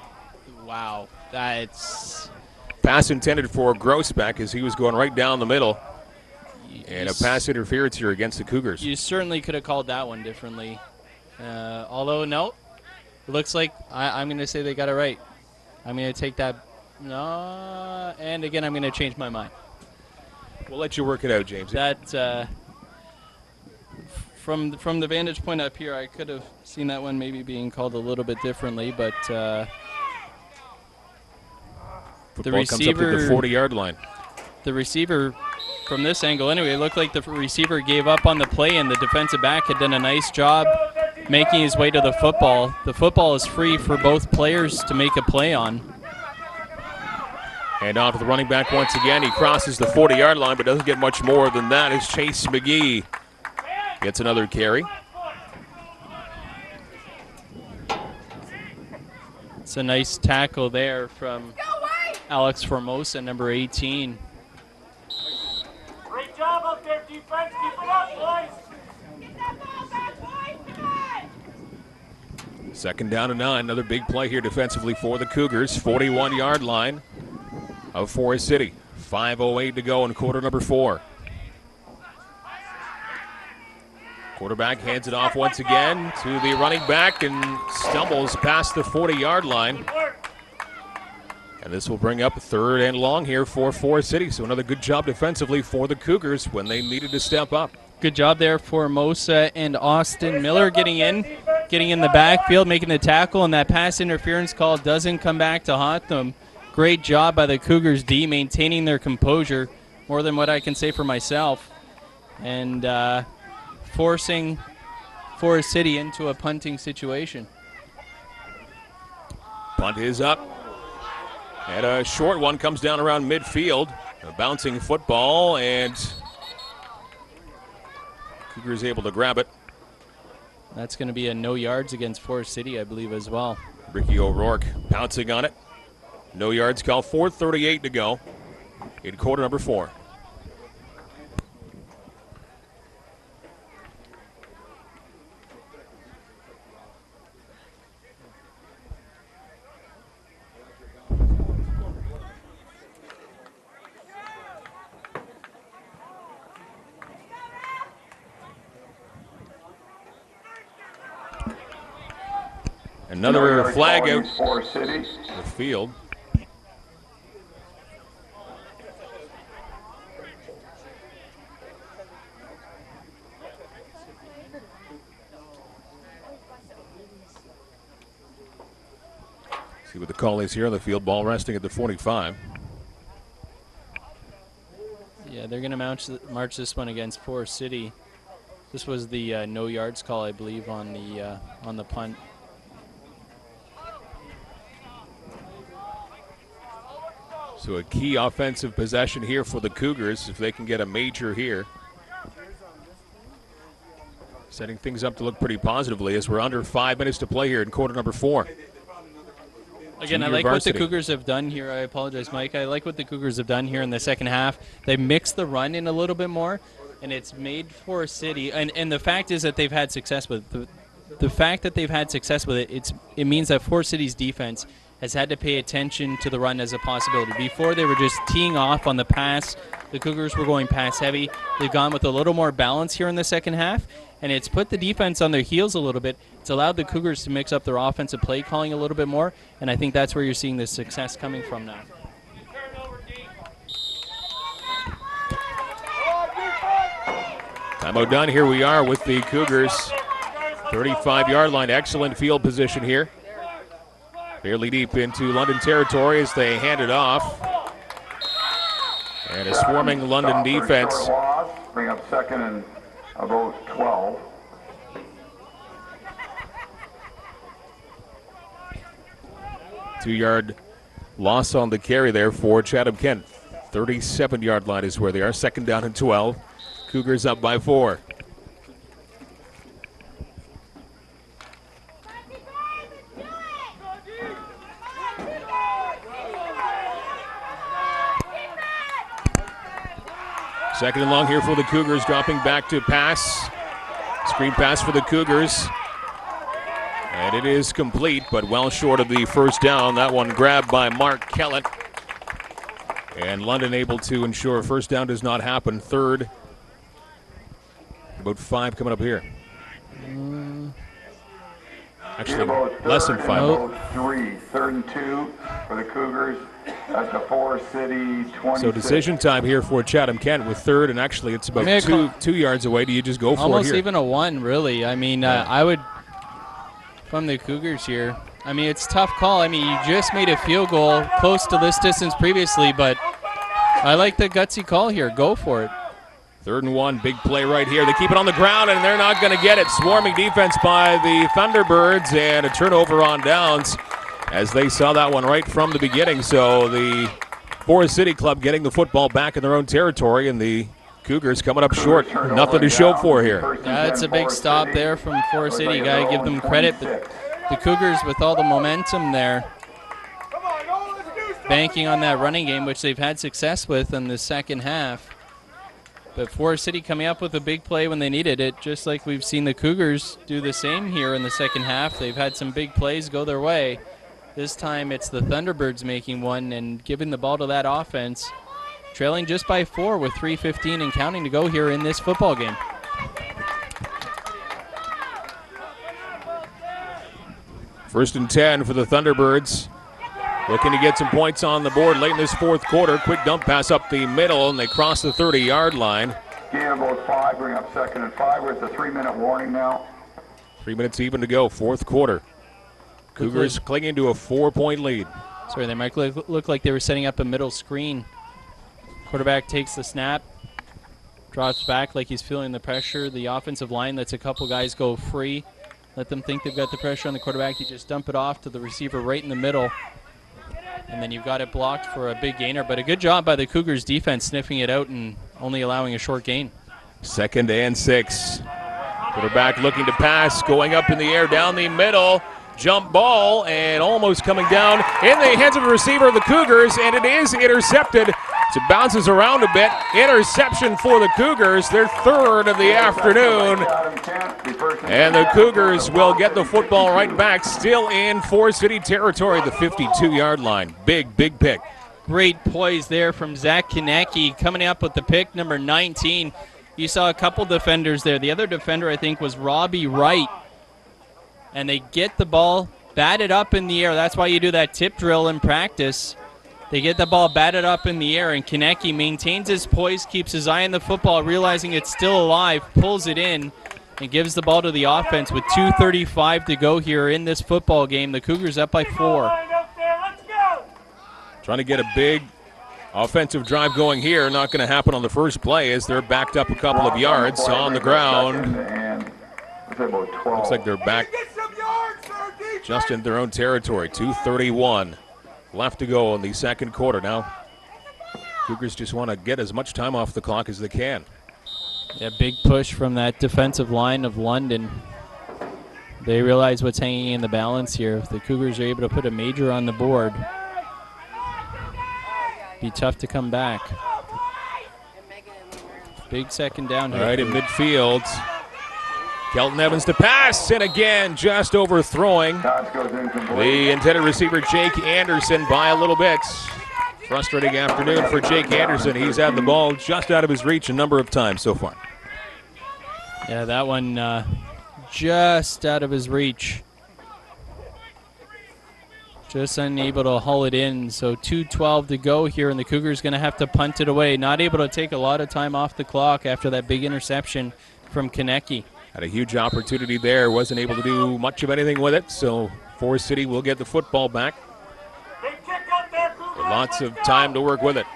wow, that's... Pass intended for Grossbeck as he was going right down the middle. And a pass interference here against the Cougars. You certainly could have called that one differently. Although, no, it looks like I'm going to say they got it right. I'm going to take that. No, and again, I'm going to change my mind. We'll let you work it out, James. That from the vantage point up here, I could have seen that one maybe being called a little bit differently, but the receiver comes up to the 40-yard line. The receiver, from this angle anyway, it looked like the receiver gave up on the play, and the defensive back had done a nice job making his way to the football. The football is free for both players to make a play on. And off to the running back once again. He crosses the 40-yard line, but doesn't get much more than that as Chase McGee gets another carry. It's a nice tackle there from Alex Formosa, number 18. Great job up there, defense. Keep it up, boys. 2nd down and 9. Another big play here defensively for the Cougars. 41-yard line of Forest City. 5:08 to go in quarter number 4. Quarterback hands it off once again to the running back and stumbles past the 40-yard line. And this will bring up 3rd and long here for Forest City. So another good job defensively for the Cougars when they needed to step up. Good job there for Mosa and Austin Miller getting in the backfield, making the tackle, and that pass interference call doesn't come back to haunt them. Great job by the Cougars D, maintaining their composure, more than what I can say for myself, and forcing Forest City into a punting situation. Punt is up. And a short one comes down around midfield. A bouncing football, and Cougars able to grab it. That's going to be a no yards against Forest City, I believe, as well. Ricky O'Rourke pouncing on it. No yards call, 4:38 to go in quarter number 4. Another flag out the field. See what the call is here on the field. Ball resting at the 45. Yeah, they're going to march this one against Forest City. This was the no yards call, I believe, on the punt. So a key offensive possession here for the Cougars if they can get a major here. Setting things up to look pretty positively as we're under 5 minutes to play here in quarter number 4. Again, I like what the Cougars have done here. I apologize, Mike. I like what the Cougars have done here in the second half. They mixed the run in a little bit more, and it's made Forest City. And the fact is that they've had success with it. The fact that they've had success with it, it means that Forest City's defense has had to pay attention to the run as a possibility. Before, they were just teeing off on the pass. The Cougars were going pass heavy. They've gone with a little more balance here in the second half, and it's put the defense on their heels a little bit. It's allowed the Cougars to mix up their offensive play calling a little bit more, and I think that's where you're seeing the success coming from now. Timeout done. Here we are with the Cougars. 35-yard line. Excellent field position here. Fairly deep into London territory as they hand it off. And a swarming London defense. Bring up second and about 12. Two-yard loss on the carry there for Chatham-Kent. 37-yard line is where they are. Second down and 12. Cougars up by 4. Second and long here for the Cougars, dropping back to pass. Screen pass for the Cougars. And it is complete, but well short of the first down. That one grabbed by Mark Kellett. And London able to ensure first down does not happen. Third, about 5 coming up here. Actually, less than 5. About 3, 3rd and 2 for the Cougars at the Forest City 26. So decision time here for Chatham-Kent with third, and actually it's about two yards away. Do you just go for it here? Almost even a 1, really. I mean, I would, from the Cougars here, I mean, it's a tough call. I mean, you just made a field goal close to this distance previously, but I like the gutsy call here. Go for it. 3rd and 1, big play right here. They keep it on the ground, and they're not going to get it. Swarming defense by the Thunderbirds, and a turnover on downs as they saw that one right from the beginning. So the Forest City Club getting the football back in their own territory, and the Cougars coming up short. Nothing to show for here. Yeah, it's a big stop there from Forest City. You got to give them credit. But the Cougars, with all the momentum there, banking on that running game, which they've had success with in the second half. But Forest City coming up with a big play when they needed it, just like we've seen the Cougars do the same here in the second half. They've had some big plays go their way. This time it's the Thunderbirds making one and giving the ball to that offense, trailing just by 4 with 3:15 and counting to go here in this football game. First and 10 for the Thunderbirds. Looking to get some points on the board late in this fourth quarter. Quick dump pass up the middle, and they cross the 30-yard line. Gain about 5, bring up second and 5. We're at the 3-minute warning now. 3 minutes even to go, fourth quarter. Cougars clinging to a 4-point lead. Sorry, they might look like they were setting up a middle screen. Quarterback takes the snap, drops back like he's feeling the pressure. The offensive line lets a couple guys go free. Let them think they've got the pressure on the quarterback. You just dump it off to the receiver right in the middle. And then you've got it blocked for a big gainer. But a good job by the Cougars defense sniffing it out and only allowing a short gain. 2nd and 6. Quarterback looking to pass, going up in the air down the middle. Jump ball and almost coming down in the hands of the receiver of the Cougars, and it is intercepted. So it bounces around a bit. Interception for the Cougars, their 3rd of the afternoon. And the Cougars will get the football right back, still in Forest City territory, the 52-yard line. Big pick. Great poise there from Zach Konecki coming up with the pick, number 19. You saw a couple defenders there. The other defender, I think, was Robbie Wright. And they get the ball batted up in the air. That's why you do that tip drill in practice. They get the ball batted up in the air, and Konecki maintains his poise, keeps his eye on the football, realizing it's still alive, pulls it in, and gives the ball to the offense with 2:35 to go here in this football game. The Cougars up by 4. Trying to get a big offensive drive going here. Not going to happen on the first play as they're backed up a couple of yards on the ground. Looks like they're back just in their own territory. 2:31 left to go in the second quarter. Now, Cougars just want to get as much time off the clock as they can. Yeah, big push from that defensive line of London. They realize what's hanging in the balance here. If the Cougars are able to put a major on the board, be tough to come back. Big second down here. All right, in midfield. Kelton Evans to pass, and again, just overthrowing the intended receiver, Jake Anderson, by a little bit. Frustrating afternoon for Jake Anderson. He's had the ball just out of his reach a number of times so far. Yeah, that one just out of his reach. Just unable to haul it in. So 2:12 to go here, and the Cougars going to have to punt it away. Not able to take a lot of time off the clock after that big interception from Konecki. Had a huge opportunity there. Wasn't able to do much of anything with it. So Forest City will get the football back. With lots of time to work with it.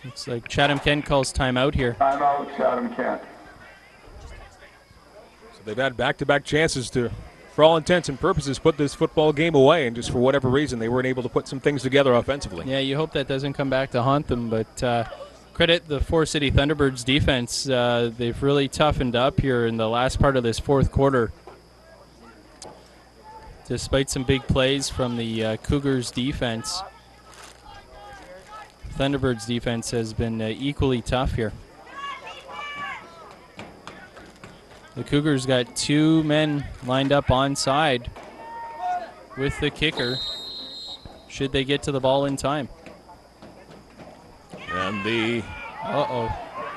Looks like Chatham-Kent calls timeout here. Timeout, Chatham-Kent. So they've had back-to-back chances to, for all intents and purposes, put this football game away, and just for whatever reason, they weren't able to put some things together offensively. Yeah, you hope that doesn't come back to haunt them, but credit the Forest City Thunderbirds defense. They've really toughened up here in the last part of this fourth quarter. Despite some big plays from the Cougars defense, Thunderbirds defense has been equally tough here. The Cougars got 2 men lined up onside with the kicker, should they get to the ball in time. And the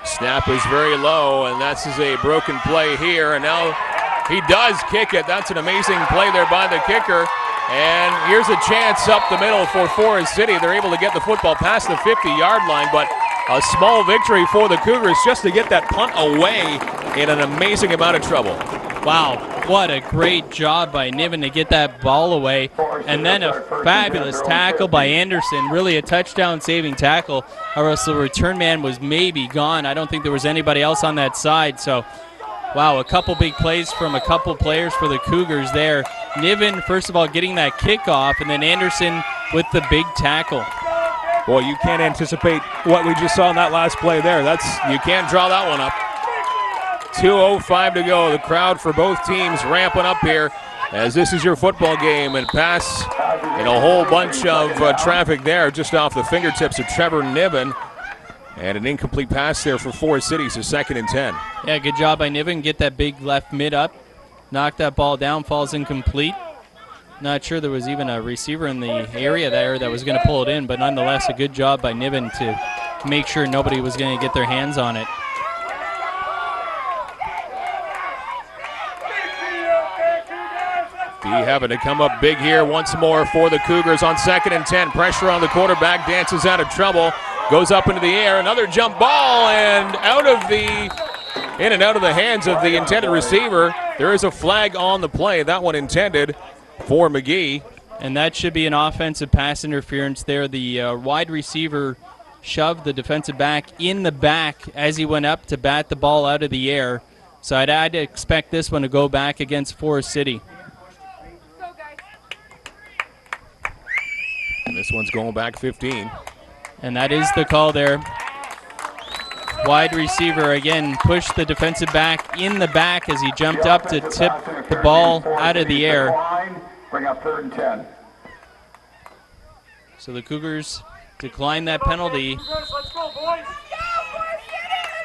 snap is very low, and that's a broken play here. And now he does kick it. That's an amazing play there by the kicker. And here's a chance up the middle for Forest City. They're able to get the football past the 50-yard line, but a small victory for the Cougars just to get that punt away in an amazing amount of trouble. Wow, what a great job by Niven to get that ball away. And then a fabulous tackle by Anderson, really a touchdown-saving tackle, or else the return man was maybe gone. I don't think there was anybody else on that side. So, wow, a couple big plays from a couple players for the Cougars there. Niven, first of all, getting that kickoff, and then Anderson with the big tackle. Boy, you can't anticipate what we just saw in that last play there. You can't draw that one up. 2:05 to go. The crowd for both teams ramping up here as this is your football game, and pass in a whole bunch of traffic there just off the fingertips of Trevor Niven. And an incomplete pass there for Forest City, so 2nd and 10. Yeah, good job by Niven. Get that big left mid up. Knock that ball down, falls incomplete. Not sure there was even a receiver in the area there that was going to pull it in, but nonetheless, a good job by Niven to make sure nobody was going to get their hands on it. Be having to come up big here once more for the Cougars on 2nd and 10. Pressure on the quarterback, dances out of trouble, goes up into the air, another jump ball, and in and out of the hands of the intended receiver. There is a flag on the play. That one intended for McGee. And that should be an offensive pass interference there. The wide receiver shoved the defensive back in the back as he went up to bat the ball out of the air. So I'd expect this one to go back against Forest City. This one's going back 15. And that is the call there. Wide receiver again pushed the defensive back in the back as he jumped up to tip the ball out of the air. Bring up 3rd and 10. So the Cougars decline that penalty. Let's go, boys.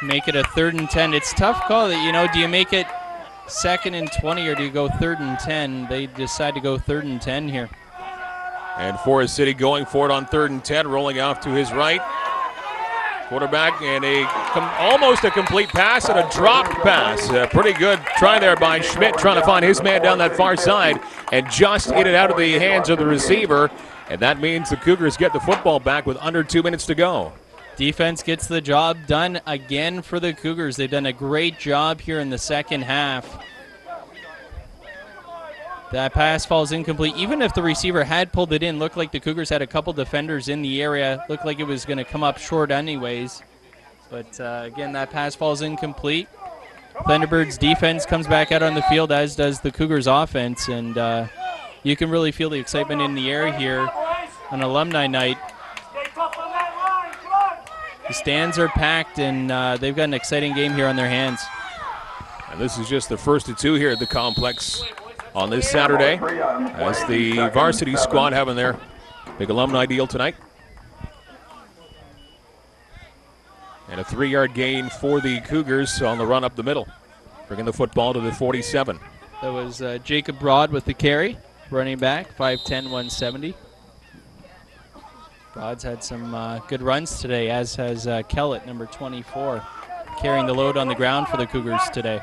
Make it a 3rd and 10. It's a tough call. That, you know, do you make it 2nd and 20 or do you go 3rd and 10? They decide to go 3rd and 10 here. And Forest City going for it on 3rd and 10, rolling off to his right. Quarterback and almost a complete pass and a dropped pass. Pretty good try there by Schmidt, trying to find his man down that far side and just in and out of the hands of the receiver. And that means the Cougars get the football back with under 2 minutes to go. Defense gets the job done again for the Cougars. They've done a great job here in the second half. That pass falls incomplete. Even if the receiver had pulled it in, looked like the Cougars had a couple defenders in the area. Looked like it was going to come up short anyways. But again, that pass falls incomplete. Thunderbirds defense comes back out on the field, as does the Cougars offense. And you can really feel the excitement in the air here on alumni night. The stands are packed, and they've got an exciting game here on their hands. And this is just the first of 2 here at the complex on this Saturday, as the varsity squad having their big alumni deal tonight. And a 3-yard gain for the Cougars on the run up the middle, bringing the football to the 47. That was Jacob Broad with the carry, running back, 5'10", 170. Broad's had some good runs today, as has Kellett, number 24, carrying the load on the ground for the Cougars today.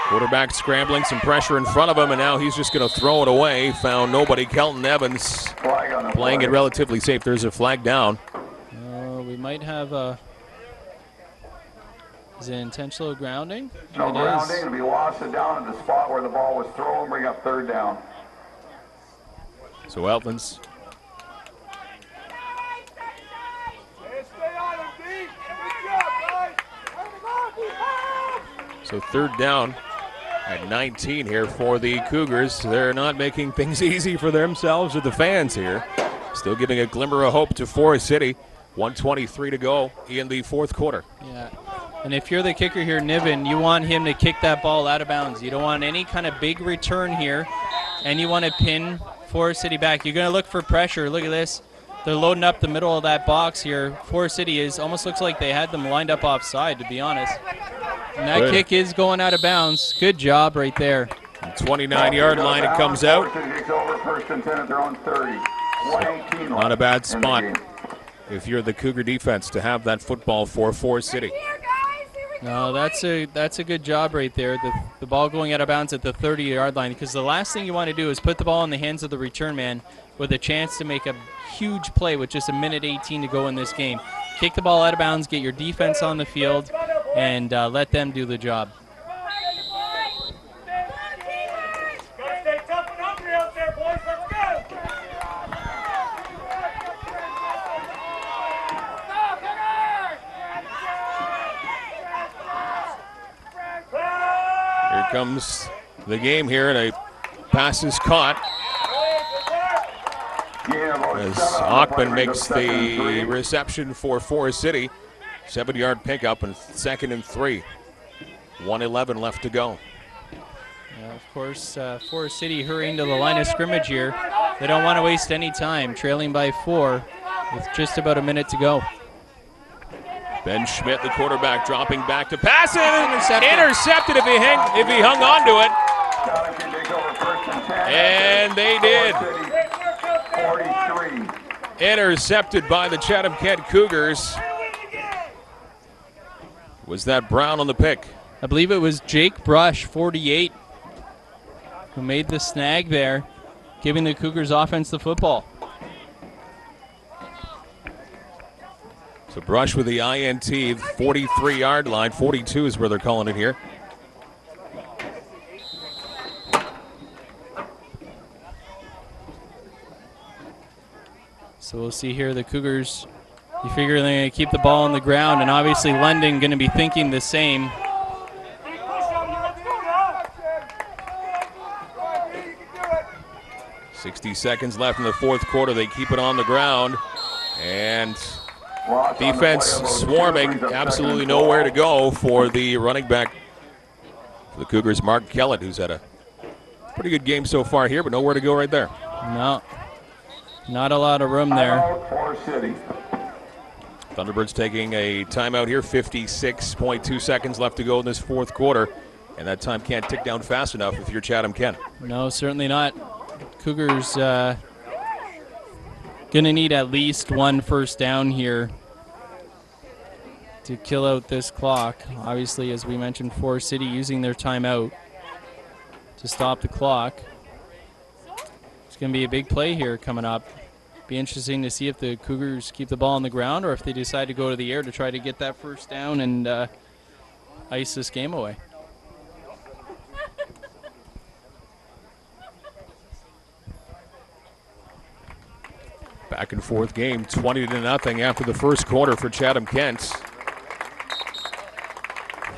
Quarterback scrambling, some pressure in front of him, and now he's just going to throw it away. Found nobody. Kelton Evans playing it relatively safe. There's a flag down. We might have a... Is it intentional grounding? No grounding. It'll be lost it down at the spot where the ball was thrown. Bring up 3rd down. So Eltons. So 3rd down at 19 here for the Cougars. They're not making things easy for themselves or the fans here. Still giving a glimmer of hope to Forest City. 1:23 to go in the 4th quarter. Yeah. And if you're the kicker here, Niven, you want him to kick that ball out of bounds. You don't want any kind of big return here, and you want to pin Forest City back. You're going to look for pressure. Look at this. They're loading up the middle of that box here. Forest City almost looks like they had them lined up offside, to be honest. And that kick is going out of bounds. Good job right there. 29-yard line, it comes out. 1st and 10 at their own 30. 118. Not a bad spot if you're the Cougar defense to have that football for Forest City. No, that's a good job right there. The ball going out of bounds at the 30-yard line, because the last thing you want to do is put the ball in the hands of the return man with a chance to make a huge play with just 1:18 to go in this game. Kick the ball out of bounds, get your defense on the field, and let them do the job. Here comes the game here, and a pass is caught as Ackman makes the reception for Forest City. 7-yard pickup and 2nd and 3. 1:11 left to go. Of course, Forest City hurrying to the line of scrimmage here. They don't want to waste any time, trailing by 4 with just about a minute to go. Ben Schmidt, the quarterback, dropping back to pass it. Intercepted if he hung on to it. And they did. 43. Intercepted by the Chatham-Kent Cougars. Was that Brown on the pick? I believe it was Jake Brush, 48, who made the snag there, giving the Cougars offense the football. So Brush with the INT, 43-yard line. 42 is where they're calling it here. So we'll see here the Cougars, you figure they're going to keep the ball on the ground, and obviously London going to be thinking the same. 60 seconds left in the fourth quarter. They keep it on the ground. And defense swarming, absolutely nowhere to go for the running back for the Cougars, Mark Kellett, who's had a pretty good game so far here, but nowhere to go right there. No, not a lot of room there. Thunderbirds taking a timeout here, 56.2 seconds left to go in this fourth quarter, and that time can't tick down fast enough if you're Chatham-Kent. No, certainly not. Cougars gonna need at least one first down here to kill out this clock. Obviously, as we mentioned, Forest City using their timeout to stop the clock. It's gonna be a big play here coming up. Be interesting to see if the Cougars keep the ball on the ground or if they decide to go to the air to try to get that first down and ice this game away. Back and forth game, 20-0 after the first quarter for Chatham-Kent.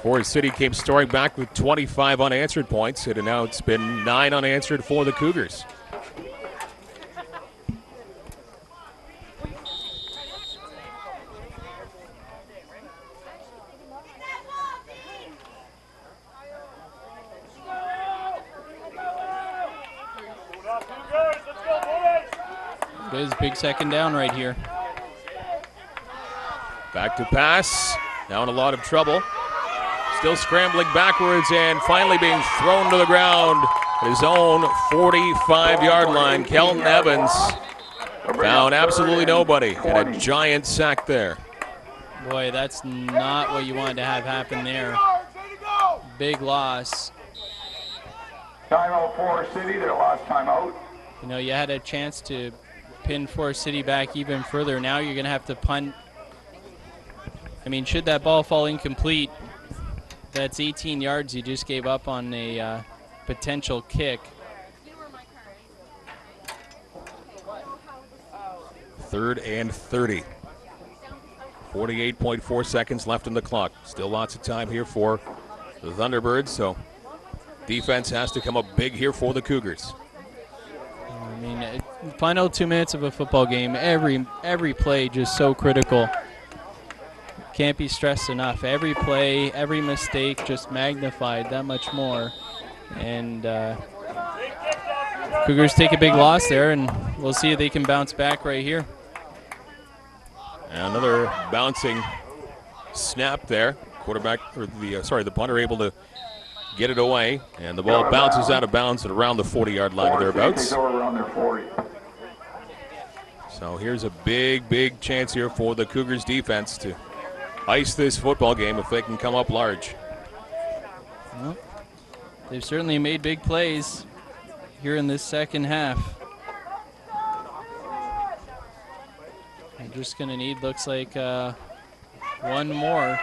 Forest City came storming back with 25 unanswered points, and now it's been 9 unanswered for the Cougars. It is big second down right here. Back to pass, now in a lot of trouble. Still scrambling backwards and finally being thrown to the ground at his own 45-yard line. Kelton Evans found absolutely nobody and a giant sack there. Boy, that's not what you wanted to have happen there. Big loss. Timeout Forest City, their last timeout. You know, you had a chance to pin Forest City back even further. Now you're going to have to punt. I mean, should that ball fall incomplete, that's 18 yards you just gave up on a potential kick. Third and 30. 48.4 seconds left on the clock. Still lots of time here for the Thunderbirds, so defense has to come up big here for the Cougars. I mean, final 2 minutes of a football game, every play just so critical. Can't be stressed enough. Every play, every mistake just magnified that much more. And Cougars take a big loss there, and we'll see if they can bounce back right here. And another bouncing snap there. Quarterback, or the punter able to get it away, and the ball bounces out of bounds at around the 40-yard line or thereabouts. So here's a big chance here for the Cougars defense to ice this football game if they can come up large. Well, they've certainly made big plays here in this second half. They're just going to need, looks like, one more.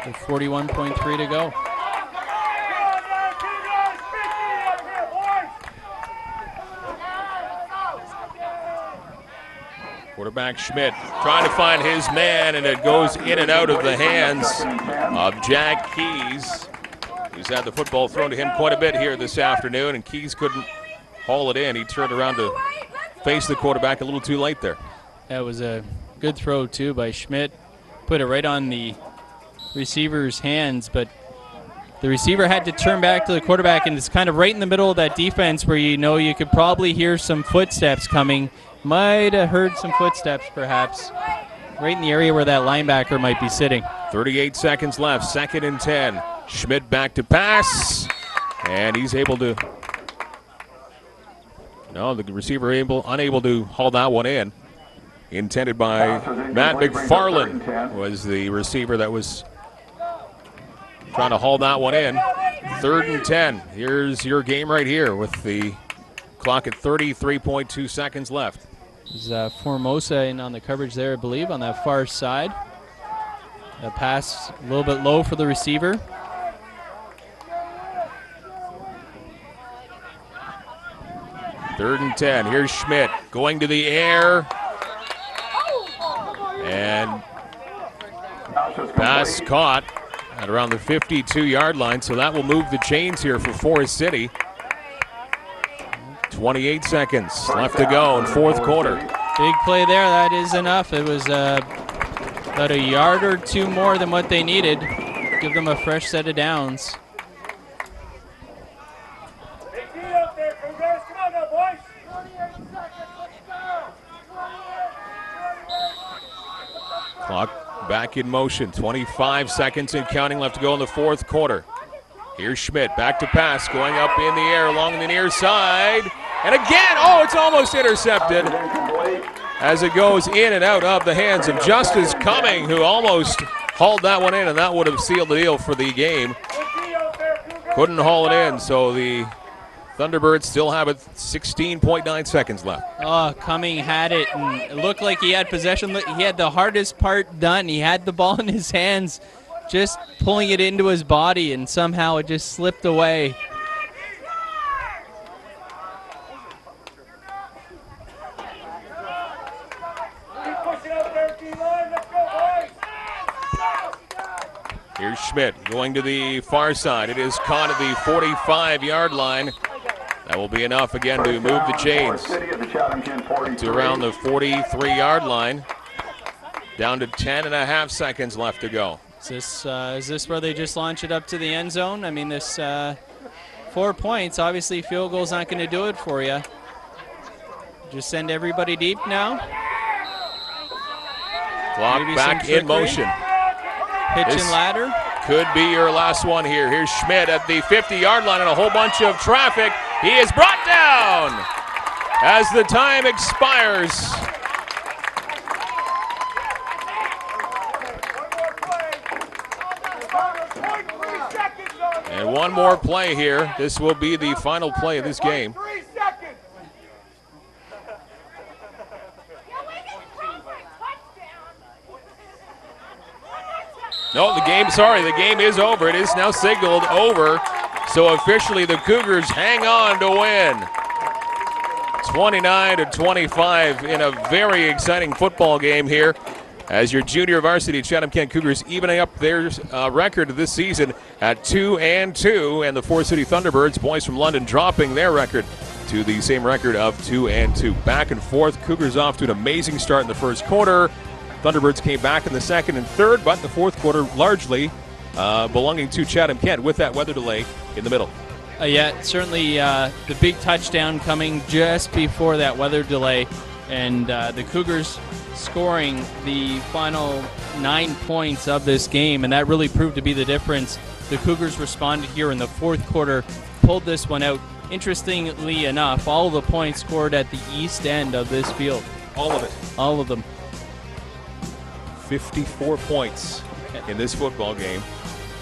With 41.3 to go. Quarterback Schmidt trying to find his man, and it goes in and out of the hands of Jack Keys, who's had the football thrown to him quite a bit here this afternoon, and Keys couldn't haul it in. He turned around to face the quarterback a little too late there. That was a good throw, too, by Schmidt. Put it right on the receiver's hands, but the receiver had to turn back to the quarterback, and it's kind of right in the middle of that defense where you know you could probably hear some footsteps coming. Might have heard some footsteps, perhaps, right in the area where that linebacker might be sitting. 38 seconds left, 2nd and 10. Schmidt back to pass, and he's able to. No, the receiver unable to haul that one in. Intended by Matt McFarland was the receiver that was trying to haul that one in. 3rd and 10. Here's your game right here with the clock at 33.2 seconds left. There's Formosa in on the coverage there, I believe, on that far side. The pass a little bit low for the receiver. Third and 10. Here's Schmidt going to the air. And pass caught at around the 52-yard line, so that will move the chains here for Forest City. 28 seconds left to go in fourth quarter. Big play there. That is enough. It was about a yard or two more than what they needed. Give them a fresh set of downs. Big D out there, Cougars. Come on now, boys. 28 seconds. Let's go. 28. Clock back in motion. 25 seconds and counting left to go in the fourth quarter. Here's Schmidt, back to pass, going up in the air along the near side. And again, oh, it's almost intercepted as it goes in and out of the hands of Justice Cumming, who almost hauled that one in, and that would have sealed the deal for the game. Couldn't haul it in, so the Thunderbirds still have it. 16.9 seconds left. Oh, Cumming had it, and it looked like he had possession. He had the hardest part done. He had the ball in his hands, just pulling it into his body, and somehow it just slipped away. Here's Schmidt going to the far side. It is caught at the 45-yard line. That will be enough again to move the chains to around the 43-yard line. Down to 10.5 seconds left to go. Is this where they just launch it up to the end zone? I mean, this 4 points, obviously field goal's not going to do it for you. Just send everybody deep now. Clock back in motion. Pitch This and ladder. Could be your last one here. Here's Schmidt at the 50-yard line and a whole bunch of traffic. He is brought down as the time expires. And one more play here. This will be the final play of this game. No, the game is over. It is now signaled over. So officially the Cougars hang on to win. 29-25 in a very exciting football game here, as your junior varsity Chatham-Kent Cougars evening up their record this season at 2-2, and the Forest City Thunderbirds, boys from London, dropping their record to the same record of 2-2. Back and forth, Cougars off to an amazing start in the first quarter. Thunderbirds came back in the second and third, but the fourth quarter largely belonging to Chatham-Kent with that weather delay in the middle. Yeah, certainly the big touchdown coming just before that weather delay, and the Cougars scoring the final 9 points of this game, and that really proved to be the difference. The Cougars responded here in the fourth quarter, pulled this one out. Interestingly enough, all of the points scored at the east end of this field. All of it. All of them. 54 points in this football game,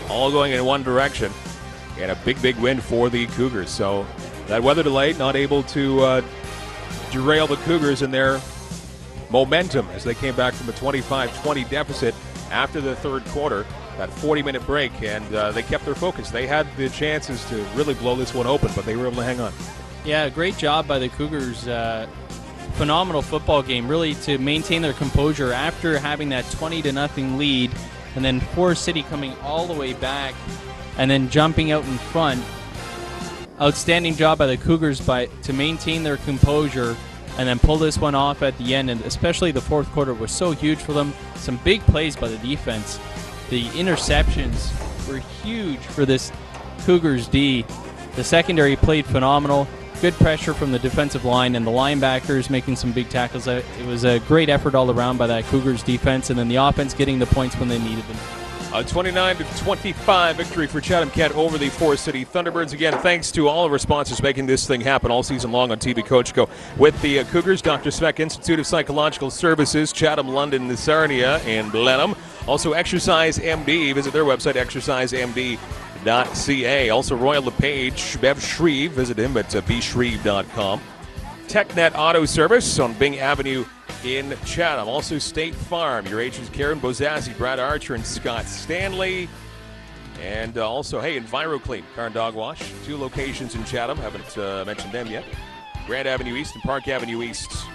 all going in one direction, and a big win for the Cougars. So that weather delay not able to derail the Cougars in their momentum as they came back from a 25-20 deficit after the third quarter, that 40-minute break, and they kept their focus. They had the chances to really blow this one open, but they were able to hang on. Yeah, great job by the Cougars. Phenomenal football game, really, to maintain their composure after having that 20-0 lead, and then Forest City coming all the way back and then jumping out in front. Outstanding job by the Cougars to maintain their composure and then pull this one off at the end, and especially the fourth quarter was so huge for them. Some big plays by the defense. The interceptions were huge for this Cougars D. The secondary played phenomenal. Good pressure from the defensive line, and the linebackers making some big tackles. It was a great effort all around by that Cougars defense, and then the offense getting the points when they needed them. A 29-25 victory for Chatham-Kent over the Forest City Thunderbirds. Again, thanks to all of our sponsors making this thing happen all season long on TV Coach Go. With the Cougars, Dr. Speck Institute of Psychological Services, Chatham, London, Sarnia, and Blenheim. Also, Exercise MD. Visit their website, exercisemd.ca. Also, Royal LePage, Bev Shreve. Visit him at bshreve.com. TechNet Auto Service on Bing Avenue in Chatham. Also, State Farm. Your agents Karen Bozazzi, Brad Archer, and Scott Stanley. And also, hey, EnviroClean Car and Dog Wash. 2 locations in Chatham. Haven't mentioned them yet. Grand Avenue East and Park Avenue East.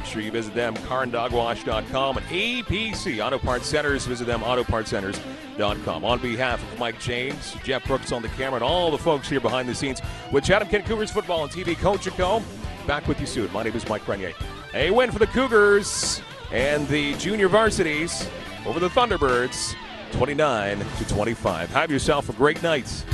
Make sure you visit them, carndogwash.com, and APC Auto Parts Centers. Visit them, autopartscenters.com. On behalf of Mike James, Jeff Brooks on the camera, and all the folks here behind the scenes with Chatham-Kent Cougars football and TV Coach and Co. Back with you soon. My name is Mike Renier. A win for the Cougars and the junior varsities over the Thunderbirds, 29-25. Have yourself a great night.